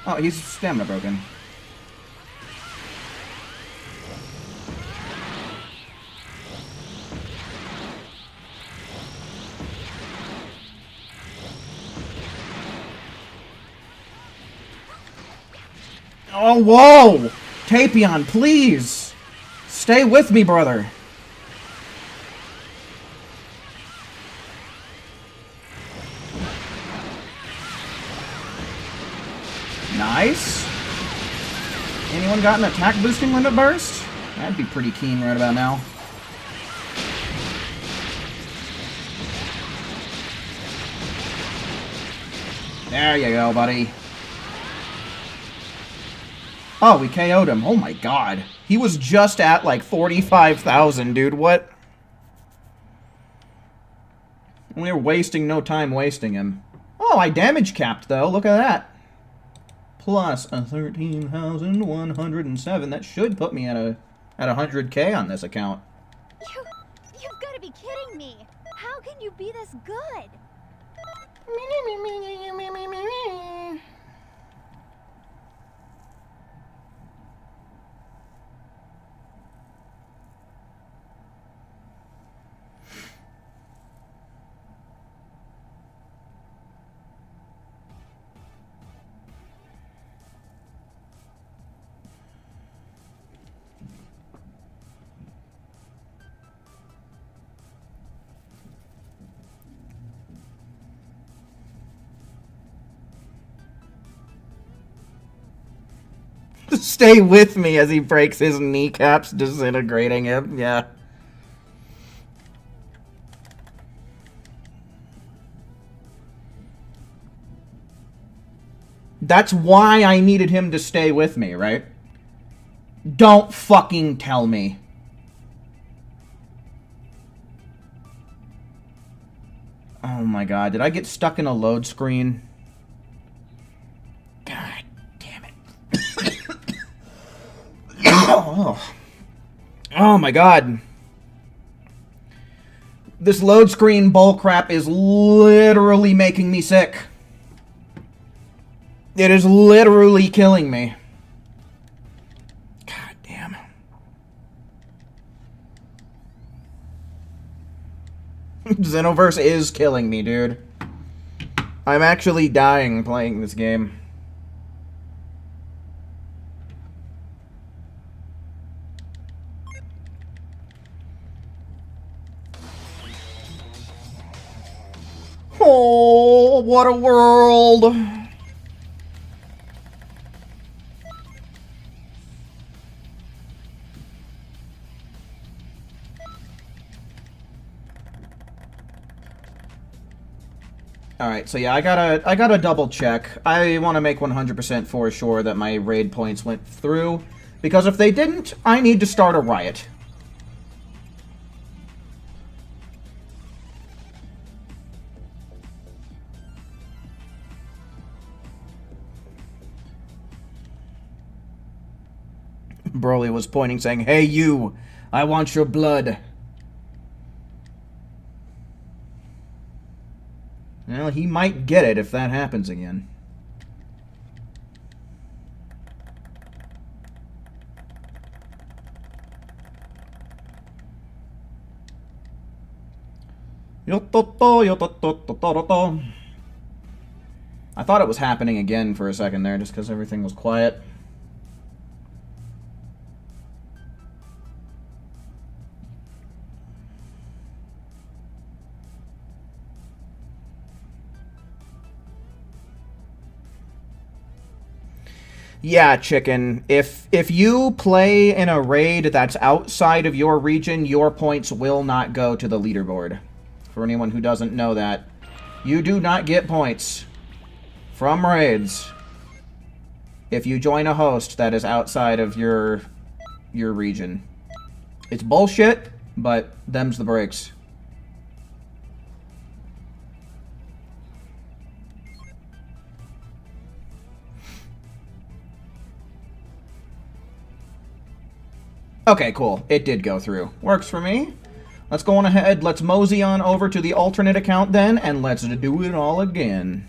Oh, he's stamina broken. Oh, whoa! Tapion, please! Stay with me, brother. Nice. Anyone got an attack boosting limit burst? That'd be pretty keen right about now. There you go, buddy. Oh, we KO'd him. Oh my god. He was just at like 45,000, dude. What? We were wasting no time wasting him. Oh, I damage capped though. Look at that. Plus a 13,107. That should put me at 100K on this account. You've got to be kidding me. How can you be this good? Stay with me as he breaks his kneecaps, disintegrating him. Yeah. That's why I needed him to stay with me, right? Don't fucking tell me. Oh my god, did I get stuck in a load screen? God damn it. Oh my god. This load screen bullcrap is literally making me sick. It is literally killing me. God damn. Xenoverse is killing me, dude. I'm actually dying playing this game. Oh, what a world! Alright, so yeah, I gotta double check. I want to make 100% for sure that my raid points went through, because if they didn't, I need to start a riot. Broly was pointing, saying, "Hey you, I want your blood." Well, he might get it if that happens again. I thought it was happening again for a second there, just because everything was quiet. Yeah, chicken. If you play in a raid that's outside of your region, your points will not go to the leaderboard. For anyone who doesn't know that, you do not get points from raids if you join a host that is outside of your region. It's bullshit, but them's the breaks. Okay, cool. It did go through. Works for me. Let's go on ahead. Let's mosey on over to the alternate account then, and let's do it all again.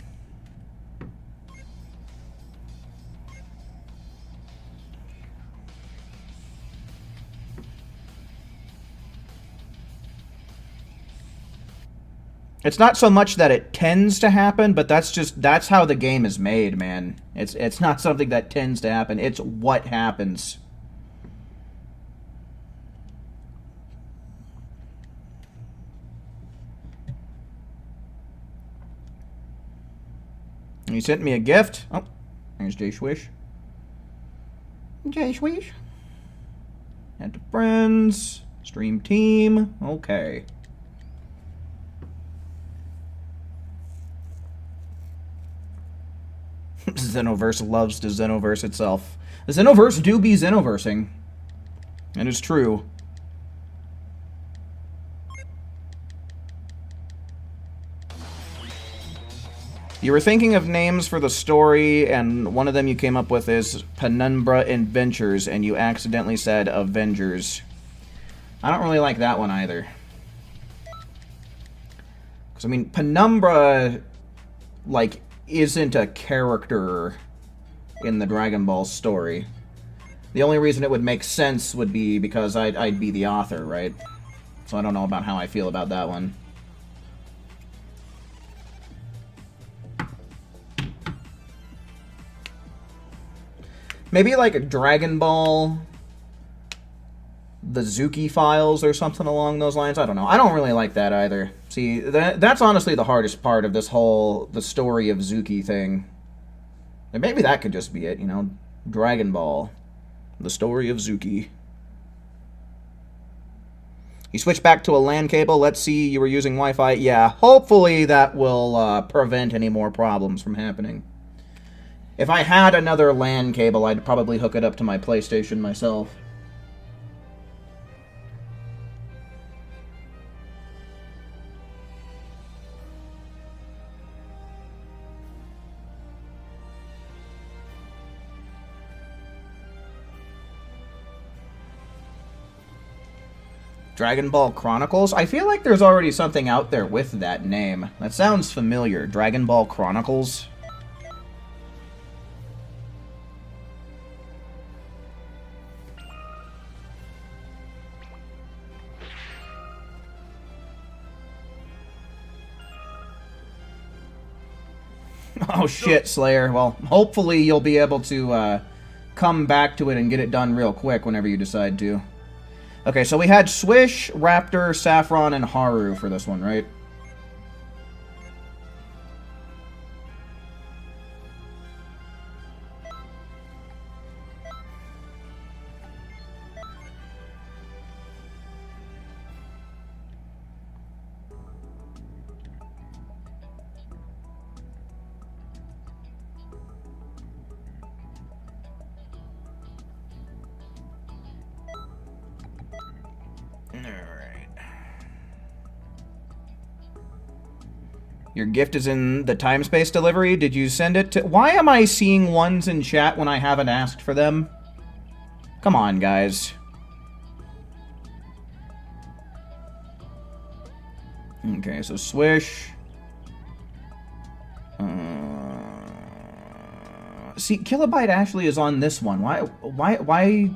It's not so much that it tends to happen, but that's how the game is made, man. It's not something that tends to happen. It's what happens. You sent me a gift. Oh, there's Jay Swish. Jay Swish. Add to friends. Stream team. Okay. Xenoverse loves to Xenoverse itself. The Xenoverse do be Xenoversing. It is true. You were thinking of names for the story, and one of them you came up with is Penumbra Adventures, and you accidentally said Avengers. I don't really like that one either. Because, I mean, Penumbra, like, isn't a character in the Dragon Ball story. The only reason it would make sense would be because I'd be the author, right? So I don't know about how I feel about that one. Maybe like a Dragon Ball, the Zuki Files or something along those lines. I don't know. I don't really like that either. See, that's honestly the hardest part of this whole, the story of Zuki thing. And maybe that could just be it, you know? Dragon Ball, the story of Zuki. You switched back to a LAN cable. Let's see, you were using Wi-Fi. Yeah, hopefully that will prevent any more problems from happening. If I had another LAN cable, I'd probably hook it up to my PlayStation myself. Dragon Ball Chronicles? I feel like there's already something out there with that name. That sounds familiar. Dragon Ball Chronicles? Oh shit, Slayer. Well, hopefully you'll be able to come back to it and get it done real quick whenever you decide to. Okay, so we had Swish, Raptor, Saffron, and Haru for this one, right? Your gift is in the time-space delivery. Did you send it to... Why am I seeing ones in chat when I haven't asked for them? Come on, guys. Okay, so Swish. See, Kilobyte Ashley is on this one. Why...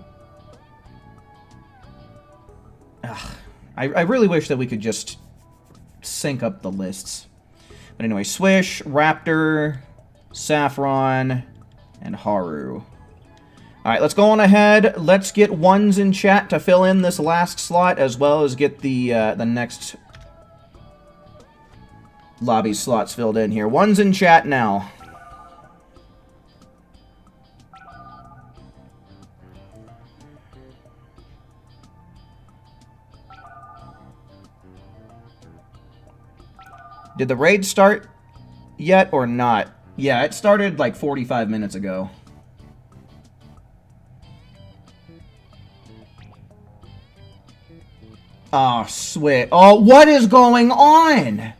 Ugh. I really wish that we could just sync up the lists. But anyway, Swish, Raptor, Saffron, and Haru. Alright, let's go on ahead. Let's get ones in chat to fill in this last slot, as well as get the next lobby slots filled in here. Ones in chat now. Did the raid start yet or not? Yeah, it started like 45 minutes ago. Oh, sweat. Oh, what is going on?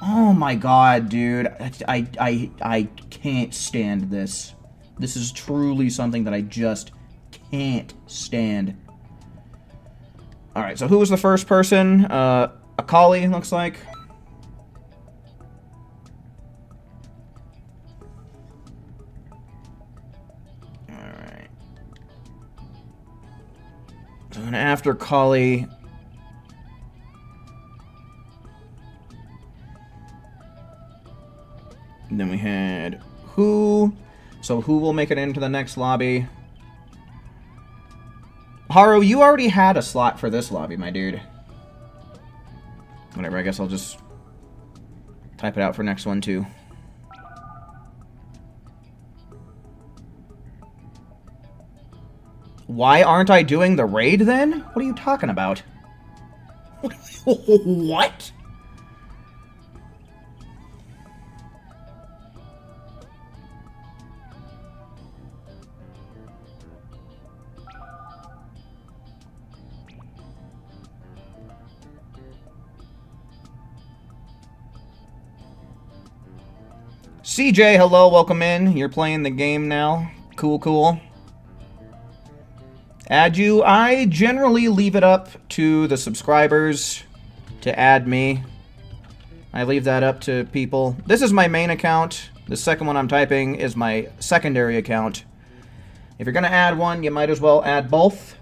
Oh my god, dude. I can't stand this. This is truly something that I just can't stand. Alright, so who was the first person? Akali, looks like. And after Kali, then we had Who. So Who will make it into the next lobby. Haru, you already had a slot for this lobby, my dude. Whatever, I guess I'll just type it out for next one, too. Why aren't I doing the raid, then? What are you talking about? What? CJ, hello, welcome in. You're playing the game now. Cool, cool. Add you. I generally leave it up to the subscribers to add me. I leave that up to people. This is my main account. The second one I'm typing is my secondary account. If you're going to add one, you might as well add both.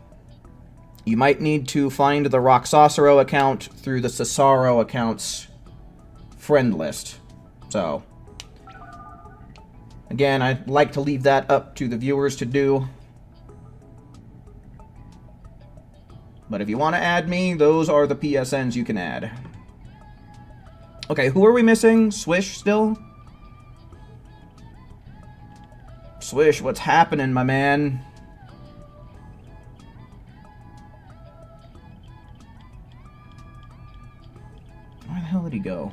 You might need to find the Roxosero account through the Cesaro account's friend list. So, again, I'd like to leave that up to the viewers to do. But if you want to add me, those are the PSNs you can add. Okay, who are we missing? Swish still? Swish, what's happening, my man? Where the hell did he go?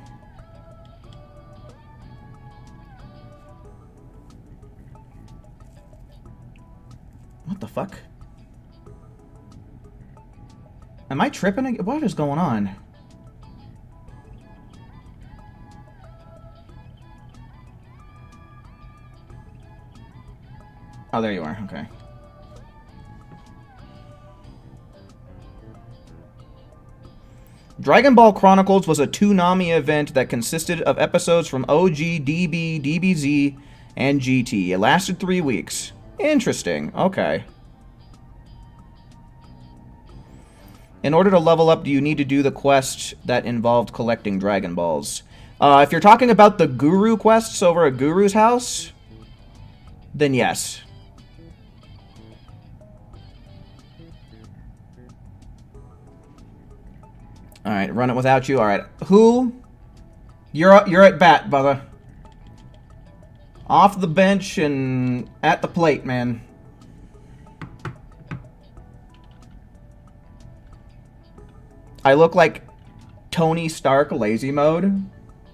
What the fuck? Am I tripping again? What is going on? Oh, there you are. Okay. Dragon Ball Chronicles was a Toonami event that consisted of episodes from OG, DB, DBZ, and GT. It lasted 3 weeks. Interesting. Okay. In order to level up, do you need to do the quest that involved collecting Dragon Balls? If you're talking about the Guru quests over at Guru's house, then yes. Alright, run it without you. Alright. Who? You're at bat, brother. Off the bench and at the plate, man. I look like Tony Stark lazy mode.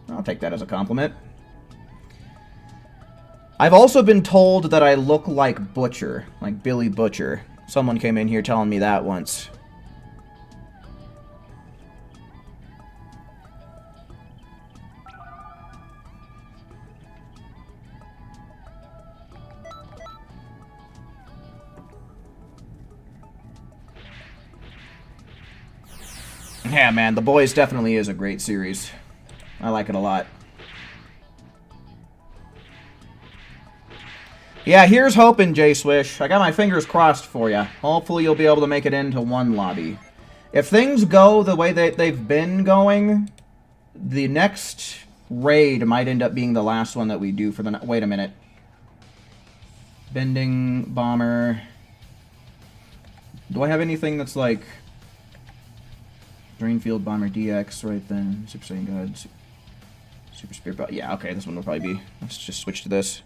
I'll take that as a compliment. I've also been told that I look like Butcher, like Billy Butcher. Someone came in here telling me that once. Yeah, man, The Boys definitely is a great series. I like it a lot. Yeah, here's hoping, J-Swish. I got my fingers crossed for you. Hopefully you'll be able to make it into one lobby. If things go the way that they've been going, the next raid might end up being the last one that we do for the... Wait a minute. Bending, Bomber... Do I have anything that's like... Drainfield, Bomber, DX, right then. Super Saiyan God, Super Spirit Ball. Yeah, okay, this one will probably be... Let's just switch to this.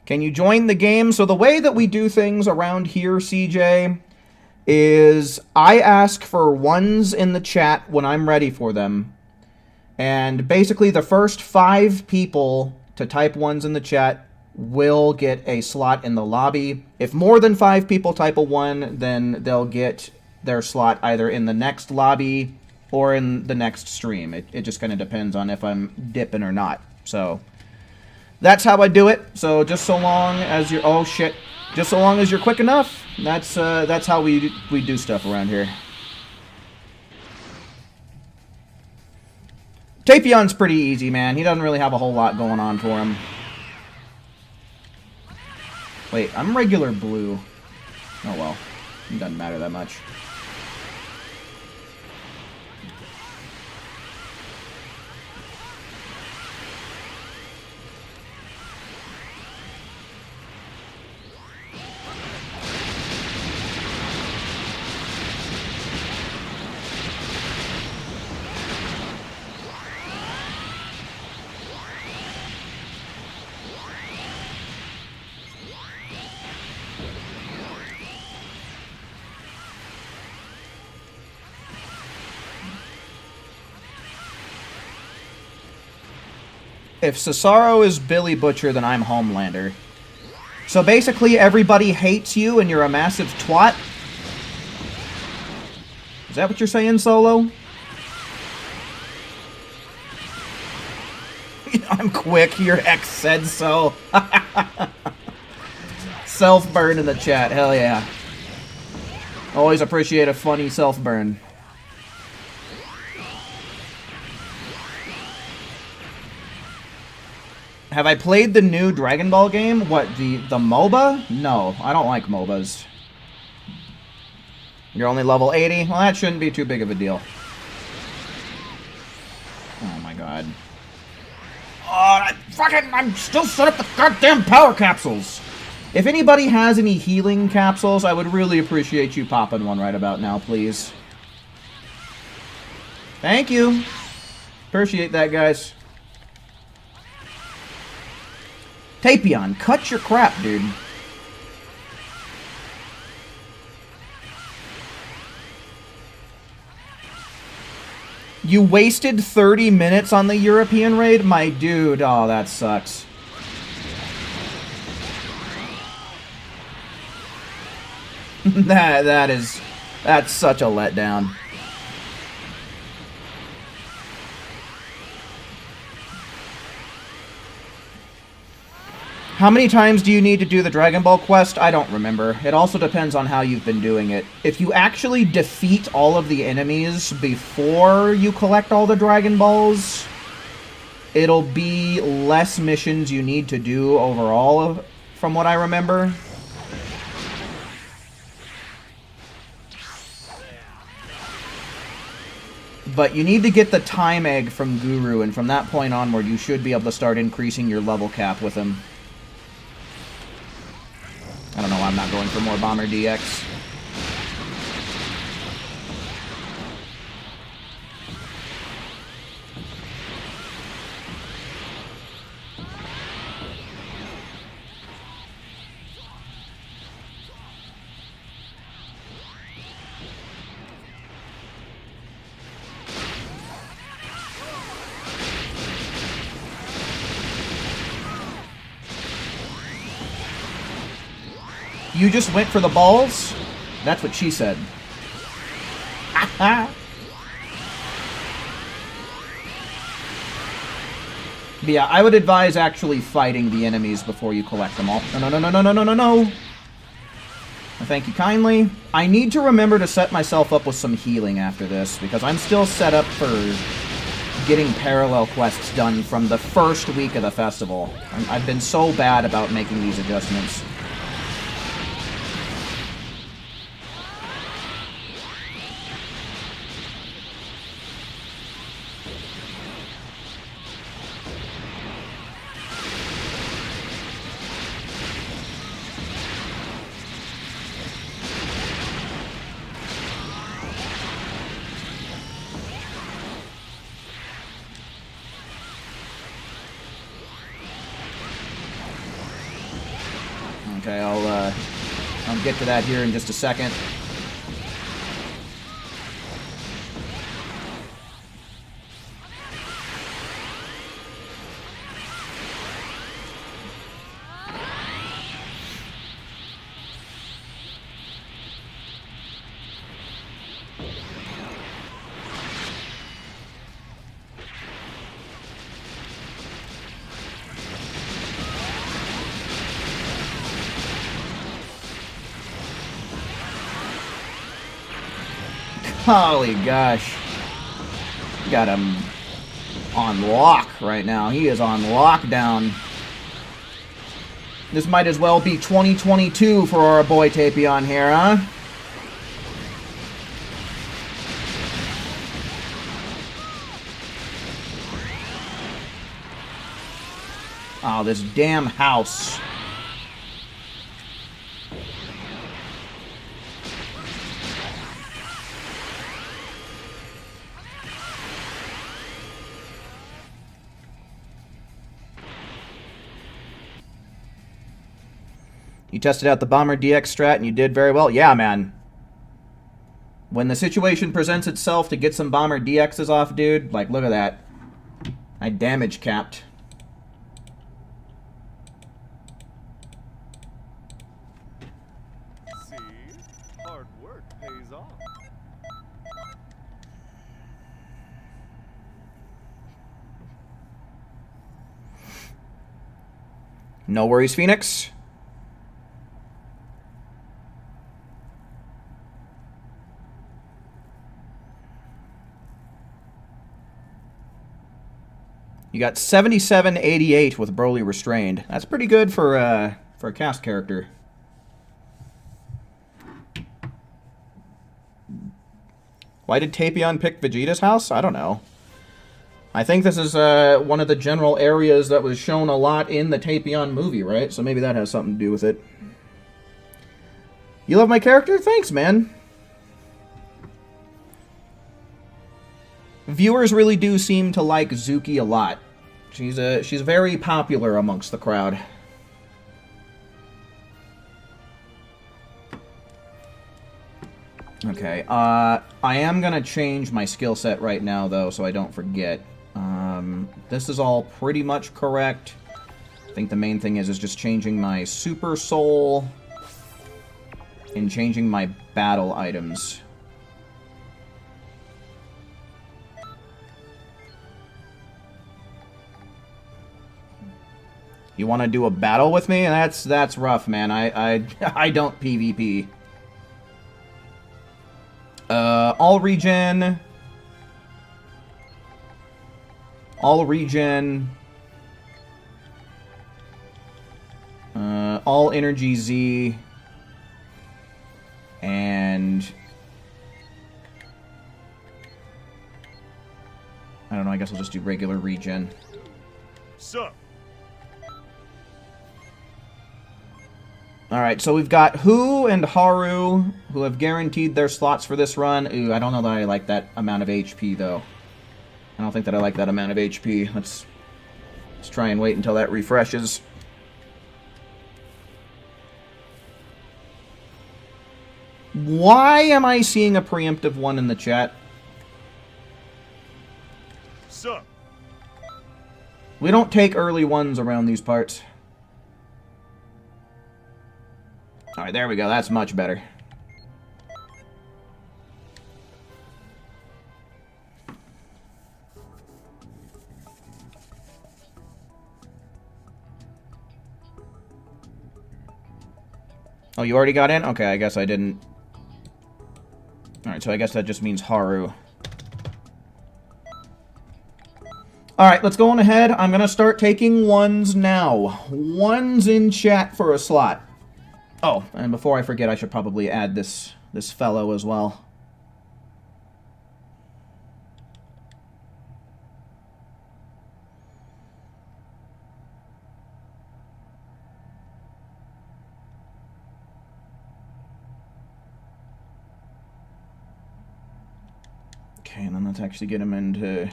Can you join the game? So the way that we do things around here, CJ, is I ask for ones in the chat when I'm ready for them. And basically the first 5 people to type ones in the chat will get a slot in the lobby. If more than 5 people type a 1, then they'll get their slot either in the next lobby or in the next stream. It just kind of depends on if I'm dipping or not. So that's how I do it. So just so long as you're... Oh, shit. Just so long as you're quick enough, that's how we do stuff around here. Tapion's pretty easy, man. He doesn't really have a whole lot going on for him. Wait, I'm regular blue. Oh, well. It doesn't matter that much. If Cesaro is Billy Butcher, then I'm Homelander. So basically, everybody hates you and you're a massive twat? Is that what you're saying, Solo? I'm quick, your ex said so. Self-burn in the chat, hell yeah. Always appreciate a funny self-burn. Have I played the new Dragon Ball game? What, the MOBA? No, I don't like MOBAs. You're only level 80? Well, that shouldn't be too big of a deal. Oh my god. I'm still set up the goddamn power capsules! If anybody has any healing capsules, I would really appreciate you popping one right about now, please. Thank you. Appreciate that, guys. Tapion, cut your crap, dude. You wasted 30 minutes on the European raid? My dude, oh, that sucks. That's such a letdown. How many times do you need to do the Dragon Ball quest? I don't remember. It also depends on how you've been doing it. If you actually defeat all of the enemies before you collect all the Dragon Balls, it'll be less missions you need to do overall, from what I remember. But you need to get the time egg from Guru, and from that point onward, you should be able to start increasing your level cap with him. I don't know why I'm not going for more Bomber DX. You just went for the balls? That's what she said. But yeah, I would advise actually fighting the enemies before you collect them all. No, no, no, no, no, no, no, no. Thank you kindly. I need to remember to set myself up with some healing after this, because I'm still set up for getting parallel quests done from the first week of the festival. I've been so bad about making these adjustments. Okay, I'll get to that here in just a second. Holy gosh. Got him on lock right now. He is on lockdown. This might as well be 2022 for our boy Tapion here, huh? Oh, this damn house. You tested out the Bomber DX strat and you did very well. Yeah, man. When the situation presents itself to get some Bomber DXs off, dude, like, look at that. I damage capped. See? Hard work pays off. No worries, Phoenix. You got 7788 with Broly restrained. That's pretty good for a cast character. Why did Tapion pick Vegeta's house? I don't know. I think this is one of the general areas that was shown a lot in the Tapion movie, right? So maybe that has something to do with it. You love my character? Thanks, man. Viewers really do seem to like Zuki a lot. She's very popular amongst the crowd. Okay, I am gonna change my skill set right now, though, so I don't forget. This is all pretty much correct. I think the main thing is just changing my Super Soul and changing my battle items. You want to do a battle with me? That's rough, man. I don't PvP. All region. All region. All energy Z. And I don't know, I guess I'll just do regular regen. Sir. Alright, so we've got Hu and Haru, who have guaranteed their slots for this run. Ooh, I don't know that I like that amount of HP, though. I don't think that I like that amount of HP. Let's try and wait until that refreshes. Why am I seeing a preemptive one in the chat? Sir. We don't take early ones around these parts. Alright, there we go. That's much better. Oh, you already got in? Okay, I guess I didn't. Alright, so I guess that just means Haru. Alright, let's go on ahead. I'm going to start taking ones now. Ones in chat for a slot. Oh, and before I forget, I should probably add this fellow as well. Okay, and then let's actually get him into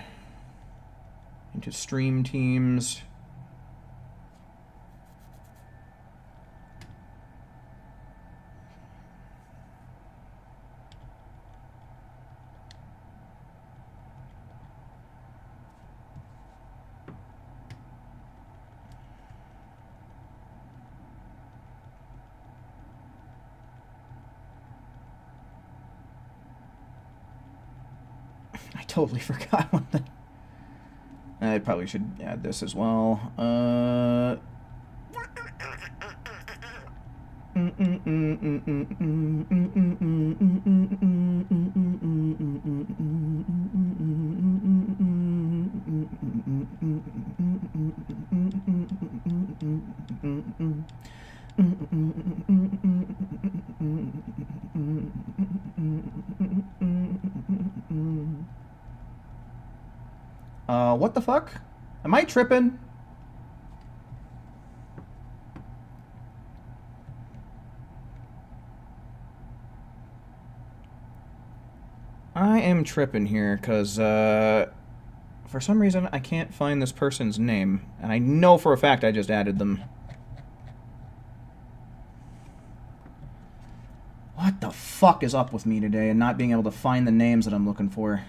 stream teams. I totally forgot what the... I probably should add this as well. What the fuck? Am I tripping? I am tripping here, because, for some reason, I can't find this person's name. And I know for a fact I just added them. What the fuck is up with me today and not being able to find the names that I'm looking for?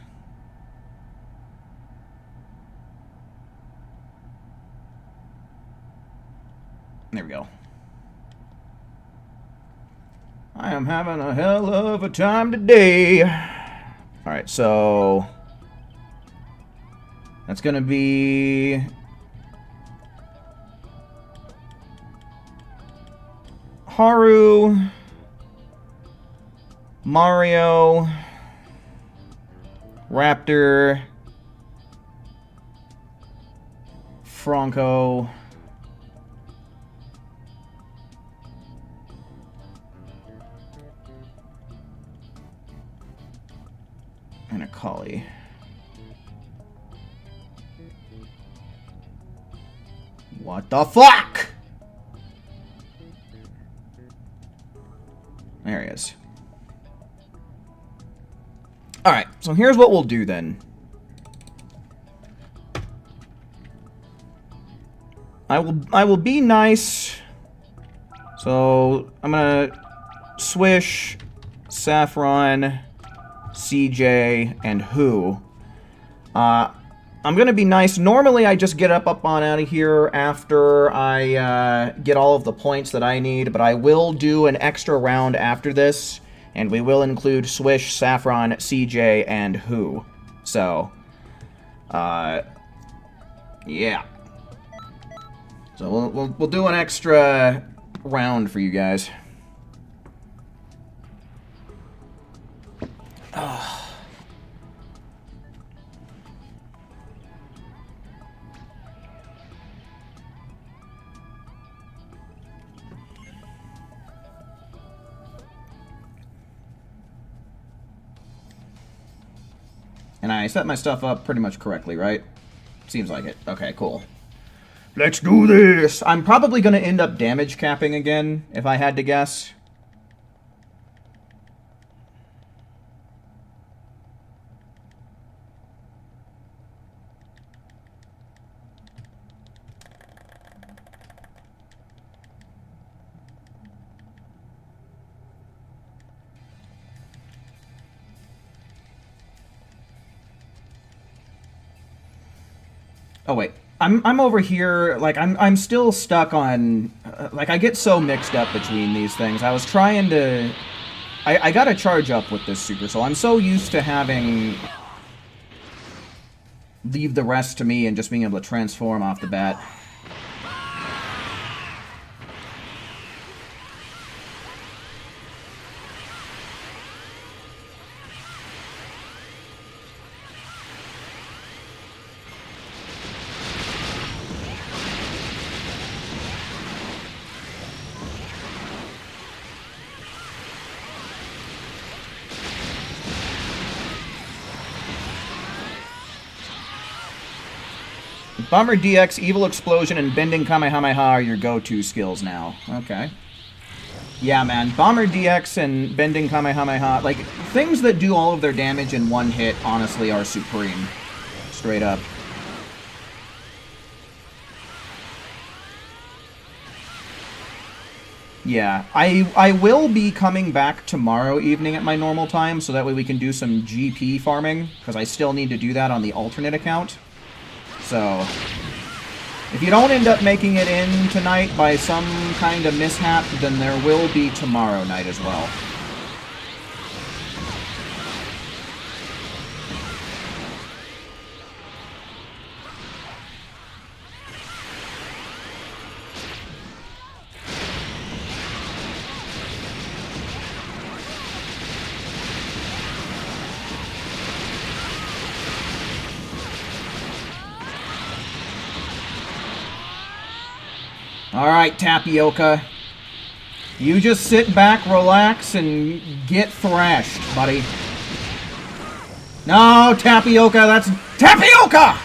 There we go. I am having a hell of a time today. Alright, so... that's gonna be... Haru... Mario... Raptor... Franco... and a collie. What the fuck? There he is. Alright, so here's what we'll do then. I will be nice. So I'm gonna swish Saffron, CJ, and Who. I'm gonna be nice. Normally I just get up on out of here after I get all of the points that I need, but I will do an extra round after this, and we will include Swish, Saffron, CJ, and Who. So, yeah. So we'll do an extra round for you guys. And I set my stuff up pretty much correctly, right? Seems like it. Okay, cool. Let's do this! I'm probably going to end up damage capping again, if I had to guess. Oh wait, I'm over here. Like I'm still stuck on. Like I get so mixed up between these things. I was trying to. I gotta charge up with this Super Soul. I'm so used to having leave the rest to me and just being able to transform off the bat. Bomber DX, Evil Explosion, and Bending Kamehameha are your go-to skills now. Okay. Yeah, man. Bomber DX and Bending Kamehameha, like, things that do all of their damage in one hit, honestly, are supreme. Straight up. Yeah, I will be coming back tomorrow evening at my normal time, so that way we can do some GP farming, because I still need to do that on the alternate account. So, if you don't end up making it in tonight by some kind of mishap, then there will be tomorrow night as well. Alright, Tapioca. You just sit back, relax, and get thrashed, buddy. No, Tapioca, that's... Tapioca!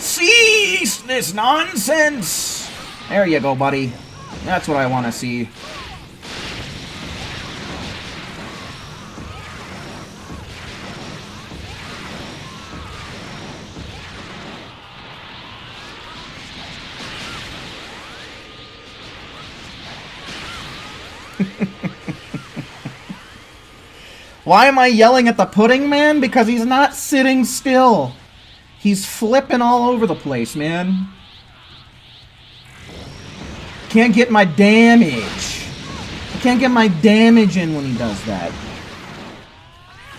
Cease this nonsense! There you go, buddy. That's what I want to see. Why am I yelling at the pudding man? Because he's not sitting still. He's flipping all over the place, man. Can't get my damage. I can't get my damage in when he does that.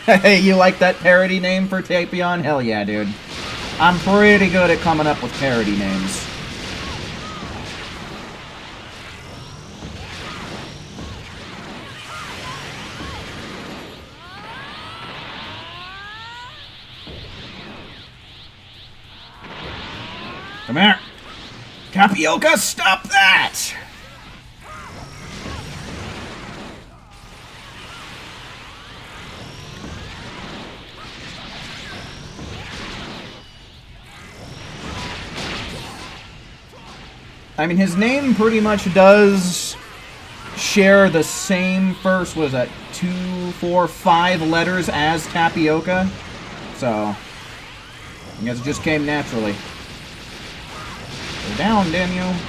Hey, you like that parody name for Tapion? Hell yeah, dude. I'm pretty good at coming up with parody names. Come here. Tapioca, stop that! I mean, his name pretty much does share the same first, what is that, 2, 4, 5 letters as Tapioca. So, I guess it just came naturally. Go down, damn you.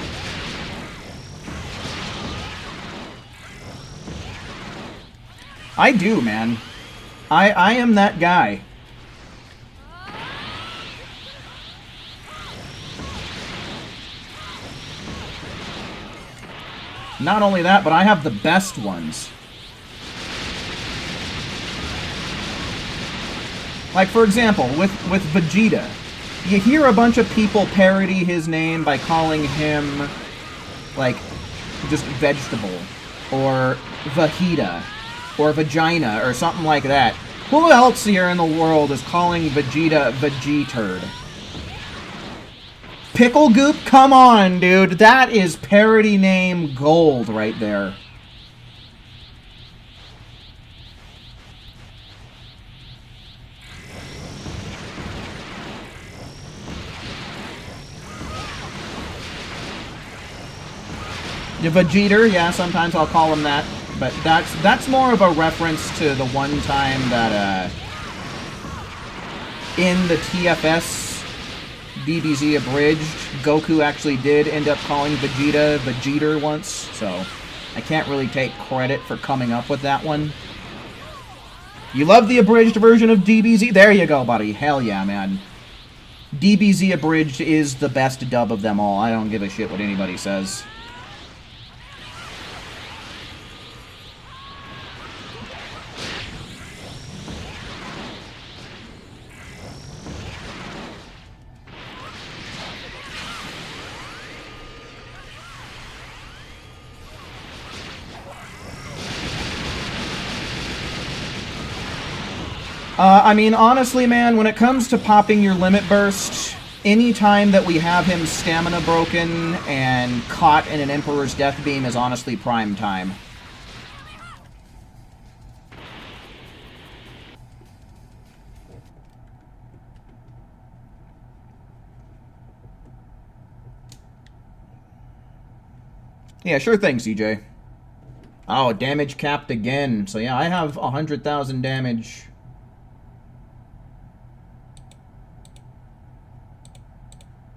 I do, man. I am that guy. Not only that, but I have the best ones. Like, for example, with Vegeta. You hear a bunch of people parody his name by calling him Like, just vegetable, or Vegeta, or Vagina, or something like that. Who else here in the world is calling Vegeta Vegeturd? Pickle Goop? Come on, dude. That is parody name gold right there. The Vegetor, yeah, sometimes I'll call him that. But that's more of a reference to the one time that, in the TFS DBZ Abridged, Goku actually did end up calling Vegeta Vegetor once, so I can't really take credit for coming up with that one. You love the abridged version of DBZ? There you go, buddy. Hell yeah, man. DBZ Abridged is the best dub of them all. I don't give a shit what anybody says. I mean, honestly, man, when it comes to popping your limit burst, any time that we have him stamina broken and caught in an Emperor's Death Beam is honestly prime time. Yeah, sure thing, CJ. Oh, damage capped again. So yeah, I have 100,000 damage.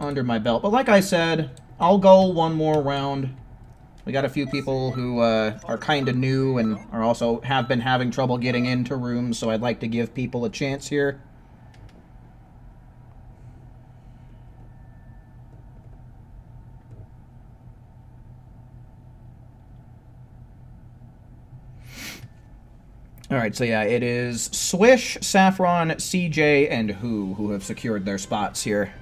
Under my belt. But like I said, I'll go one more round. We got a few people who are kind of new and are also have been having trouble getting into rooms, so I'd like to give people a chance here. Alright, so yeah, it is Swish, Saffron, CJ, and who have secured their spots here.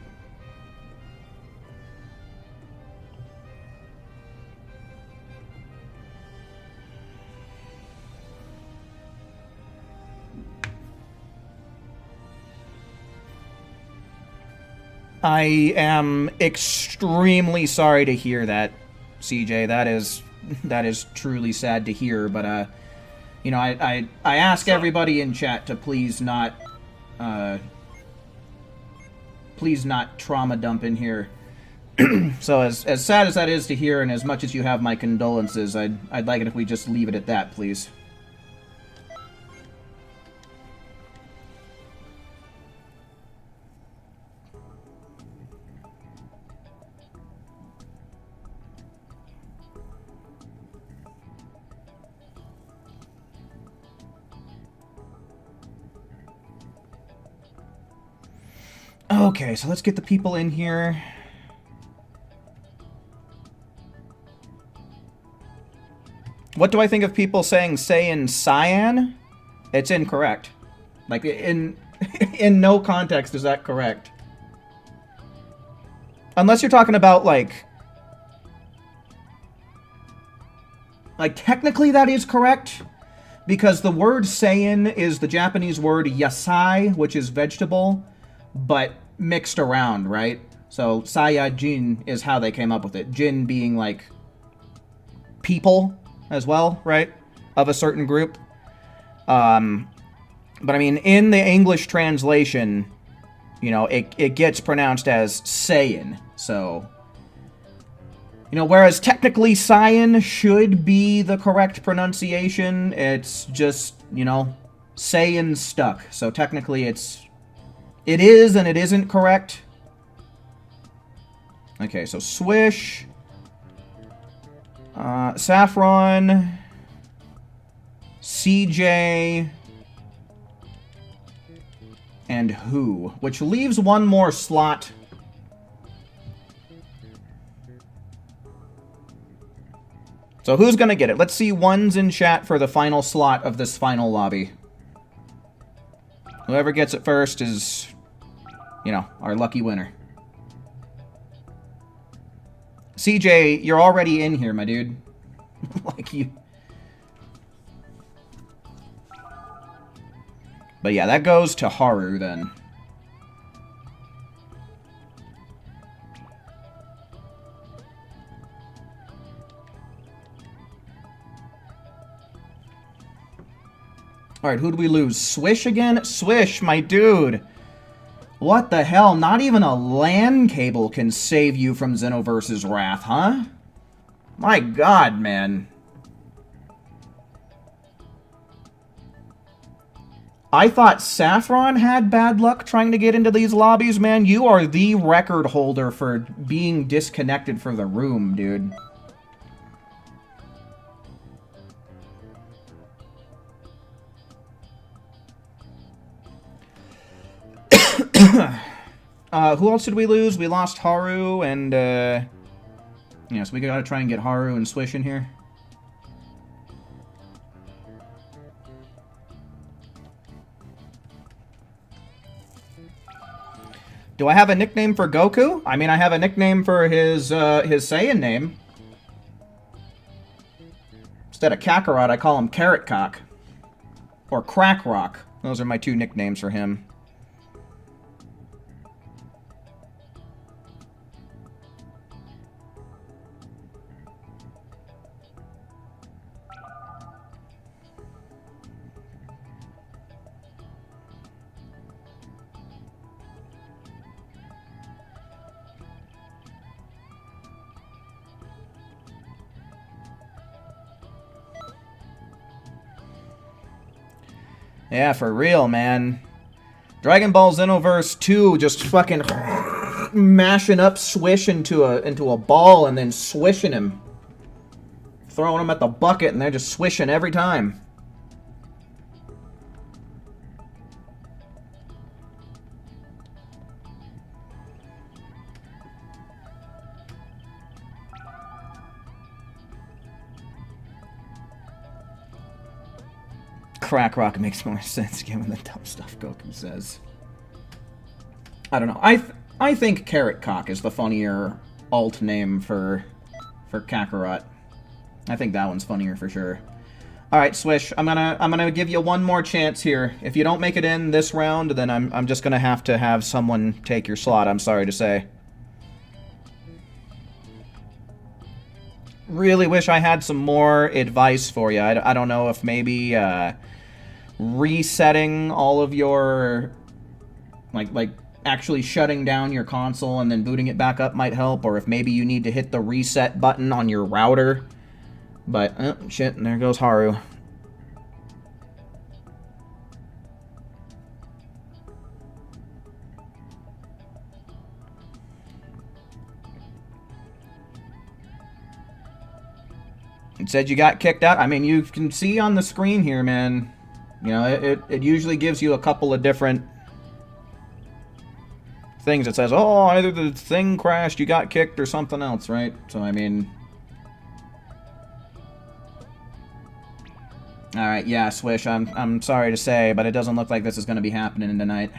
I am extremely sorry to hear that, CJ. That is truly sad to hear, but you know, I ask everybody in chat to please not trauma dump in here. So as sad as that is to hear, and as much as you have my condolences, I'd like it if we just leave it at that, please. Okay, so let's get the people in here. What do I think of people saying Saiyan Cyan? It's incorrect. Like, in no context is that correct. Unless you're talking about, like, technically that is correct, because the word Saiyan is the Japanese word yasai, which is vegetable, but mixed around, right? So Saiyajin is how they came up with it. Jin being like people as well, right? Of a certain group. But I mean, in the English translation, you know, it gets pronounced as Saiyan. So, you know, whereas technically Saiyan should be the correct pronunciation, it's just, you know, Saiyan stuck. So technically it is and it isn't correct. Okay, so Swish, Saffron, CJ, and Who, which leaves one more slot. So who's gonna get it? Let's see ones in chat for the final slot of this final lobby. Whoever gets it first is, you know, our lucky winner. CJ, you're already in here, my dude. Like you. But yeah, that goes to Haru then. Alright, who do we lose? Swish again? Swish, my dude. What the hell? Not even a LAN cable can save you from Xenoverse's wrath, huh? My god, man. I thought Saffron had bad luck trying to get into these lobbies, man. You are the record holder for being disconnected for the room, dude. Who else did we lose? We lost Haru and, yeah, so we gotta try and get Haru and Swish in here. Do I have a nickname for Goku? I mean, I have a nickname for his Saiyan name. Instead of Kakarot, I call him Carrot Cock. Or Crack Rock. Those are my two nicknames for him. Yeah, for real, man. Dragon Ball Xenoverse 2 just fucking mashing up Swish into a ball and then swishing him. Throwing him at the bucket and they're just swishing every time. Crack Rock makes more sense given the dumb stuff Goku says. I don't know. I think Carrot Cock is the funnier alt name for Kakarot. I think that one's funnier for sure. All right, Swish. I'm gonna give you one more chance here. If you don't make it in this round, then I'm just gonna have to have someone take your slot. I'm sorry to say. Really wish I had some more advice for you. I don't know if maybe resetting all of your like actually shutting down your console and then booting it back up might help, or if maybe you need to hit the reset button on your router. But shit, and there goes Haru. It said you got kicked out. I mean, you can see on the screen here, man. You know, it usually gives you a couple of different things. It says, oh, either the thing crashed, you got kicked, or something else, right? So, I mean... Alright, yeah, Swish, I'm sorry to say, but it doesn't look like this is going to be happening tonight.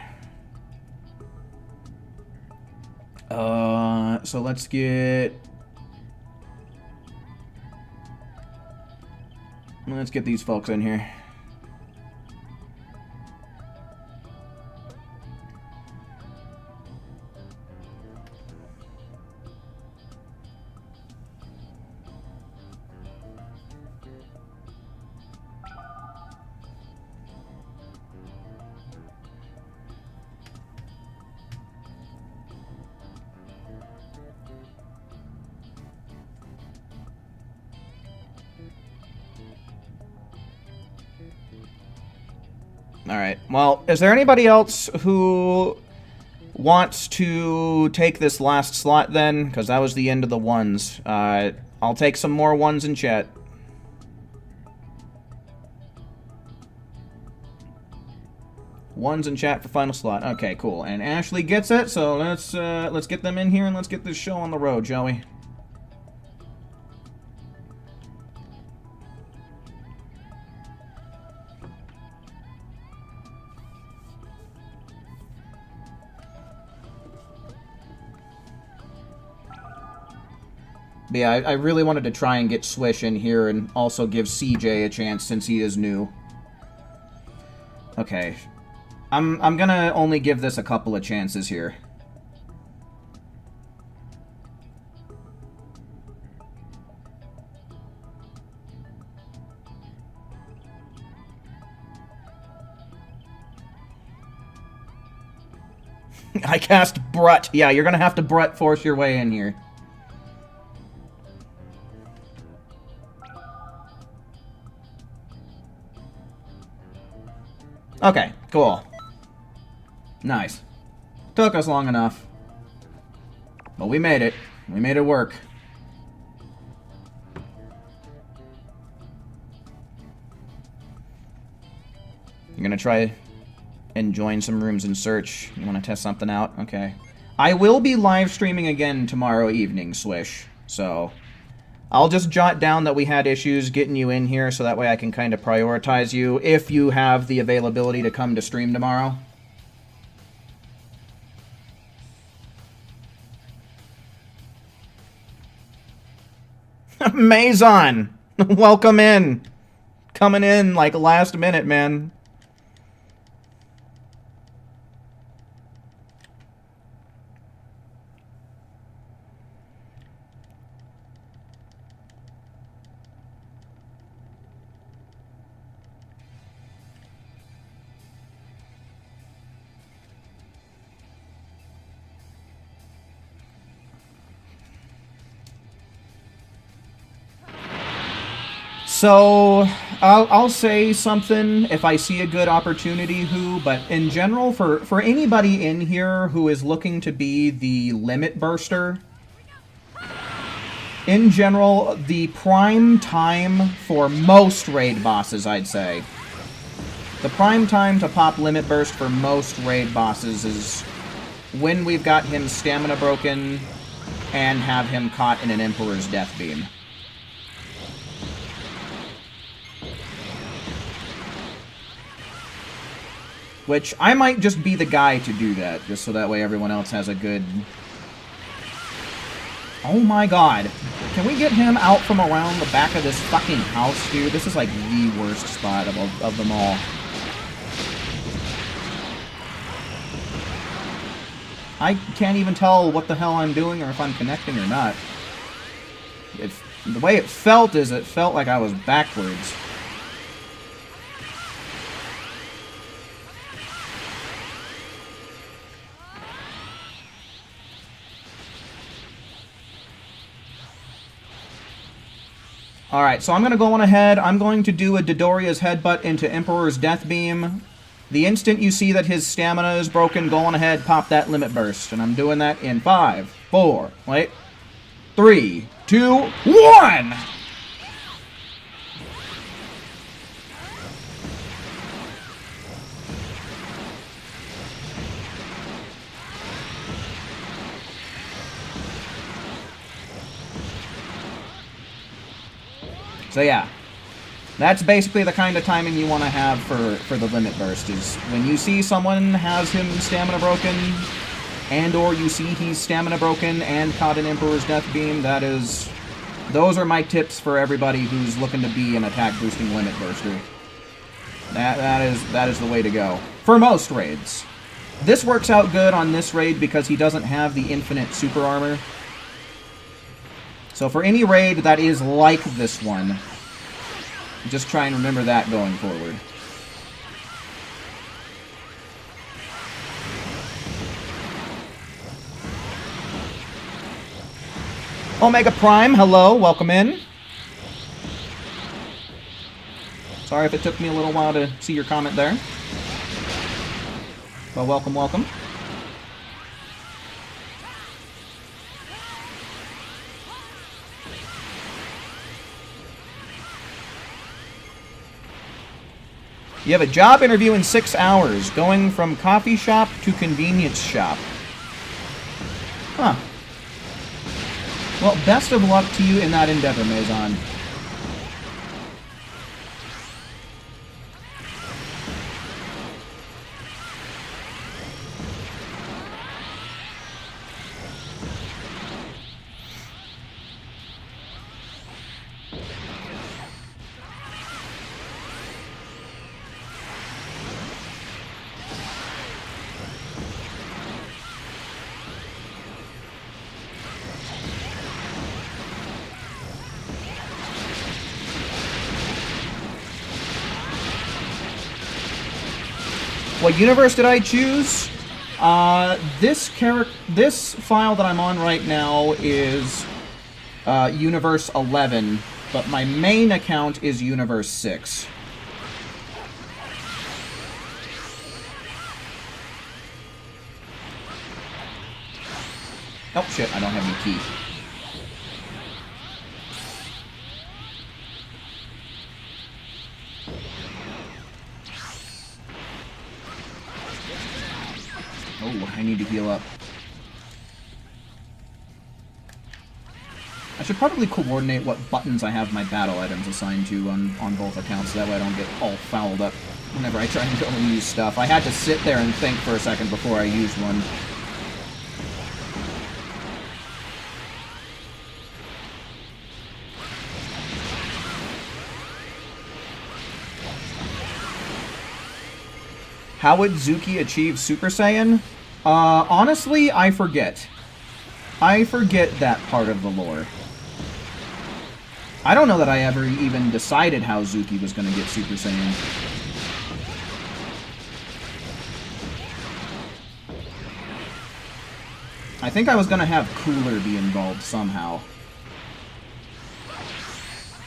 So let's get... Let's get these folks in here. Alright, well, is there anybody else who wants to take this last slot then? Because that was the end of the ones. I'll take some more ones in chat. Ones in chat for final slot. Okay, cool. And Ashley gets it, so let's get them in here and let's get this show on the road, shall we? But yeah, I really wanted to try and get Swish in here and also give CJ a chance since he is new. Okay. I'm gonna only give this a couple of chances here. I cast Brut. Yeah, you're gonna have to Brut force your way in here. Okay, cool. Nice. Took us long enough. But we made it. We made it work. You're gonna try and join some rooms and search. You want to test something out? Okay. I will be live streaming again tomorrow evening, Swish. So I'll just jot down that we had issues getting you in here so that way I can kind of prioritize you if you have the availability to come to stream tomorrow. Mazon! Welcome in! Coming in like last minute, man. So, I'll say something if I see a good opportunity, but in general, for anybody in here who is looking to be the limit burster, in general, the prime time for most raid bosses, I'd say, the prime time to pop limit burst for most raid bosses is when we've got him stamina broken and have him caught in an Emperor's Death Beam. Which, I might just be the guy to do that, just so that way everyone else has a good... Oh my god. Can we get him out from around the back of this fucking house, dude? This is like the worst spot of them all. I can't even tell what the hell I'm doing or if I'm connecting or not. The way it felt is it felt like I was backwards. Alright, so I'm going to go on ahead. I'm going to do a Dodoria's Headbutt into Emperor's Death Beam. The instant you see that his stamina is broken, go on ahead, pop that Limit Burst. And I'm doing that in 5, 4, wait, 3, 2, 1! So yeah, that's basically the kind of timing you want to have for the Limit Burst, is when you see someone has him stamina broken, and or you see he's stamina broken and caught in Emperor's Death Beam, those are my tips for everybody who's looking to be an attack boosting Limit Burster. That is the way to go. For most raids. This works out good on this raid because he doesn't have the infinite super armor. So for any raid that is like this one, just try and remember that going forward. Omega Prime, hello, welcome in. Sorry if it took me a little while to see your comment there. But welcome, welcome. You have a job interview in 6 hours, going from coffee shop to convenience shop. Huh. Well, best of luck to you in that endeavor, Mazon. What universe did I choose? This file that I'm on right now is Universe 11, but my main account is Universe 6. Oh shit, I don't have any key. Oh, I need to heal up. I should probably coordinate what buttons I have my battle items assigned to on both accounts, so that way I don't get all fouled up whenever I try and go and use stuff. I had to sit there and think for a second before I used one. How would Zuki achieve Super Saiyan? Honestly, I forget. I forget that part of the lore. I don't know that I ever even decided how Zuki was going to get Super Saiyan. I think I was going to have Cooler be involved somehow.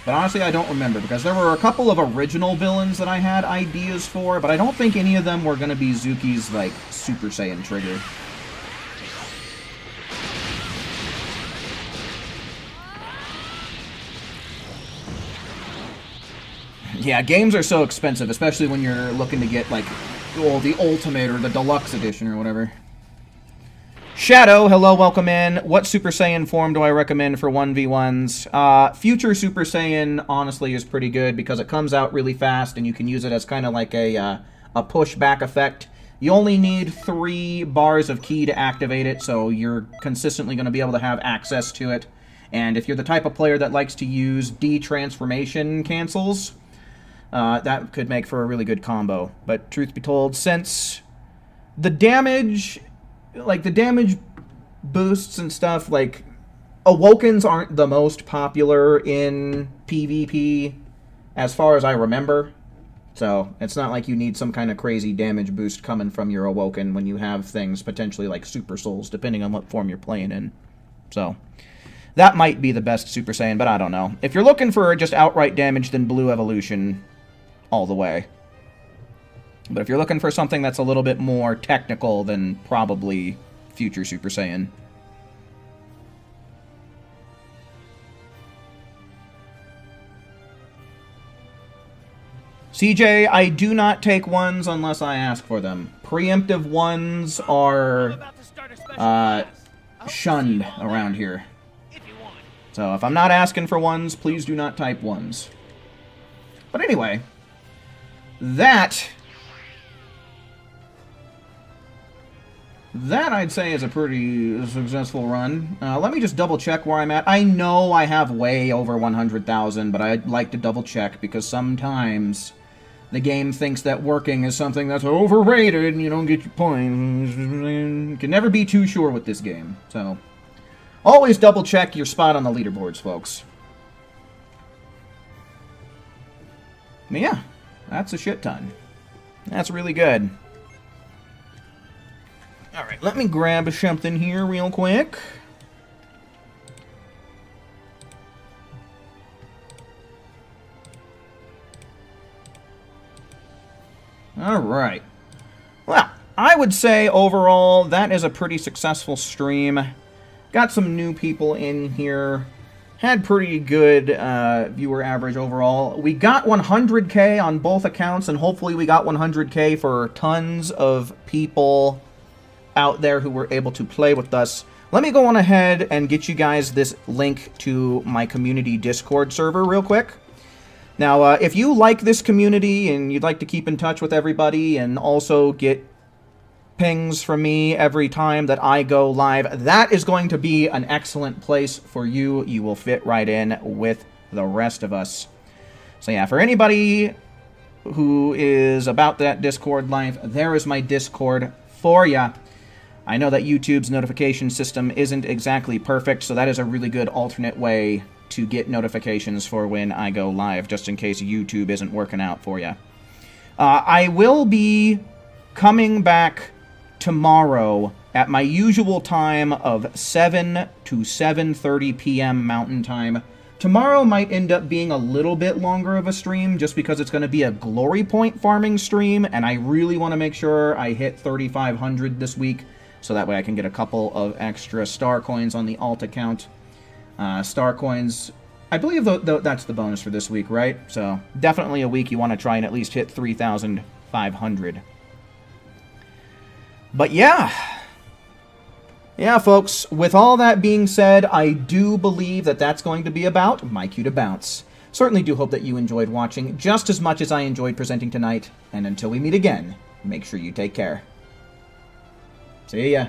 But honestly, I don't remember, because there were a couple of original villains that I had ideas for, but I don't think any of them were going to be Zuki's, like, Super Saiyan trigger. Yeah, games are so expensive, especially when you're looking to get, like, well, the Ultimate or the Deluxe Edition or whatever. Shadow, hello, welcome in. What Super Saiyan form do I recommend for 1v1s? Future Super Saiyan, honestly, is pretty good because it comes out really fast and you can use it as kind of like a pushback effect. You only need 3 bars of ki to activate it, so you're consistently going to be able to have access to it. And if you're the type of player that likes to use D-transformation cancels, that could make for a really good combo. But truth be told, since the damage... like, the damage boosts and stuff, like, Awokens aren't the most popular in PvP, as far as I remember. So, it's not like you need some kind of crazy damage boost coming from your Awoken when you have things potentially like Super Souls, depending on what form you're playing in. So, that might be the best Super Saiyan, but I don't know. If you're looking for just outright damage, then Blue Evolution all the way. But if you're looking for something that's a little bit more technical, then probably Future Super Saiyan. CJ, I do not take ones unless I ask for them. Preemptive ones are shunned around here. So if I'm not asking for ones, please do not type ones. But anyway, that I'd say is a pretty successful run. Let me just double check where I'm at. I know I have way over 100,000, but I'd like to double check because sometimes the game thinks that working is something that's overrated and you don't get your points. You can never be too sure with this game. So, always double check your spot on the leaderboards, folks. But yeah, that's a shit ton. That's really good. Alright, let me grab something here real quick. Alright. Well, I would say overall that is a pretty successful stream. Got some new people in here. Had pretty good viewer average overall. We got 100k on both accounts, and hopefully we got 100k for tons of people out there who were able to play with us. Let me go on ahead and get you guys this link to my community Discord server real quick. Now, if you like this community and you'd like to keep in touch with everybody and also get pings from me every time that I go live, that is going to be an excellent place for you. You will fit right in with the rest of us. So yeah, for anybody who is about that Discord life, there is my Discord for ya. I know that YouTube's notification system isn't exactly perfect, so that is a really good alternate way to get notifications for when I go live, just in case YouTube isn't working out for you. I will be coming back tomorrow at my usual time of 7 to 7:30 p.m. Mountain Time. Tomorrow might end up being a little bit longer of a stream just because it's going to be a glory point farming stream, and I really want to make sure I hit 3,500 this week so that way I can get a couple of extra star coins on the alt account. Star coins, I believe that's the bonus for this week, right? So definitely a week you want to try and at least hit 3,500. But yeah, folks, with all that being said, I do believe that that's going to be about My Cue to Bounce. Certainly do hope that you enjoyed watching just as much as I enjoyed presenting tonight, and until we meet again, make sure you take care. See ya.